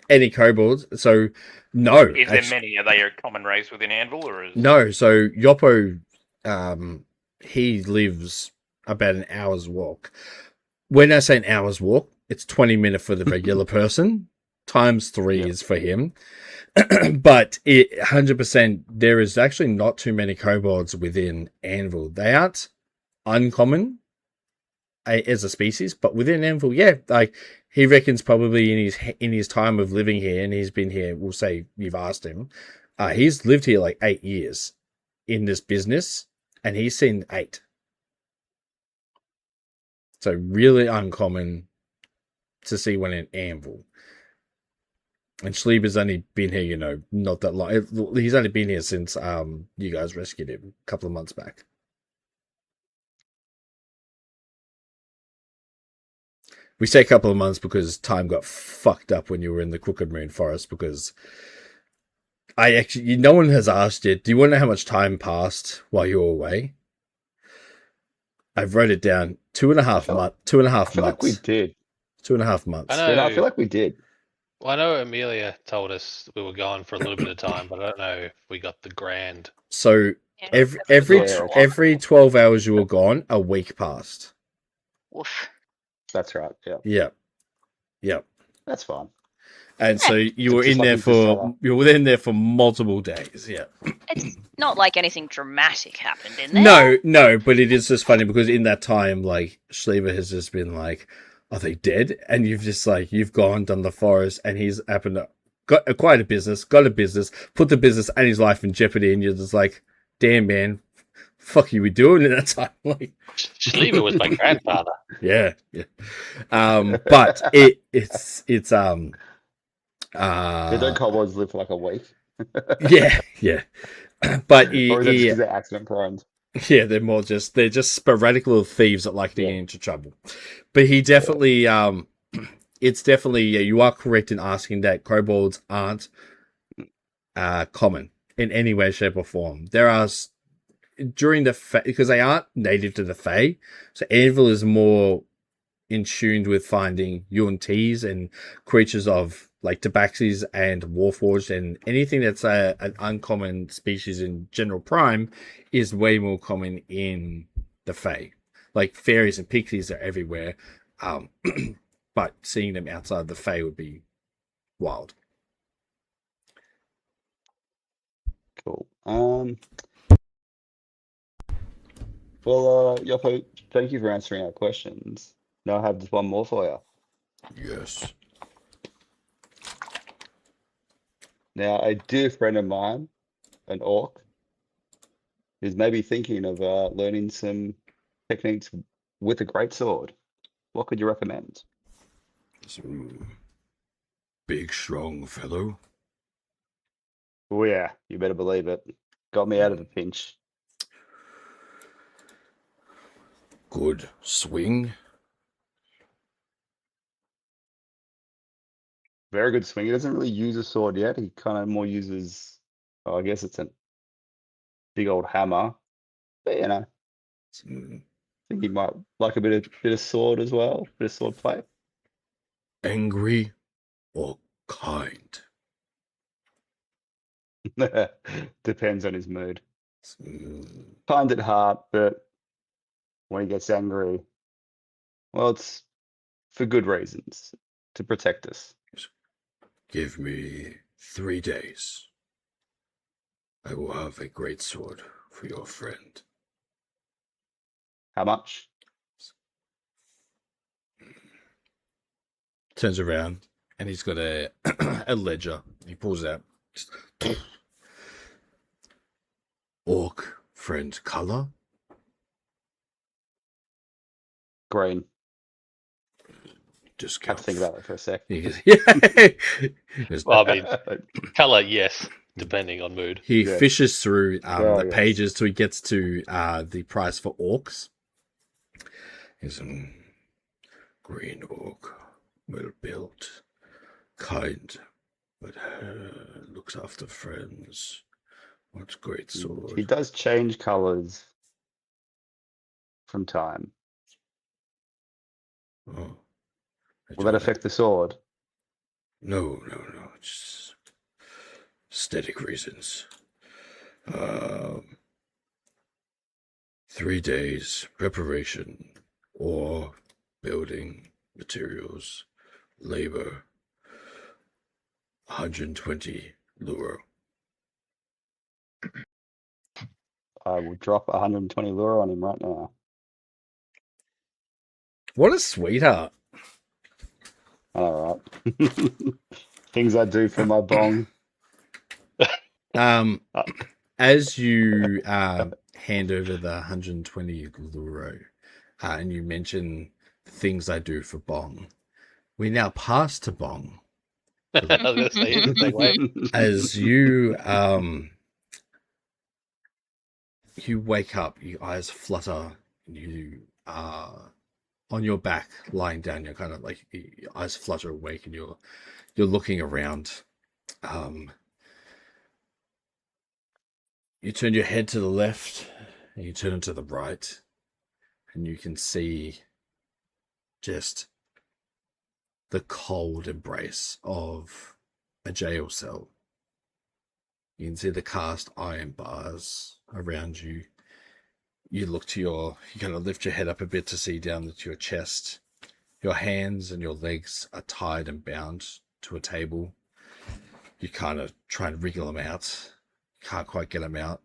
Any kobolds? So no. Is there many? Are they a common race within Anvil, or is No. So Yopo, he lives about an hour's walk. When I say an hour's walk, it's 20 minutes for the regular person. Times 3 is for him. But 100%, there is actually not too many kobolds within Anvil. They aren't uncommon as a species, but within Anvil, yeah, like he reckons probably in his time of living here, and he's been here, we'll say you've asked him, he's lived here like 8 years in this business, and he's seen 8. So really uncommon to see one in Anvil. And Sleeba's only been here, not that long. He's only been here since you guys rescued him a couple of months back. We say a couple of months because time got fucked up when you were in the Crooked Moon Forest, because no one has asked yet. Do you want to know how much time passed while you were away? I've wrote it down. 2.5 months. 2.5 months. I feel like we did. 2.5 months. I know. I feel like we did. Well, I know Amelia told us we were gone for a little bit of time, but I don't know if we got the grand. So Yeah, every 12 hours you were gone, a week passed. Woof. That's right. Yeah. Yep. That's fine. And so you were Just in like there Mr. Seller. for multiple days. Yeah. It's not like anything dramatic happened in there. No, but it is just funny because in that time, like Sleeba has just been like, are they dead? And you've gone, done the forest, and he's happened to got a business, put the business and his life in jeopardy, and you're just like, damn man, fuck you were doing in that time. Like Sleeba was my grandfather. Yeah. But it's Don't kobolds live for like a week? yeah. But Or is that just because they're accident prone? yeah, they're just sporadic little thieves that like to get into trouble. But he definitely it's definitely, you are correct in asking that kobolds aren't common in any way, shape, or form. There are during the because they aren't native to the Fae, so Anvil is more in tuned with finding Yuan-Tis and creatures of like Tabaxis and Warforged, and anything that's an uncommon species in general prime is way more common in the Fae. Like fairies and pixies are everywhere, but seeing them outside the Fae would be wild. Cool. Well, Yoppo, thank you for answering our questions. Now I have just one more for you. Yes. Now, a dear friend of mine, an orc, is maybe thinking of learning some techniques with a great sword. What could you recommend? Some big, strong fellow. Oh yeah, you better believe it. Got me out of a pinch. Good swing. Very good swing. He doesn't really use a sword yet. He kind of more uses, I guess it's a big old hammer. But you know, Some I think he might like a bit of sword as well, bit of sword play. angry or kind. Depends on his mood. Some Kind at heart, but when he gets angry, well, it's for good reasons, to protect us. Give me 3 days. I will have a great sword for your friend. How much? Turns around and he's got a a ledger. He pulls out. Orc friend color. Green. Had Discount. to think about it for a sec. He goes, yeah. Well, I mean, color, yes, depending on mood. He Yeah. fishes through Well, the yes. pages till he gets to the price for orcs. He's green orc, well built, kind, but looks after friends. What great He sword. does change colors from time. Oh, I Will that don't- affect the sword? No. Just aesthetic reasons. 3 days preparation or building materials, labor, 120 lure. I will drop 120 lure on him right now. What a sweetheart. All right. Things I do for my bong. As you hand over the 120 luro, and you mention things I do for Bong, we now pass to Bong. I was going to say, here's the segue. As you you wake up, your eyes flutter, you are on your back, lying down. You're kind of like your eyes flutter awake, and you're looking around. You turn your head to the left, and you turn to the right, and you can see just the cold embrace of a jail cell. You can see the cast iron bars around you. You look to you kind of lift your head up a bit to see down to your chest. Your hands and your legs are tied and bound to a table. You kind of try and wriggle them out. Can't quite get them out.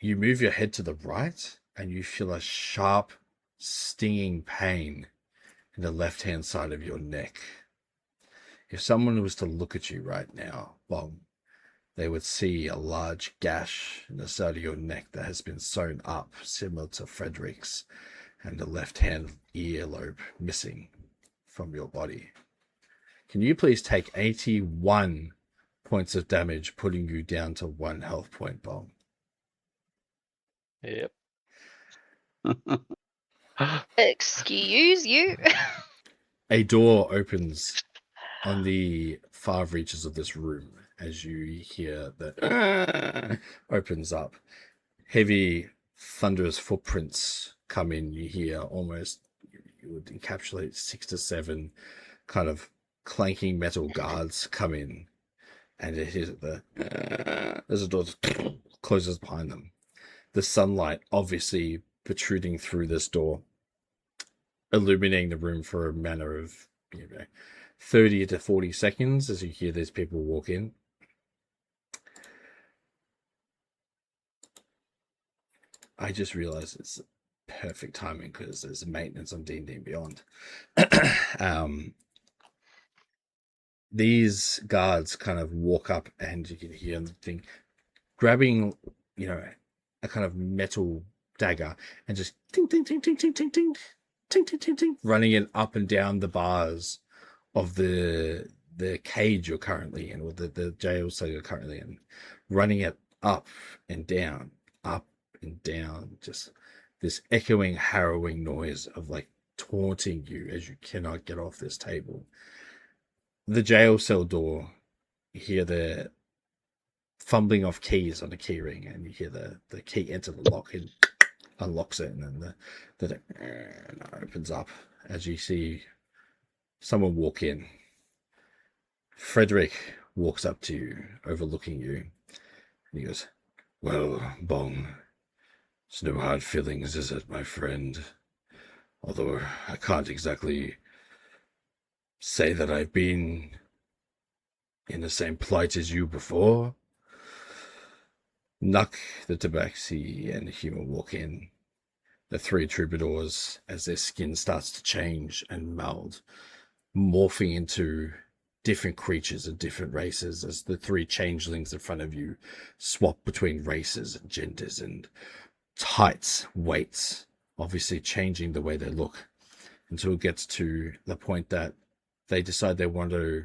You move your head to the right and you feel a sharp, stinging pain in the left-hand side of your neck. If someone was to look at you right now, Bong, they would see a large gash in the side of your neck that has been sewn up, similar to Frederick's, and the left-hand earlobe missing from your body. Can you please take 81 points of damage, putting you down to 1 health point, Bong? Yep. Excuse you. A door opens on the far reaches of this room as you hear that opens up. Heavy, thunderous footprints come in. You hear almost you would encapsulate 6 to 7 kind of clanking metal guards come in, and it is as the door closes behind them. The sunlight obviously protruding through this door, illuminating the room for a matter of 30 to 40 seconds as you hear these people walk in. I just realized it's perfect timing because there's maintenance on D&D and Beyond. These guards kind of walk up, and you can hear them grabbing, a kind of metal dagger and just ting ting ting ting ting ting ting ting ting ting ting, running it up and down the bars of the cage you're currently in, or the jail cell you're currently in, running it up and down, just this echoing, harrowing noise of like taunting you as you cannot get off this table. The jail cell door, you hear the fumbling of keys on the key ring, and you hear the key enter the lock and unlocks it, and then the door opens up as you see someone walk in. Frederick walks up to you, overlooking you, and he goes, "Well, Bong, it's no hard feelings, is it, my friend? Although I can't exactly say that I've been in the same plight as you before." Nuck, the Tabaxi, and the human walk in. The 3 troubadours, as their skin starts to change and meld, morphing into different creatures and different races, as the 3 changelings in front of you swap between races and genders and heights, weights, obviously changing the way they look, until it gets to the point that they decide they want to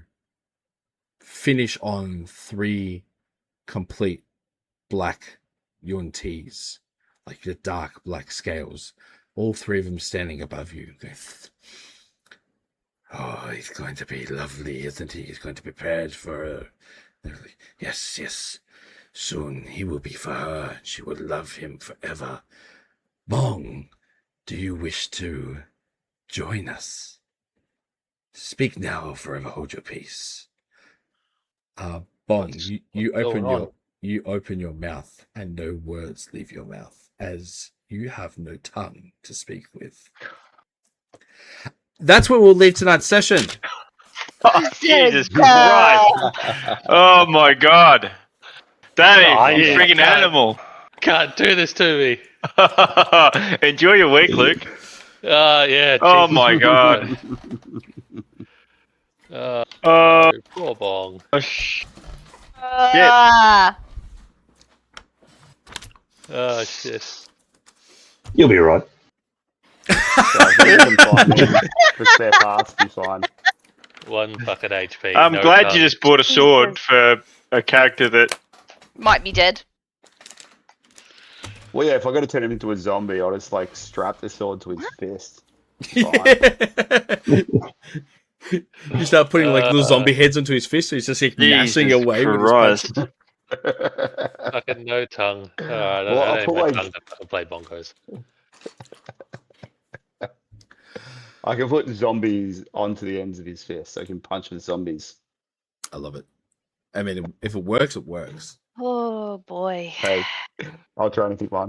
finish on 3 complete black Yuntis, like the dark black scales, all 3 of them standing above you. "Oh, he's going to be lovely, isn't he? He's going to be prepared for her." Like, yes. Soon he will be for her. She will love him forever. Bong, do you wish to join us? Speak now or forever hold your peace. Bong, you open your mouth and no words leave your mouth, as you have no tongue to speak with. That's where we'll leave tonight's session. Oh, Jesus Christ! Oh my God! That is you freaking can't. animal. Can't do this to me. Enjoy your week, Luke. Yeah. Oh Jesus. my God. No, poor Bong. Oh shit. You'll be right. The spare parts be fine. 1 fucking HP. I'm no glad tongue. you just bought a sword for a character that. Might be dead. Well, yeah, if I got to turn him into a zombie, I'll just like strap the sword to his fist. You start putting like little zombie heads into his fist, so he's just like gnashing Jesus away Christ. with his punches. Fucking no tongue. I Well, I'll don't put, have like- tongue to fucking play bonkos. I can put zombies onto the ends of his fist, so I can punch the zombies. I love it. I mean, if it works, it works. Oh boy. Hey, I'll try anything once.